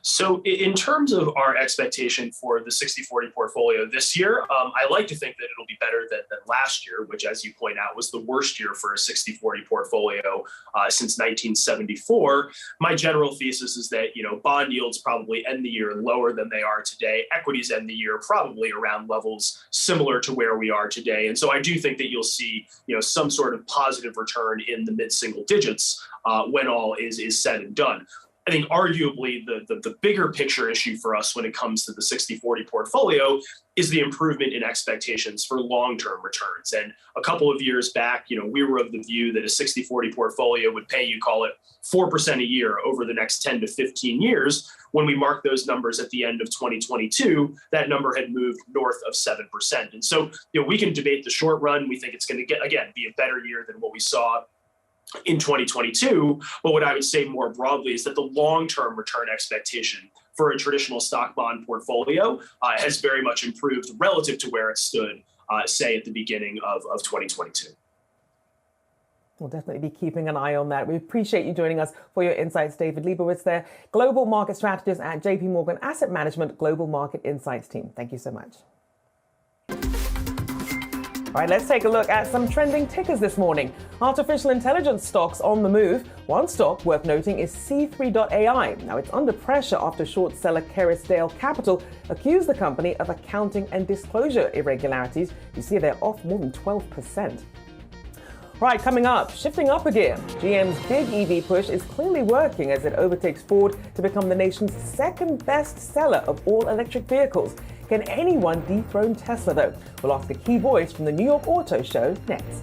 So in terms of our expectation for the 60-40 portfolio this year, I like to think that it'll be better than last year, which, as you point out, was the worst year for a 60-40 portfolio since 1974. My general thesis is that, bond yields probably end the year lower than they are today. Equities end the year probably around levels similar to where we are today. And so I do think that you'll see, some sort of positive return in the mid-single digits when all is said and done. I think arguably the bigger picture issue for us when it comes to the 60-40 portfolio is the improvement in expectations for long-term returns. And a couple of years back, we were of the view that a 60-40 portfolio would pay you, call it 4% a year over the next 10 to 15 years. When we marked those numbers at the end of 2022, that number had moved north of 7%. And so, we can debate the short run. We think it's going to be a better year than what we saw in 2022. But what I would say more broadly is that the long-term return expectation for a traditional stock bond portfolio has very much improved relative to where it stood, say, at the beginning of 2022. We'll definitely be keeping an eye on that. We appreciate you joining us for your insights, David Liebowitz there, Global Market Strategist at JP Morgan Asset Management Global Market Insights team. Thank you so much. All right, let's take a look at some trending tickers this morning. Artificial intelligence stocks on the move. One stock worth noting is C3.ai. Now, it's under pressure after short seller Kerrisdale Capital accused the company of accounting and disclosure irregularities. You see they're off more than 12%. Right, coming up, shifting up again. GM's big EV push is clearly working as it overtakes Ford to become the nation's second best seller of all electric vehicles. Can anyone dethrone Tesla, though? We'll ask a key voice from the New York Auto Show next.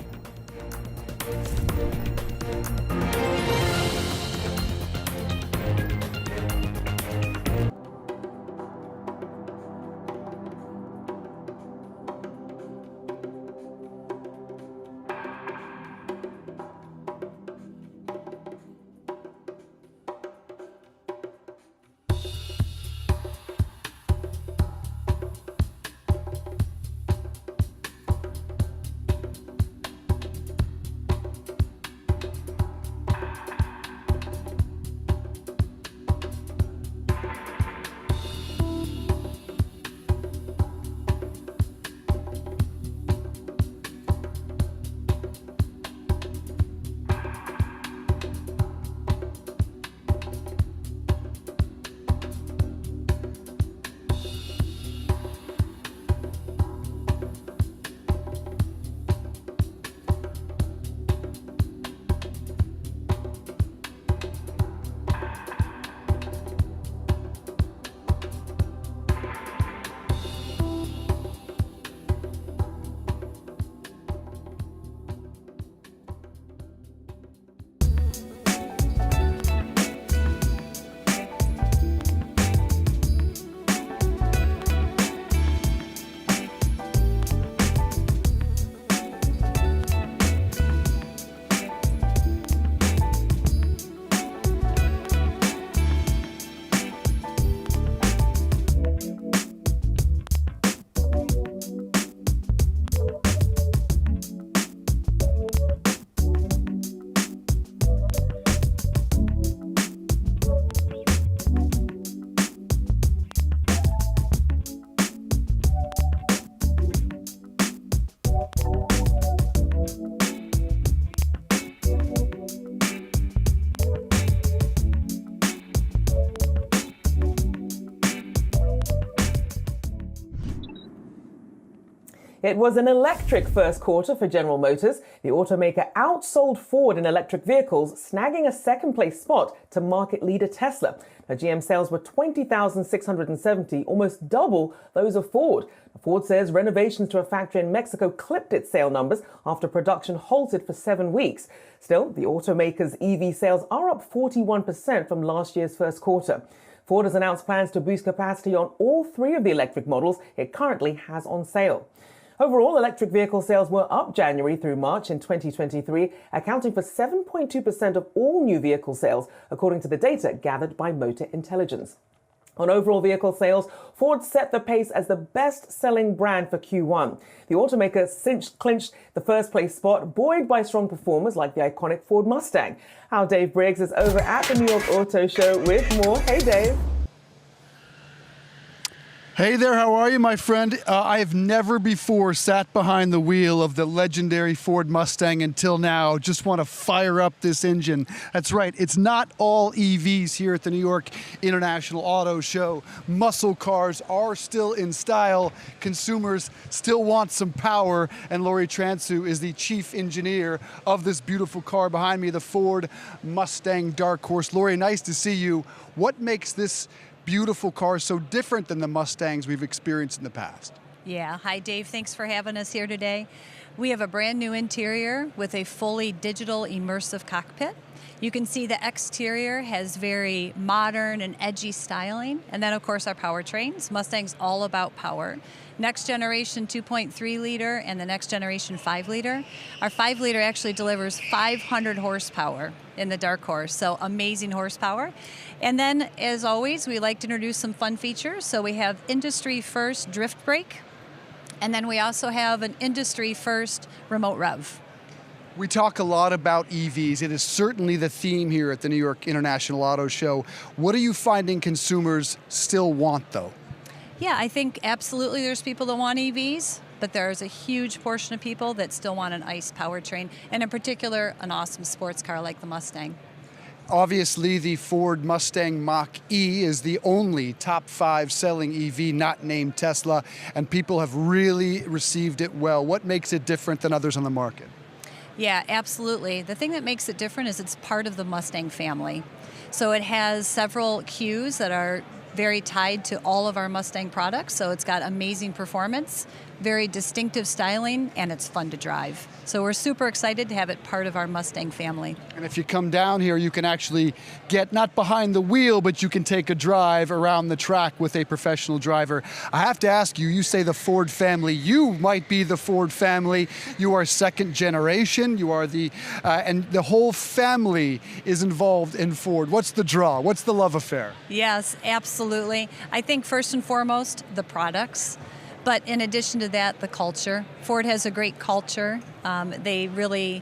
It was an electric first quarter for General Motors. The automaker outsold Ford in electric vehicles, snagging a second-place spot to market leader Tesla. Now, GM sales were 20,670, almost double those of Ford. Ford says renovations to a factory in Mexico clipped its sale numbers after production halted for 7 weeks. Still, the automaker's EV sales are up 41% from last year's first quarter. Ford has announced plans to boost capacity on all 3 of the electric models it currently has on sale. Overall, electric vehicle sales were up January through March in 2023, accounting for 7.2% of all new vehicle sales, according to the data gathered by Motor Intelligence. On overall vehicle sales, Ford set the pace as the best-selling brand for Q1. The automaker clinched the first-place spot, buoyed by strong performers like the iconic Ford Mustang. Our Dave Briggs is over at the New York Auto Show with more. Hey, Dave. Hey there, how are you, my friend? I have never before sat behind the wheel of the legendary Ford Mustang until now. Just want to fire up this engine. That's right, it's not all EVs here at the New York International Auto Show. Muscle cars are still in style. Consumers still want some power. And Lori Transu is the chief engineer of this beautiful car behind me, the Ford Mustang Dark Horse. Lori, nice to see you. What makes this beautiful car so different than the Mustangs we've experienced in the past? Yeah, hi Dave, thanks for having us here today. We have a brand new interior with a fully digital immersive cockpit. You can see the exterior has very modern and edgy styling. And then of course our powertrains. Mustang's all about power. Next generation 2.3 liter and the next generation 5 liter. Our 5 liter actually delivers 500 horsepower in the Dark Horse, so amazing horsepower. And then, as always, we like to introduce some fun features. So we have industry first drift brake, and then we also have an industry first remote rev. We talk a lot about EVs. It is certainly the theme here at the New York International Auto Show. What are you finding consumers still want, though? Yeah, I think absolutely there's people that want EVs, but there's a huge portion of people that still want an ICE powertrain, and in particular, an awesome sports car like the Mustang. Obviously, the Ford Mustang Mach-E is the only top 5 selling EV not named Tesla, and people have really received it well. What makes it different than others on the market? Yeah, absolutely. The thing that makes it different is it's part of the Mustang family. So it has several cues that are very tied to all of our Mustang products. So it's got amazing performance, very distinctive styling, and it's fun to drive. So we're super excited to have it part of our Mustang family. And if you come down here, you can actually get not behind the wheel, but you can take a drive around the track with a professional driver. I have to ask you, you say the Ford family. You might be the Ford family. You are second generation. You are and the whole family is involved in Ford. What's the draw? What's the love affair? Yes, absolutely. I think first and foremost, the products. But in addition to that, the culture. Ford has a great culture. They really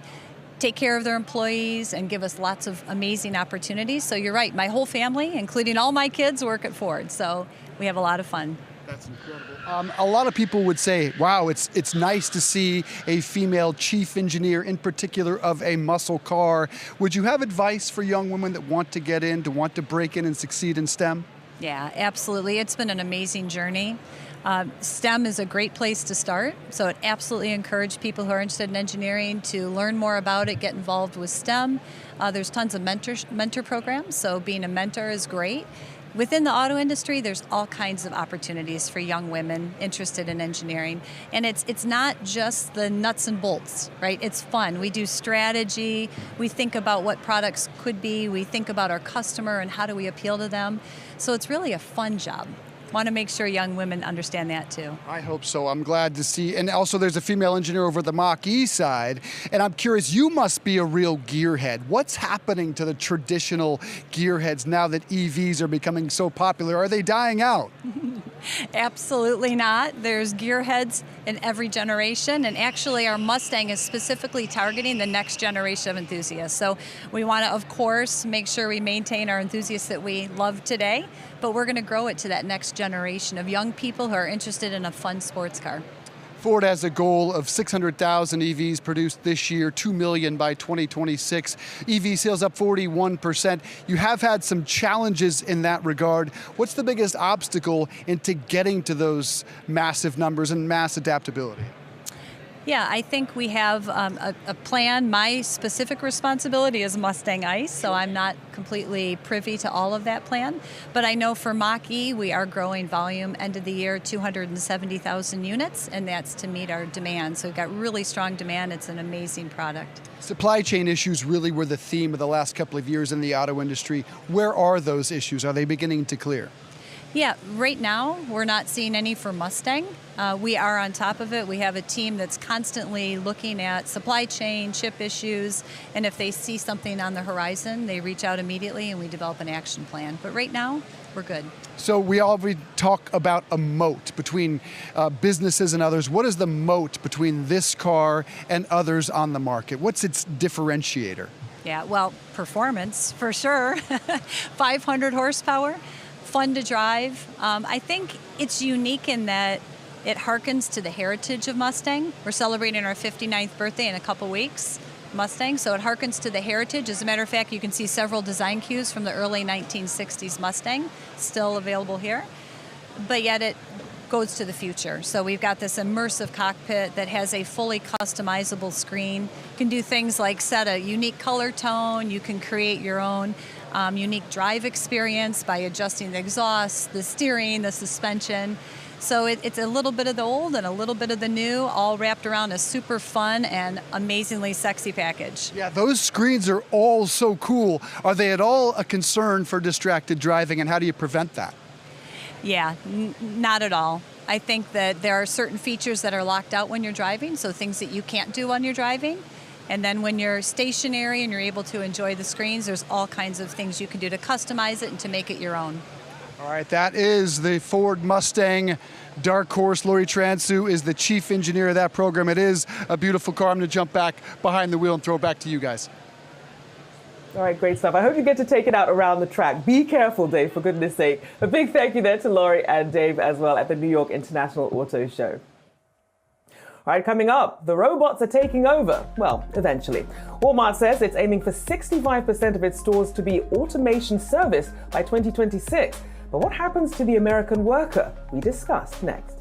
take care of their employees and give us lots of amazing opportunities. So you're right, my whole family, including all my kids, work at Ford. So we have a lot of fun. That's incredible. A lot of people would say, wow, it's nice to see a female chief engineer, in particular of a muscle car. Would you have advice for young women that want to get in, to want to break in and succeed in STEM? Yeah, absolutely. It's been an amazing journey. STEM is a great place to start, so it absolutely encourages people who are interested in engineering to learn more about it, get involved with STEM. There's tons of mentor programs, so being a mentor is great. Within the auto industry, there's all kinds of opportunities for young women interested in engineering. And it's not just the nuts and bolts, right? It's fun. We do strategy. We think about what products could be. We think about our customer and how do we appeal to them. So it's really a fun job. Want to make sure young women understand that too. I hope so. I'm glad to see. And also there's a female engineer over the Mach-E side. And I'm curious, you must be a real gearhead. What's happening to the traditional gearheads now that EVs are becoming so popular? Are they dying out? Absolutely not. There's gearheads in every generation, and actually our Mustang is specifically targeting the next generation of enthusiasts. So we want to, of course, make sure we maintain our enthusiasts that we love today, but we're going to grow it to that next generation of young people who are interested in a fun sports car. Ford has a goal of 600,000 EVs produced this year, 2 million by 2026. EV sales up 41%. You have had some challenges in that regard. What's the biggest obstacle into getting to those massive numbers and mass adaptability? Yeah, I think we have a plan. My specific responsibility is Mustang ICE, so I'm not completely privy to all of that plan. But I know for Mach-E, we are growing volume end of the year, 270,000 units, and that's to meet our demand. So we've got really strong demand. It's an amazing product. Supply chain issues really were the theme of the last couple of years in the auto industry. Where are those issues? Are they beginning to clear? Yeah, right now we're not seeing any for Mustang. We are on top of it. We have a team that's constantly looking at supply chain, chip issues, and if they see something on the horizon, they reach out immediately and we develop an action plan. But right now, we're good. So we already talk about a moat between businesses and others. What is the moat between this car and others on the market? What's its differentiator? Yeah, well, performance for sure. 500 horsepower. Fun to drive. I think it's unique in that it harkens to the heritage of Mustang. We're celebrating our 59th birthday in a couple weeks, Mustang, so it harkens to the heritage. As a matter of fact, you can see several design cues from the early 1960s Mustang still available here, but yet it goes to the future. So we've got this immersive cockpit that has a fully customizable screen. You can do things like set a unique color tone. You can create your own unique drive experience by adjusting the exhaust, the steering, the suspension. So it's a little bit of the old and a little bit of the new, all wrapped around a super fun and amazingly sexy package. Yeah, those screens are all so cool. Are they at all a concern for distracted driving, and how do you prevent that? Yeah, not at all. I think that there are certain features that are locked out when you're driving, so things that you can't do when you're driving. And then when you're stationary and you're able to enjoy the screens, there's all kinds of things you can do to customize it and to make it your own. All right, that is the Ford Mustang Dark Horse. Lori Transu is the chief engineer of that program. It is a beautiful car. I'm going to jump back behind the wheel and throw it back to you guys. All right, great stuff. I hope you get to take it out around the track. Be careful, Dave, for goodness sake. A big thank you there to Lori and Dave as well at the New York International Auto Show. All right, coming up, the robots are taking over. Well, eventually. Walmart says it's aiming for 65% of its stores to be automation serviced by 2026. But what happens to the American worker? We discuss next.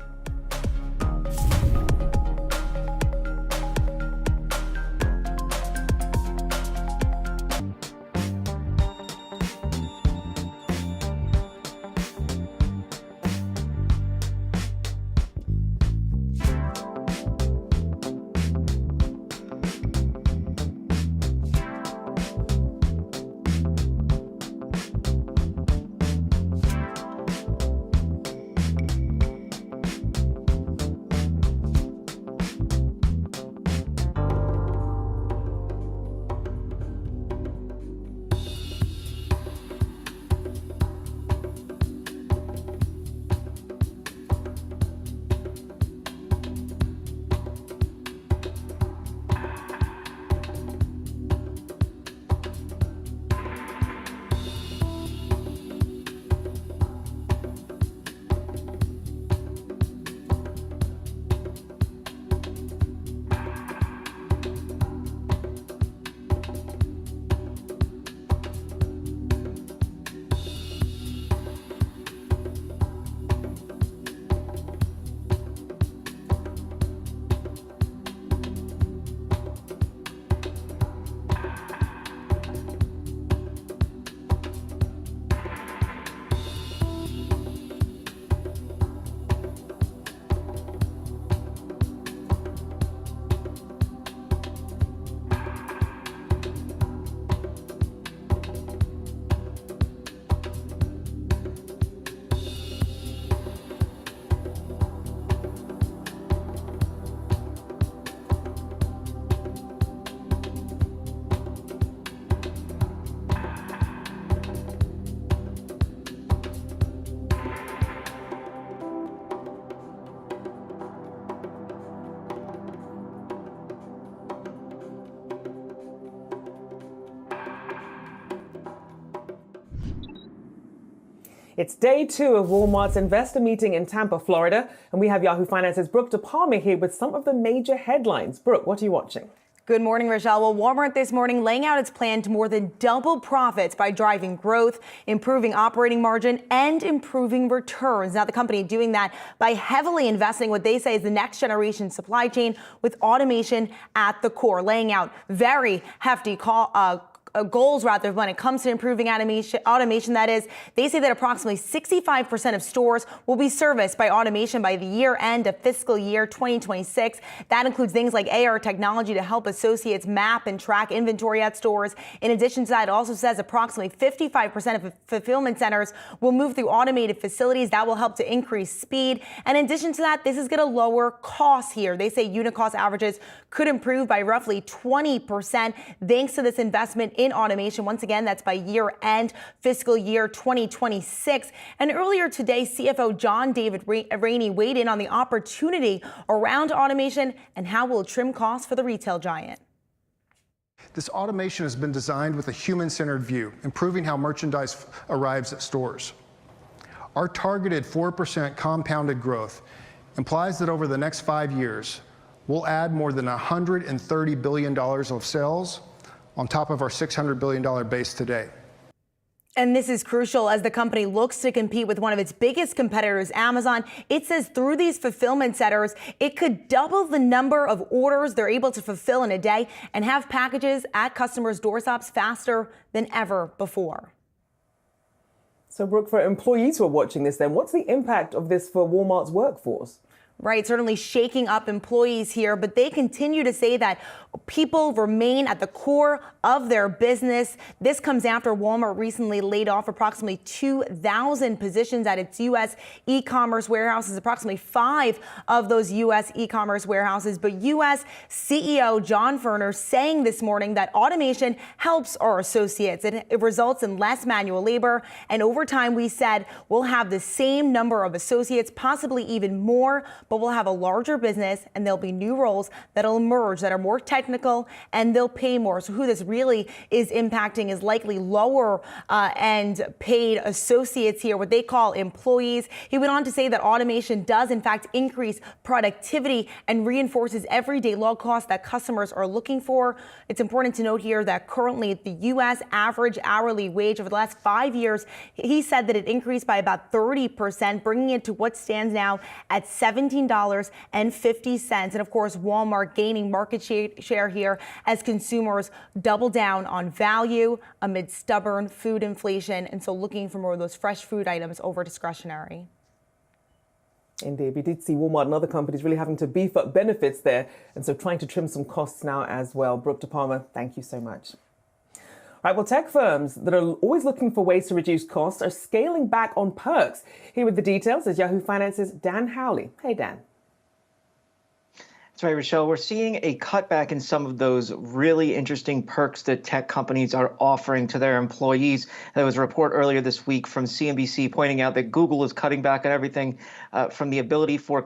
It's day 2 of Walmart's investor meeting in Tampa, Florida, and we have Yahoo Finance's Brooke DePalma here with some of the major headlines. Brooke, what are you watching? Good morning, Rochelle. Well, Walmart this morning laying out its plan to more than double profits by driving growth, improving operating margin, and improving returns. Now, the company doing that by heavily investing what they say is the next generation supply chain with automation at the core, laying out very hefty goals rather when it comes to improving automation. That is, they say that approximately 65% of stores will be serviced by automation by the year end of fiscal year 2026. That includes things like AR technology to help associates map and track inventory at stores. In addition to that, it also says approximately 55% of fulfillment centers will move through automated facilities. That will help to increase speed. And in addition to that, this is going to lower costs here. They say unit cost averages could improve by roughly 20% thanks to this investment in automation. Once again, that's by year end, fiscal year 2026. And earlier today, CFO John David Rainey weighed in on the opportunity around automation and how it will trim costs for the retail giant. This automation has been designed with a human-centered view, improving how merchandise arrives at stores. Our targeted 4% compounded growth implies that over the next 5 years, we'll add more than $130 billion of sales on top of our $600 billion base today. And this is crucial as the company looks to compete with one of its biggest competitors, Amazon. It says through these fulfillment centers, it could double the number of orders they're able to fulfill in a day and have packages at customers' doorsteps faster than ever before. So, Brooke, for employees who are watching this, then, what's the impact of this for Walmart's workforce? Right, certainly shaking up employees here, but they continue to say that people remain at the core of their business. This comes after Walmart recently laid off approximately 2,000 positions at its U.S. e-commerce warehouses, approximately 5 of those U.S. e-commerce warehouses. But U.S. CEO John Furner saying this morning that automation helps our associates. It results in less manual labor. And over time, we said we'll have the same number of associates, possibly even more, but we'll have a larger business and there'll be new roles that'll emerge that are more technical and they'll pay more. So who this really is impacting is likely lower end paid associates here, what they call employees. He went on to say that automation does in fact increase productivity and reinforces everyday low costs that customers are looking for. It's important to note here that currently the U.S. average hourly wage over the last 5 years, he said that it increased by about 30%, bringing it to what stands now at $17.50. And of course, Walmart gaining market share here as consumers double down on value amid stubborn food inflation. And so looking for more of those fresh food items over discretionary. Indeed, we did see Walmart and other companies really having to beef up benefits there. And so trying to trim some costs now as well. Brooke De Palma, thank you so much. Right, well, tech firms that are always looking for ways to reduce costs are scaling back on perks. Here with the details is Yahoo Finance's Dan Howley. Hey, Dan. That's right, Rochelle. We're seeing a cutback in some of those really interesting perks that tech companies are offering to their employees. There was a report earlier this week from CNBC pointing out that Google is cutting back on everything from the ability for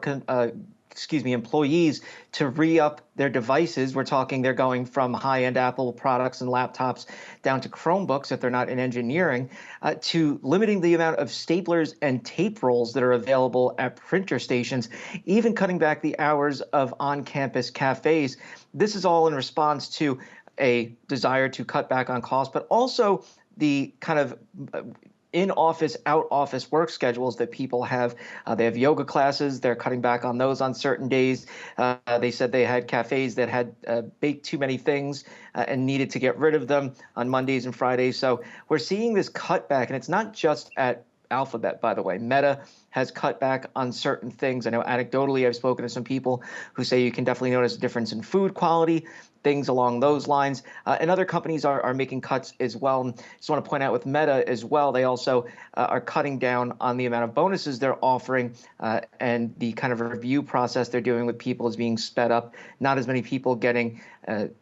employees to re-up their devices. We're talking they're going from high-end Apple products and laptops down to Chromebooks if they're not in engineering, to limiting the amount of staplers and tape rolls that are available at printer stations, even cutting back the hours of on-campus cafes. This is all in response to a desire to cut back on costs, but also the kind of in-office, out-office work schedules that people have. They have yoga classes. They're cutting back on those on certain days. They said they had cafes that had baked too many things and needed to get rid of them on Mondays and Fridays. So we're seeing this cutback, and it's not just at Alphabet, by the way. Meta has cut back on certain things. I know anecdotally I've spoken to some people who say you can definitely notice a difference in food quality, things along those lines. And other companies are making cuts as well. And just want to point out with Meta as well, they also are cutting down on the amount of bonuses they're offering, and the kind of review process they're doing with people is being sped up. Not as many people getting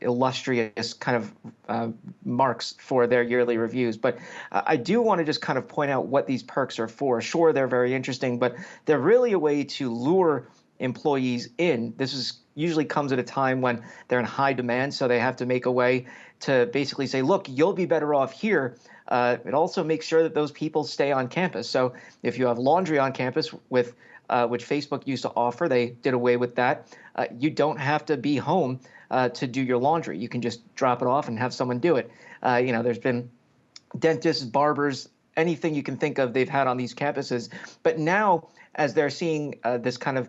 illustrious kind of marks for their yearly reviews. But I do want to just kind of point out what these perks are for. Sure, they're very interesting, but they're really a way to lure employees in. This usually comes at a time when they're in high demand, so they have to make a way to basically say, look, you'll be better off here. It also makes sure that those people stay on campus. So if you have laundry on campus with which Facebook used to offer. They did away with that. You don't have to be home to do your laundry. You can just drop it off and have someone do it. There's been dentists, barbers, anything you can think of they've had on these campuses. But now, as they're seeing this kind of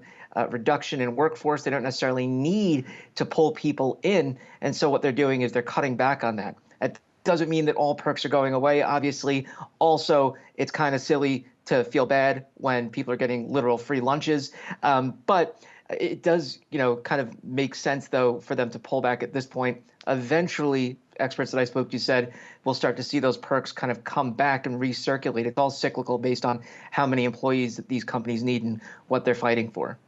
reduction in workforce, they don't necessarily need to pull people in. And so what they're doing is they're cutting back on that. It doesn't mean that all perks are going away, obviously. Also, it's kind of silly to feel bad when people are getting literal free lunches. But it does, kind of make sense, though, for them to pull back at this point. Eventually, experts that I spoke to said we'll start to see those perks kind of come back and recirculate. It's all cyclical based on how many employees that these companies need and what they're fighting for.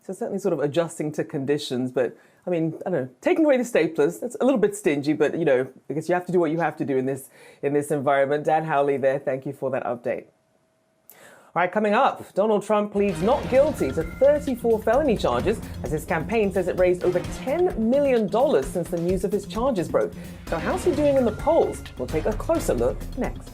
So certainly sort of adjusting to conditions, but I mean, I don't know, taking away the staplers, that's a little bit stingy, but I guess you have to do what you have to do in this environment. Dan Howley there, thank you for that update. All right, coming up, Donald Trump pleads not guilty to 34 felony charges as his campaign says it raised over $10 million since the news of his charges broke. So how's he doing in the polls? We'll take a closer look next.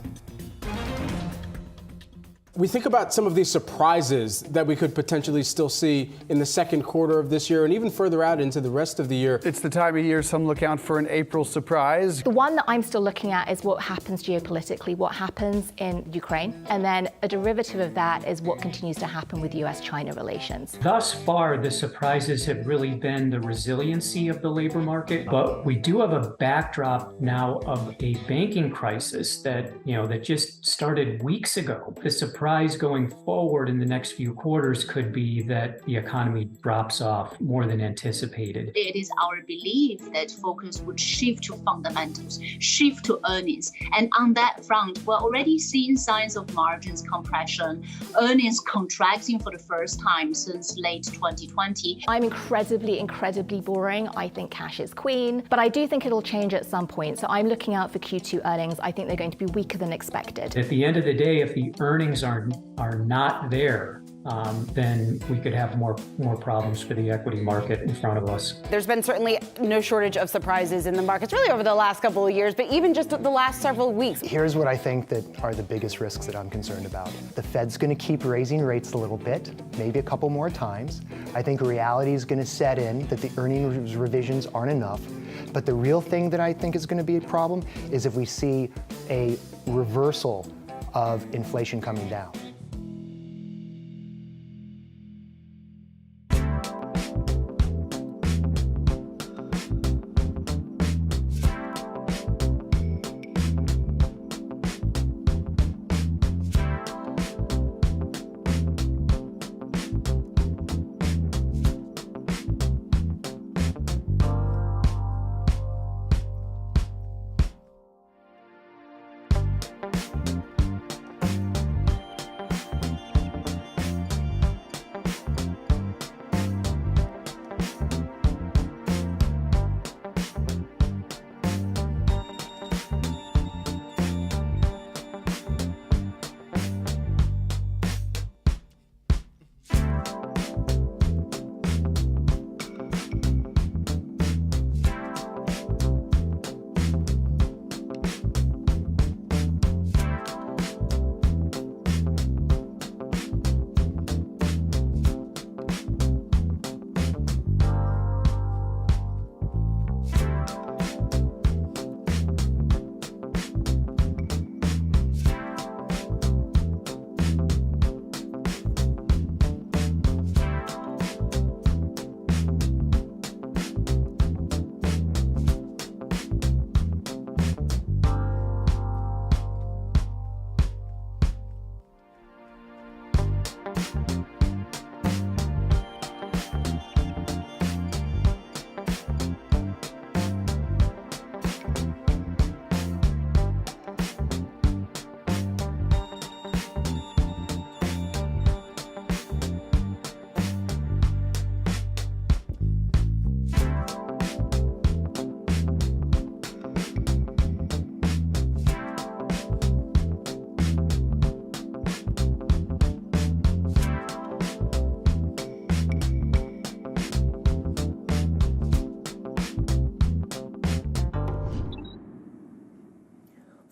We think about some of these surprises that we could potentially still see in the second quarter of this year and even further out into the rest of the year. It's the time of year some look out for an April surprise. The one that I'm still looking at is what happens geopolitically, what happens in Ukraine. And then a derivative of that is what continues to happen with US-China relations. Thus far, the surprises have really been the resiliency of the labor market. But we do have a backdrop now of a banking crisis that just started weeks ago. The surprise going forward in the next few quarters could be that the economy drops off more than anticipated. It is our belief that focus would shift to fundamentals, shift to earnings. And on that front, we're already seeing signs of margins compression, earnings contracting for the first time since late 2020. I'm incredibly boring. I think cash is queen, but I do think it'll change at some point. So I'm looking out for Q2 earnings. I think they're going to be weaker than expected. At the end of the day, if the earnings are not there, then we could have more problems for the equity market in front of us. There's been certainly no shortage of surprises in the markets really over the last couple of years, but even just the last several weeks. Here's what I think that are the biggest risks that I'm concerned about. The Fed's going to keep raising rates a little bit, maybe a couple more times. I think reality is going to set in that the earnings revisions aren't enough. But the real thing that I think is going to be a problem is if we see a reversal of inflation coming down.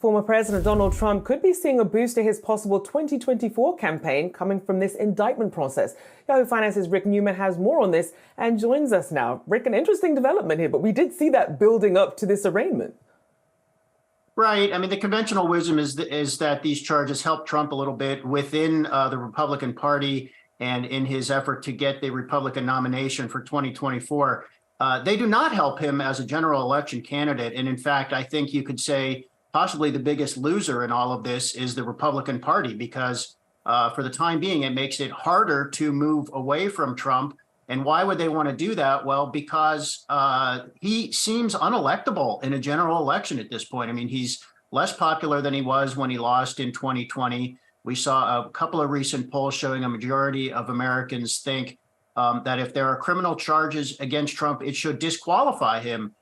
Former President Donald Trump could be seeing a boost to his possible 2024 campaign coming from this indictment process. Yahoo Finance's Rick Newman has more on this and joins us now. Rick, an interesting development here, but we did see that building up to this arraignment. Right. I mean, the conventional wisdom is that these charges help Trump a little bit within the Republican Party and in his effort to get the Republican nomination for 2024. They do not help him as a general election candidate. And in fact, I think you could say possibly the biggest loser in all of this is the Republican Party, because for the time being, it makes it harder to move away from Trump. And why would they want to do that? Well, because he seems unelectable in a general election at this point. I mean, he's less popular than he was when he lost in 2020. We saw a couple of recent polls showing a majority of Americans think that if there are criminal charges against Trump, it should disqualify him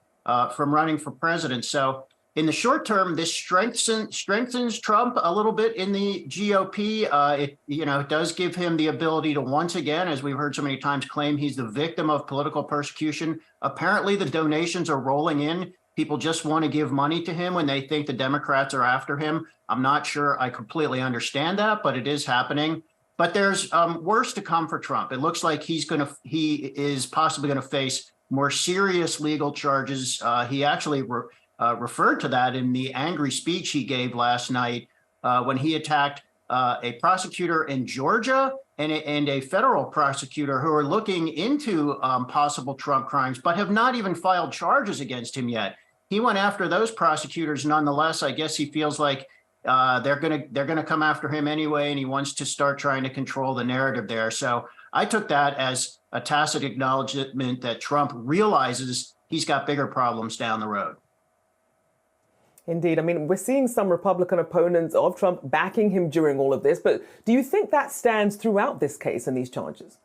from running for president. So in the short term, this strengthens Trump a little bit in the GOP. It does give him the ability to once again, as we've heard so many times, claim he's the victim of political persecution. Apparently, the donations are rolling in. People just want to give money to him when they think the Democrats are after him. I'm not sure I completely understand that, but it is happening. But there's worse to come for Trump. It looks like he is possibly going to face more serious legal charges. He actually referred to that in the angry speech he gave last night when he attacked a prosecutor in Georgia and a federal prosecutor who are looking into possible Trump crimes, but have not even filed charges against him yet. He went after those prosecutors nonetheless. I guess he feels like they're gonna come after him anyway, and he wants to start trying to control the narrative there. So I took that as a tacit acknowledgement that Trump realizes he's got bigger problems down the road. Indeed. I mean, we're seeing some Republican opponents of Trump backing him during all of this, but do you think that stands throughout this case and these charges?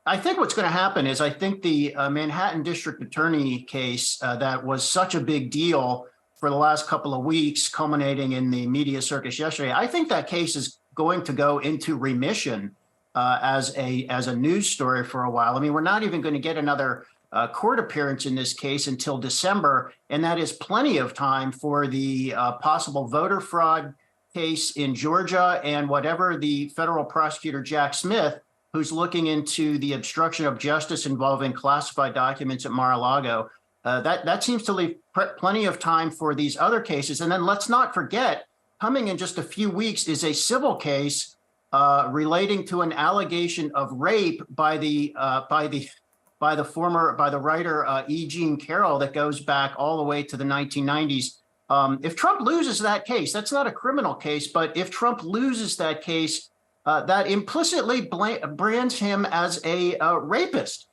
I think what's going to happen is I think the Manhattan District Attorney case that was such a big deal for the last couple of weeks, culminating in the media circus yesterday, I think that case is going to go into remission as a news story for a while. I mean, we're not even going to get another court appearance in this case until December, and that is plenty of time for the possible voter fraud case in Georgia and whatever the federal prosecutor Jack Smith, who's looking into the obstruction of justice involving classified documents at Mar-a-Lago. That seems to leave plenty of time for these other cases. And then let's not forget, coming in just a few weeks is a civil case relating to an allegation of rape by the writer E. Jean Carroll that goes back all the way to the 1990s. If Trump loses that case, that's not a criminal case, but if Trump loses that case, that implicitly brands him as a rapist.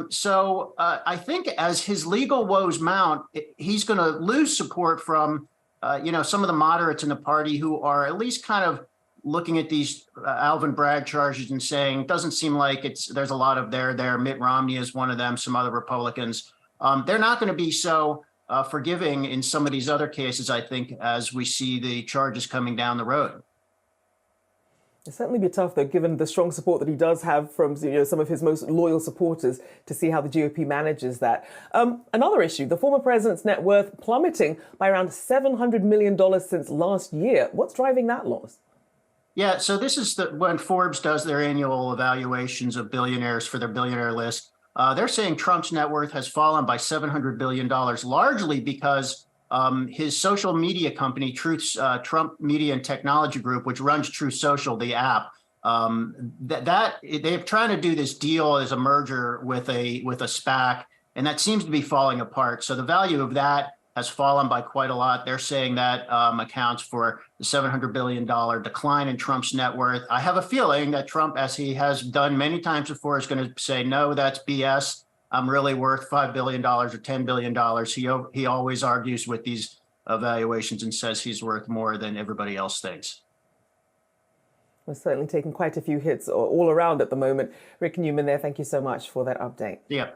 So I think as his legal woes mount, he's going to lose support from, some of the moderates in the party who are at least kind of looking at these Alvin Bragg charges and saying, doesn't seem like there's a lot of there. Mitt Romney is one of them, some other Republicans. They're not going to be so forgiving in some of these other cases, I think, as we see the charges coming down the road. It'll certainly be tough, though, given the strong support that he does have from some of his most loyal supporters, to see how the GOP manages that. Another issue, the former president's net worth plummeting by around $700 million since last year. What's driving that loss? Yeah, so this is when Forbes does their annual evaluations of billionaires for their billionaire list. They're saying Trump's net worth has fallen by $700 billion, largely because his social media company, Trump Media and Technology Group, which runs Truth Social, the app, they're trying to do this deal as a merger with a SPAC, and that seems to be falling apart. So the value of that has fallen by quite a lot. They're saying that accounts for the $700 billion decline in Trump's net worth. I have a feeling that Trump, as he has done many times before, is going to say, no, that's BS. I'm really worth $5 billion or $10 billion. He always argues with these evaluations and says he's worth more than everybody else thinks. We're certainly taking quite a few hits all around at the moment. Rick Newman there, thank you so much for that update. Yeah.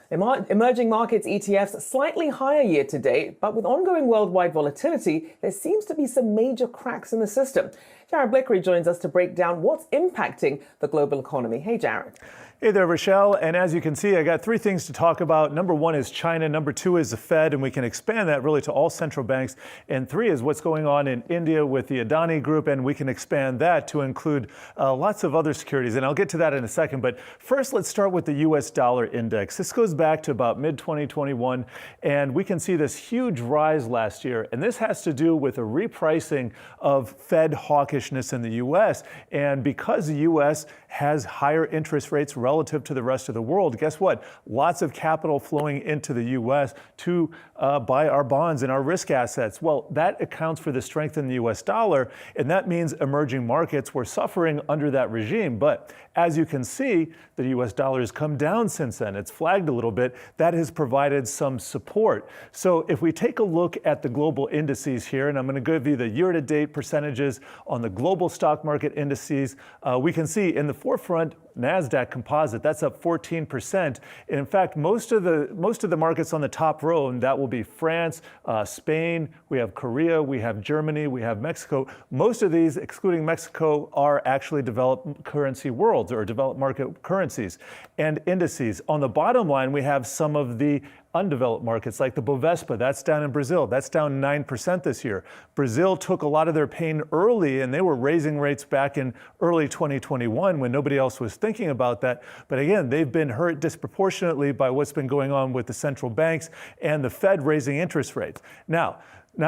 Emerging markets ETFs slightly higher year to date, but with ongoing worldwide volatility, there seems to be some major cracks in the system. Jared Blickery joins us to break down what's impacting the global economy. Hey, Jared. Hey there, Rochelle. And as you can see, I got three things to talk about. Number one is China. Number two is the Fed, and we can expand that really to all central banks. And three is what's going on in India with the Adani Group, and we can expand that to include lots of other securities. And I'll get to that in a second. But first, let's start with the U.S. dollar index. This goes back to about mid-2021, and we can see this huge rise last year. And this has to do with a repricing of Fed hawkishness in the U.S. And because the U.S. has higher interest rates relative to the rest of the world, guess what? Lots of capital flowing into the U.S. to buy our bonds and our risk assets. Well, that accounts for the strength in the U.S. dollar, and that means emerging markets were suffering under that regime. But as you can see, the U.S. dollar has come down since then. It's flagged a little bit. That has provided some support. So if we take a look at the global indices here, and I'm going to give you the year-to-date percentages on the global stock market indices, we can see in the forefront, Nasdaq Composite, that's up 14%. And in fact, most of the markets on the top row, and that will be France, Spain, we have Korea, we have Germany, we have Mexico. Most of these, excluding Mexico, are actually developed currency worlds or developed market currencies and indices. On the bottom line, we have some of the undeveloped markets like the Bovespa, that's down in Brazil. That's down 9% this year. Brazil took a lot of their pain early, and they were raising rates back in early 2021 when nobody else was thinking about that. But again, they've been hurt disproportionately by what's been going on with the central banks and the Fed raising interest rates. Now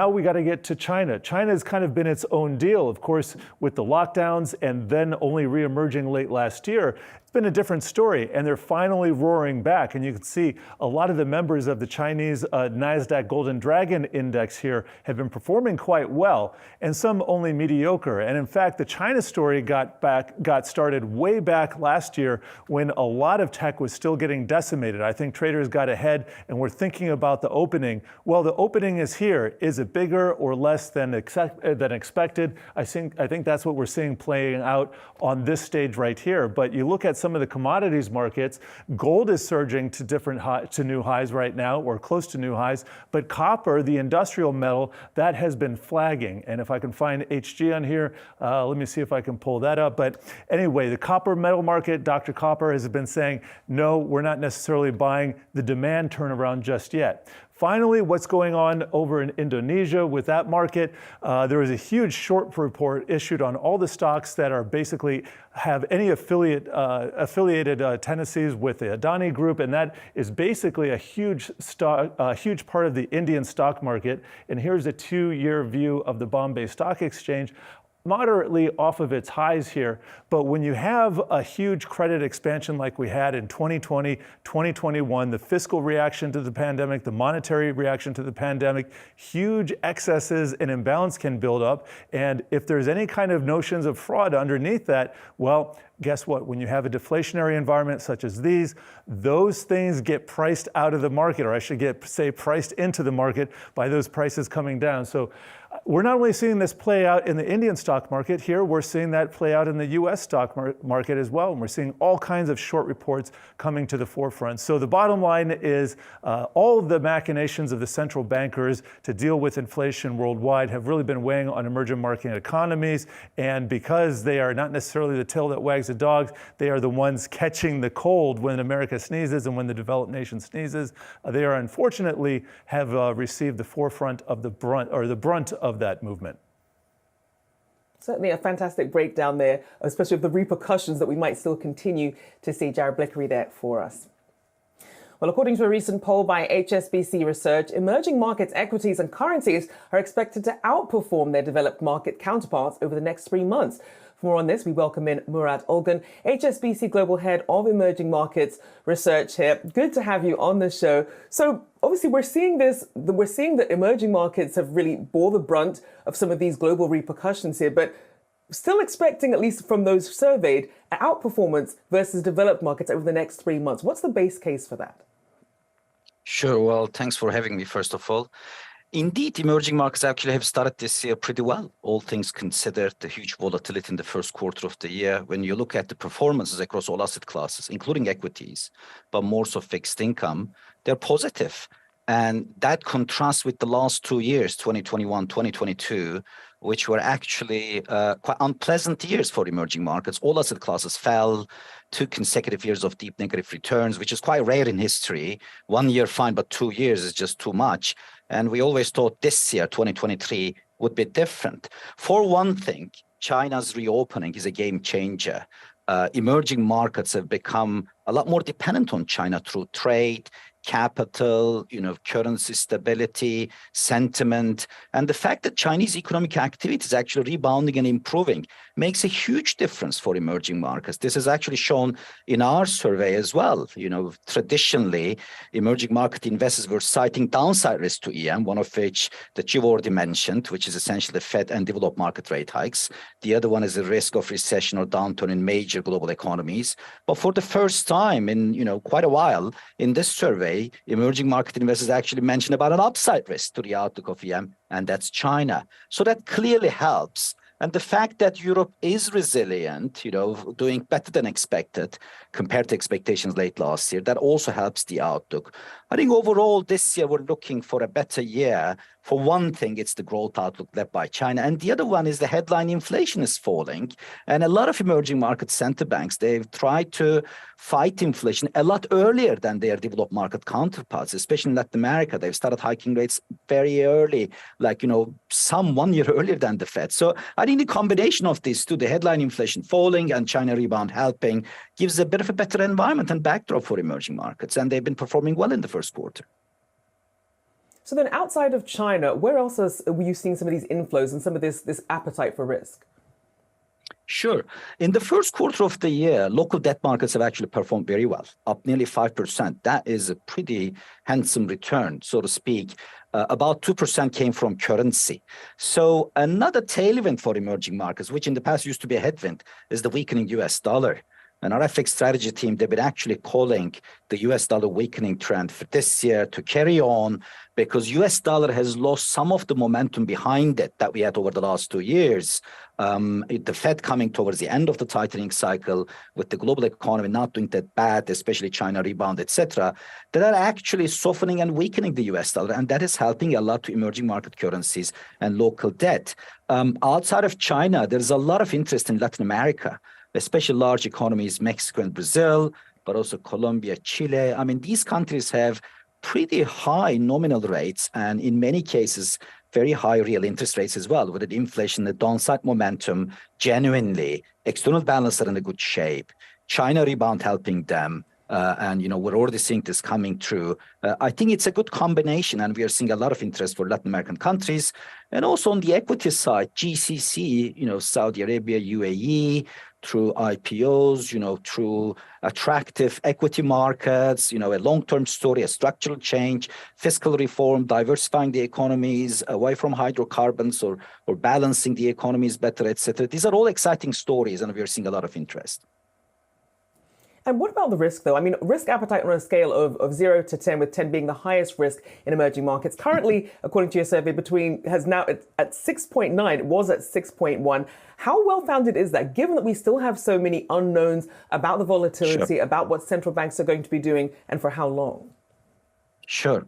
we got to get to China. China's kind of been its own deal, of course, with the lockdowns and then only reemerging late last year. It's been a different story, and they're finally roaring back. And you can see a lot of the members of the Chinese Nasdaq Golden Dragon Index here have been performing quite well, and some only mediocre. And in fact, the China story got started way back last year when a lot of tech was still getting decimated. I think traders got ahead and were thinking about the opening. Well, the opening is here. Is it bigger or less than expected? I think that's what we're seeing playing out on this stage right here. But you look at some of the commodities markets, gold is surging to new highs right now, or close to new highs. But copper, the industrial metal, that has been flagging. And if I can find HG on here, let me see if I can pull that up. But anyway, the copper metal market, Dr. Copper has been saying, no, we're not necessarily buying the demand turnaround just yet. Finally, what's going on over in Indonesia with that market? There was a huge short report issued on all the stocks that are basically have any affiliated tendencies with the Adani Group, and that is basically a huge part of the Indian stock market. And here's a 2-year view of the Bombay Stock Exchange, moderately off of its highs here. But when you have a huge credit expansion like we had in 2020, 2021, the fiscal reaction to the pandemic, the monetary reaction to the pandemic, huge excesses and imbalance can build up. And if there's any kind of notions of fraud underneath that, well, guess what? When you have a deflationary environment such as these, those things get priced out of the market, or I should say priced into the market by those prices coming down. So we're not only seeing this play out in the Indian stock market here, we're seeing that play out in the U.S. stock market as well. And we're seeing all kinds of short reports coming to the forefront. So the bottom line is all of the machinations of the central bankers to deal with inflation worldwide have really been weighing on emerging market economies. And because they are not necessarily the tail that wags the dog, they are the ones catching the cold when America sneezes and when the developed nation sneezes. They are unfortunately have received the forefront of the brunt of that movement. Certainly a fantastic breakdown there, especially of the repercussions that we might still continue to see. Jared Blickery there for us. Well, according to a recent poll by HSBC Research, emerging markets, equities and currencies are expected to outperform their developed market counterparts over the next 3 months. For more on this, we welcome in Murat Olgun, HSBC Global Head of Emerging Markets Research here. Good to have you on the show. So obviously we're seeing that emerging markets have really bore the brunt of some of these global repercussions here, but still expecting, at least from those surveyed, an outperformance versus developed markets over the next 3 months. What's the base case for that? Sure. Well, thanks for having me, first of all. Indeed, emerging markets actually have started this year pretty well, all things considered, the huge volatility in the first quarter of the year. When you look at the performances across all asset classes, including equities, but more so fixed income, they're positive. And that contrasts with the last 2 years, 2021, 2022, which were actually quite unpleasant years for emerging markets. All asset classes fell, 2 consecutive years of deep negative returns, which is quite rare in history. 1 year fine, but 2 years is just too much. And we always thought this year, 2023, would be different. For one thing, China's reopening is a game changer. Emerging markets have become a lot more dependent on China through trade, capital, currency stability, sentiment, and the fact that Chinese economic activity is actually rebounding and improving makes a huge difference for emerging markets. This is actually shown in our survey as well. Traditionally, emerging market investors were citing downside risk to EM, one of which that you've already mentioned, which is essentially the Fed and developed market rate hikes. The other one is the risk of recession or downturn in major global economies. But for the first time in quite a while in this survey, emerging market investors actually mentioned about an upside risk to the outlook of EM, and that's China. So that clearly helps. And the fact that Europe is resilient, doing better than expected compared to expectations late last year, that also helps the outlook. I think overall this year we're looking for a better year. For one thing, it's the growth outlook led by China. And the other one is the headline inflation is falling. And a lot of emerging market central banks, they've tried to fight inflation a lot earlier than their developed market counterparts, especially in Latin America. They've started hiking rates very early, some 1 year earlier than the Fed. So I think the combination of these two, the headline inflation falling and China rebound helping, gives a bit of a better environment and backdrop for emerging markets. And they've been performing well in the first quarter. So then outside of China, where else were you seeing some of these inflows and some of this appetite for risk? Sure. In the first quarter of the year, local debt markets have actually performed very well, up nearly 5%. That is a pretty handsome return, so to speak. About 2% came from currency. So another tailwind for emerging markets, which in the past used to be a headwind, is the weakening US dollar. And our FX strategy team, they've been actually calling the US dollar weakening trend for this year to carry on because US dollar has lost some of the momentum behind it that we had over the last 2 years. The Fed coming towards the end of the tightening cycle with the global economy not doing that bad, especially China rebound, etc., that are actually softening and weakening the US dollar. And that is helping a lot to emerging market currencies and local debt. Outside of China, there's a lot of interest in Latin America, especially large economies, Mexico and Brazil, but also Colombia, Chile. I mean, these countries have pretty high nominal rates and in many cases, very high real interest rates as well, with the inflation, the downside momentum, genuinely, external balance are in a good shape. China rebound helping them. And, we're already seeing this coming through. I think it's a good combination, and we are seeing a lot of interest for Latin American countries. And also on the equity side, GCC, Saudi Arabia, UAE, through IPOs, through attractive equity markets, a long-term story, a structural change, fiscal reform, diversifying the economies away from hydrocarbons or balancing the economies better, etc. These are all exciting stories, and we are seeing a lot of interest. And what about the risk, though? I mean, risk appetite on a scale of 0 to 10, with 10 being the highest risk in emerging markets. Currently, according to your survey, has now at 6.9. It was at 6.1. How well-founded is that, given that we still have so many unknowns about the volatility, Sure. about what central banks are going to be doing, and for how long? Sure.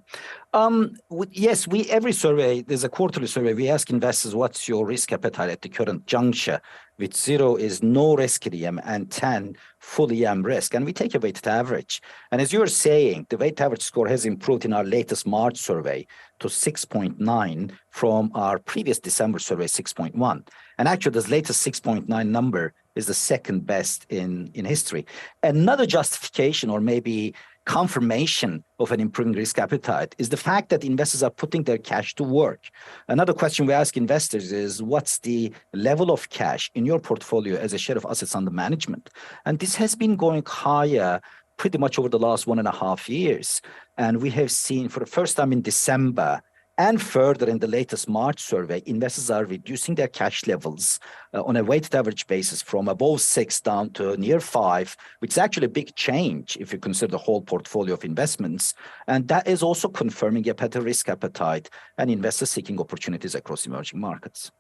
Yes, every survey, there's a quarterly survey, we ask investors, what's your risk appetite at the current juncture? With 0 is no risk in EM and 10 full EM risk. And we take a weighted average. And as you were saying, the weighted average score has improved in our latest March survey to 6.9 from our previous December survey, 6.1. And actually, this latest 6.9 number is the second best in history. Another justification, or maybe confirmation of an improving risk appetite, is the fact that investors are putting their cash to work. Another question we ask investors is, what's the level of cash in your portfolio as a share of assets under management? And this has been going higher pretty much over the last 1.5 years. And we have seen for the first time in December and further in the latest March survey, investors are reducing their cash levels on a weighted average basis from above 6 down to near 5, which is actually a big change if you consider the whole portfolio of investments. And that is also confirming a better risk appetite and investors seeking opportunities across emerging markets.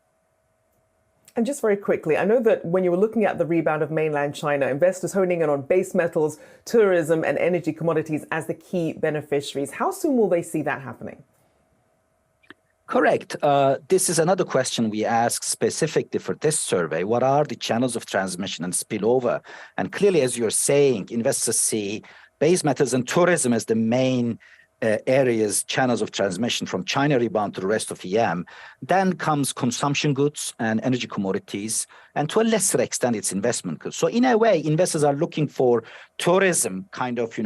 And just very quickly, I know that when you were looking at the rebound of mainland China, investors honing in on base metals, tourism, and energy commodities as the key beneficiaries. How soon will they see that happening? Correct. This is another question we ask specifically for this survey. What are the channels of transmission and spillover? And clearly, as you're saying, investors see base metals and tourism as the main areas, channels of transmission from China rebound to the rest of EM. Then comes consumption goods and energy commodities, and to a lesser extent, it's investment goods. So in a way, investors are looking for tourism, kind of,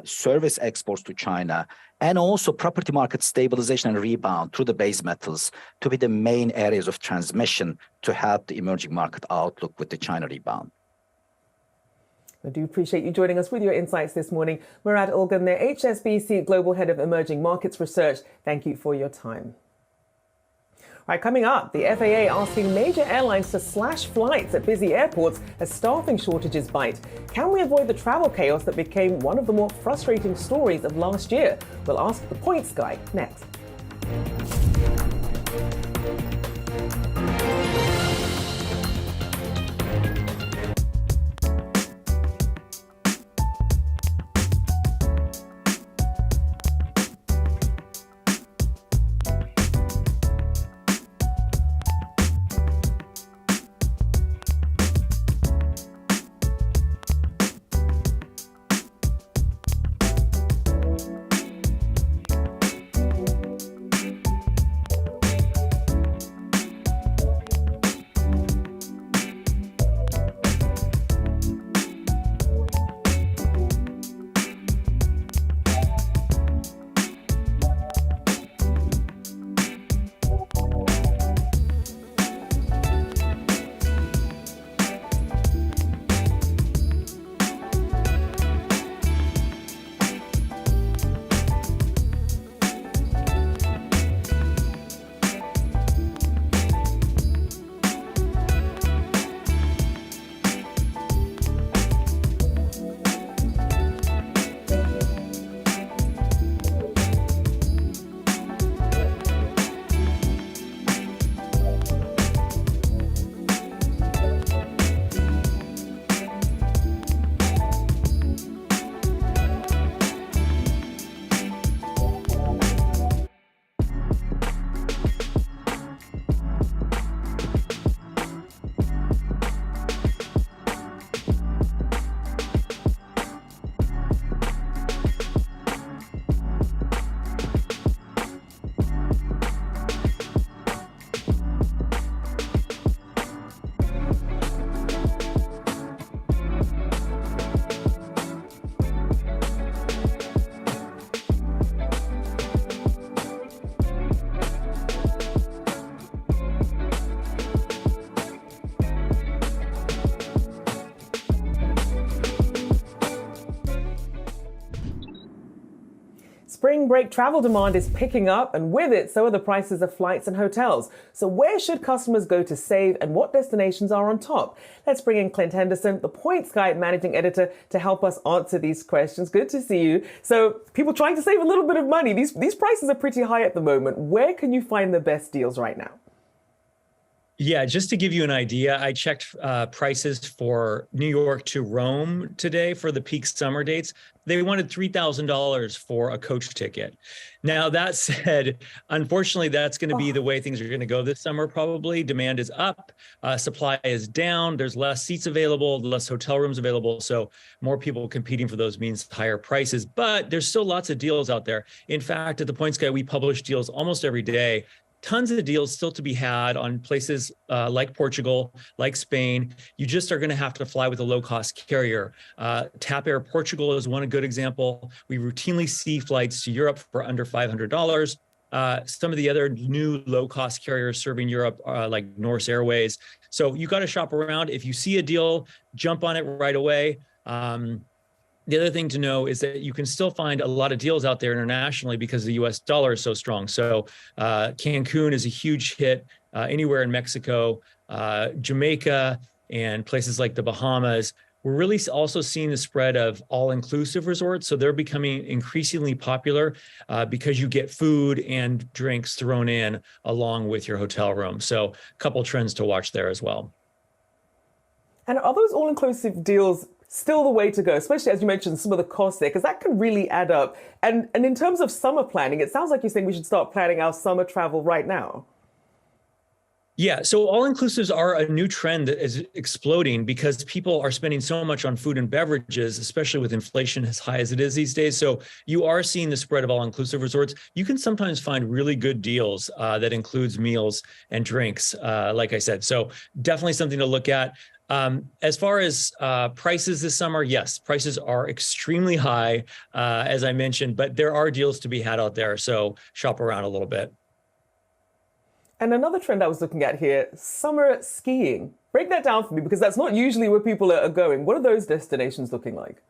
service exports to China, and also property market stabilization and rebound through the base metals to be the main areas of transmission to help the emerging market outlook with the China rebound. I do appreciate you joining us with your insights this morning. Murad Ulgan, the HSBC Global Head of Emerging Markets Research. Thank you for your time. All right, coming up, the FAA asking major airlines to slash flights at busy airports as staffing shortages bite. Can we avoid the travel chaos that became one of the more frustrating stories of last year? We'll ask the points guy next. Spring break travel demand is picking up, and with it, so are the prices of flights and hotels. So where should customers go to save, and what destinations are on top? Let's bring in Clint Henderson, the Points Guy managing editor, to help us answer these questions. Good to see you. So people trying to save a little bit of money. These prices are pretty high at the moment. Where can you find the best deals right now? Yeah, just to give you an idea, I checked prices for New York to Rome today for the peak summer dates. They wanted $3,000 for a coach ticket. Now, that said, unfortunately, that's going to be the way things are going to go this summer, probably. Demand is up, supply is down, there's less seats available, less hotel rooms available, so more people competing for those means higher prices. But there's still lots of deals out there. In fact, at the Points Guy, we publish deals almost every day. Tons of deals still to be had on places like Portugal, like Spain. You just are going to have to fly with a low-cost carrier. TAP Air Portugal is one good example. We routinely see flights to Europe for under $500. Some of the other new low-cost carriers serving Europe, like Norse Airways. So you got to shop around. If you see a deal, jump on it right away. The other thing to know is that you can still find a lot of deals out there internationally because the US dollar is so strong. So Cancun is a huge hit, anywhere in Mexico, Jamaica, and places like the Bahamas. We're really also seeing the spread of all-inclusive resorts. So they're becoming increasingly popular because you get food and drinks thrown in along with your hotel room. So a couple trends to watch there as well. And are those all-inclusive deals still the way to go, especially as you mentioned some of the costs there, because that can really add up. And in terms of summer planning, it sounds like you're saying we should start planning our summer travel right now. Yeah, so all-inclusives are a new trend that is exploding because people are spending so much on food and beverages, especially with inflation as high as it is these days. So you are seeing the spread of all-inclusive resorts. You can sometimes find really good deals that includes meals and drinks, like I said. So definitely something to look at. As far as prices this summer, yes, prices are extremely high, as I mentioned, but there are deals to be had out there. So shop around a little bit. And another trend I was looking at here, summer skiing. Break that down for me, because that's not usually where people are going. What are those destinations looking like?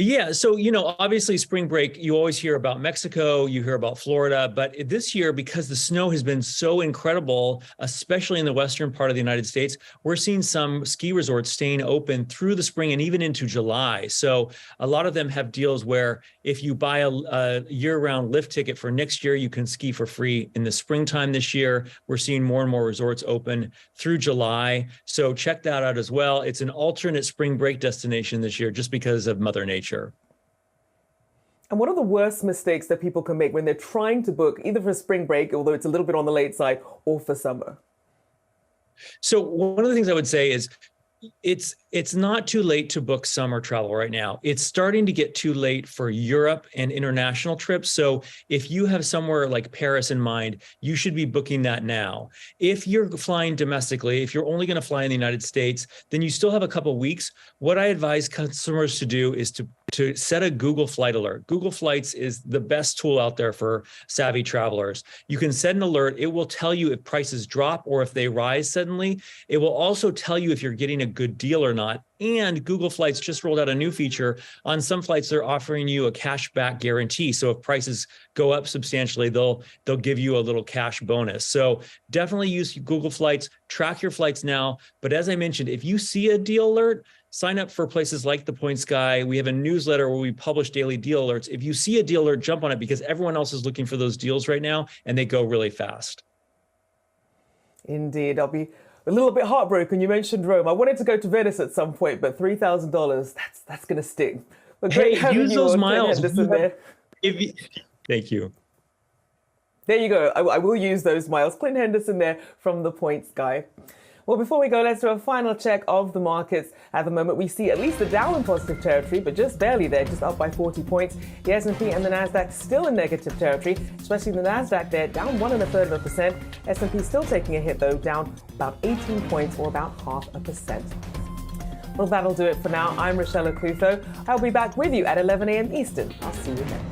Yeah, so, obviously spring break, you always hear about Mexico, you hear about Florida, but this year, because the snow has been so incredible, especially in the western part of the United States, we're seeing some ski resorts staying open through the spring and even into July. So a lot of them have deals where if you buy a year-round lift ticket for next year, you can ski for free in the springtime this year. We're seeing more and more resorts open through July. So check that out as well. It's an alternate spring break destination this year just because of Mother Nature. And what are the worst mistakes that people can make when they're trying to book either for spring break, although it's a little bit on the late side, or for summer? So one of the things I would say is it's not too late to book summer travel right now. It's starting to get too late for Europe and international trips. So if you have somewhere like Paris in mind, you should be booking that now. If you're flying domestically, if you're only going to fly in the United States, then you still have a couple of weeks. What I advise customers to do is to set a Google Flight Alert. Google Flights is the best tool out there for savvy travelers. You can set an alert. It will tell you if prices drop or if they rise suddenly. It will also tell you if you're getting a good deal or not. And Google Flights just rolled out a new feature. On some flights, they're offering you a cash back guarantee. So if prices go up substantially, they'll give you a little cash bonus. So definitely use Google Flights, track your flights now. But as I mentioned, if you see a deal alert, sign up for places like The Point Sky. We have a newsletter where we publish daily deal alerts. If you see a deal alert, jump on it, because everyone else is looking for those deals right now and they go really fast. Indeed. I'll be a little bit heartbroken. You mentioned Rome. I wanted to go to Venice at some point, but $3,000, that's going to sting. But great having use you those on, miles. there. Thank you. There you go. I will use those miles. Clint Henderson there from The Point Sky. Well, before we go, let's do a final check of the markets. At the moment, we see at least the Dow in positive territory, but just barely there, just up by 40 points. The S&P and the Nasdaq still in negative territory, especially the Nasdaq there, down 1.33%. S&P still taking a hit, though, down about 18 points or about 0.5%. Well, that'll do it for now. I'm Rochelle Acutho. I'll be back with you at 11 a.m. Eastern. I'll see you then.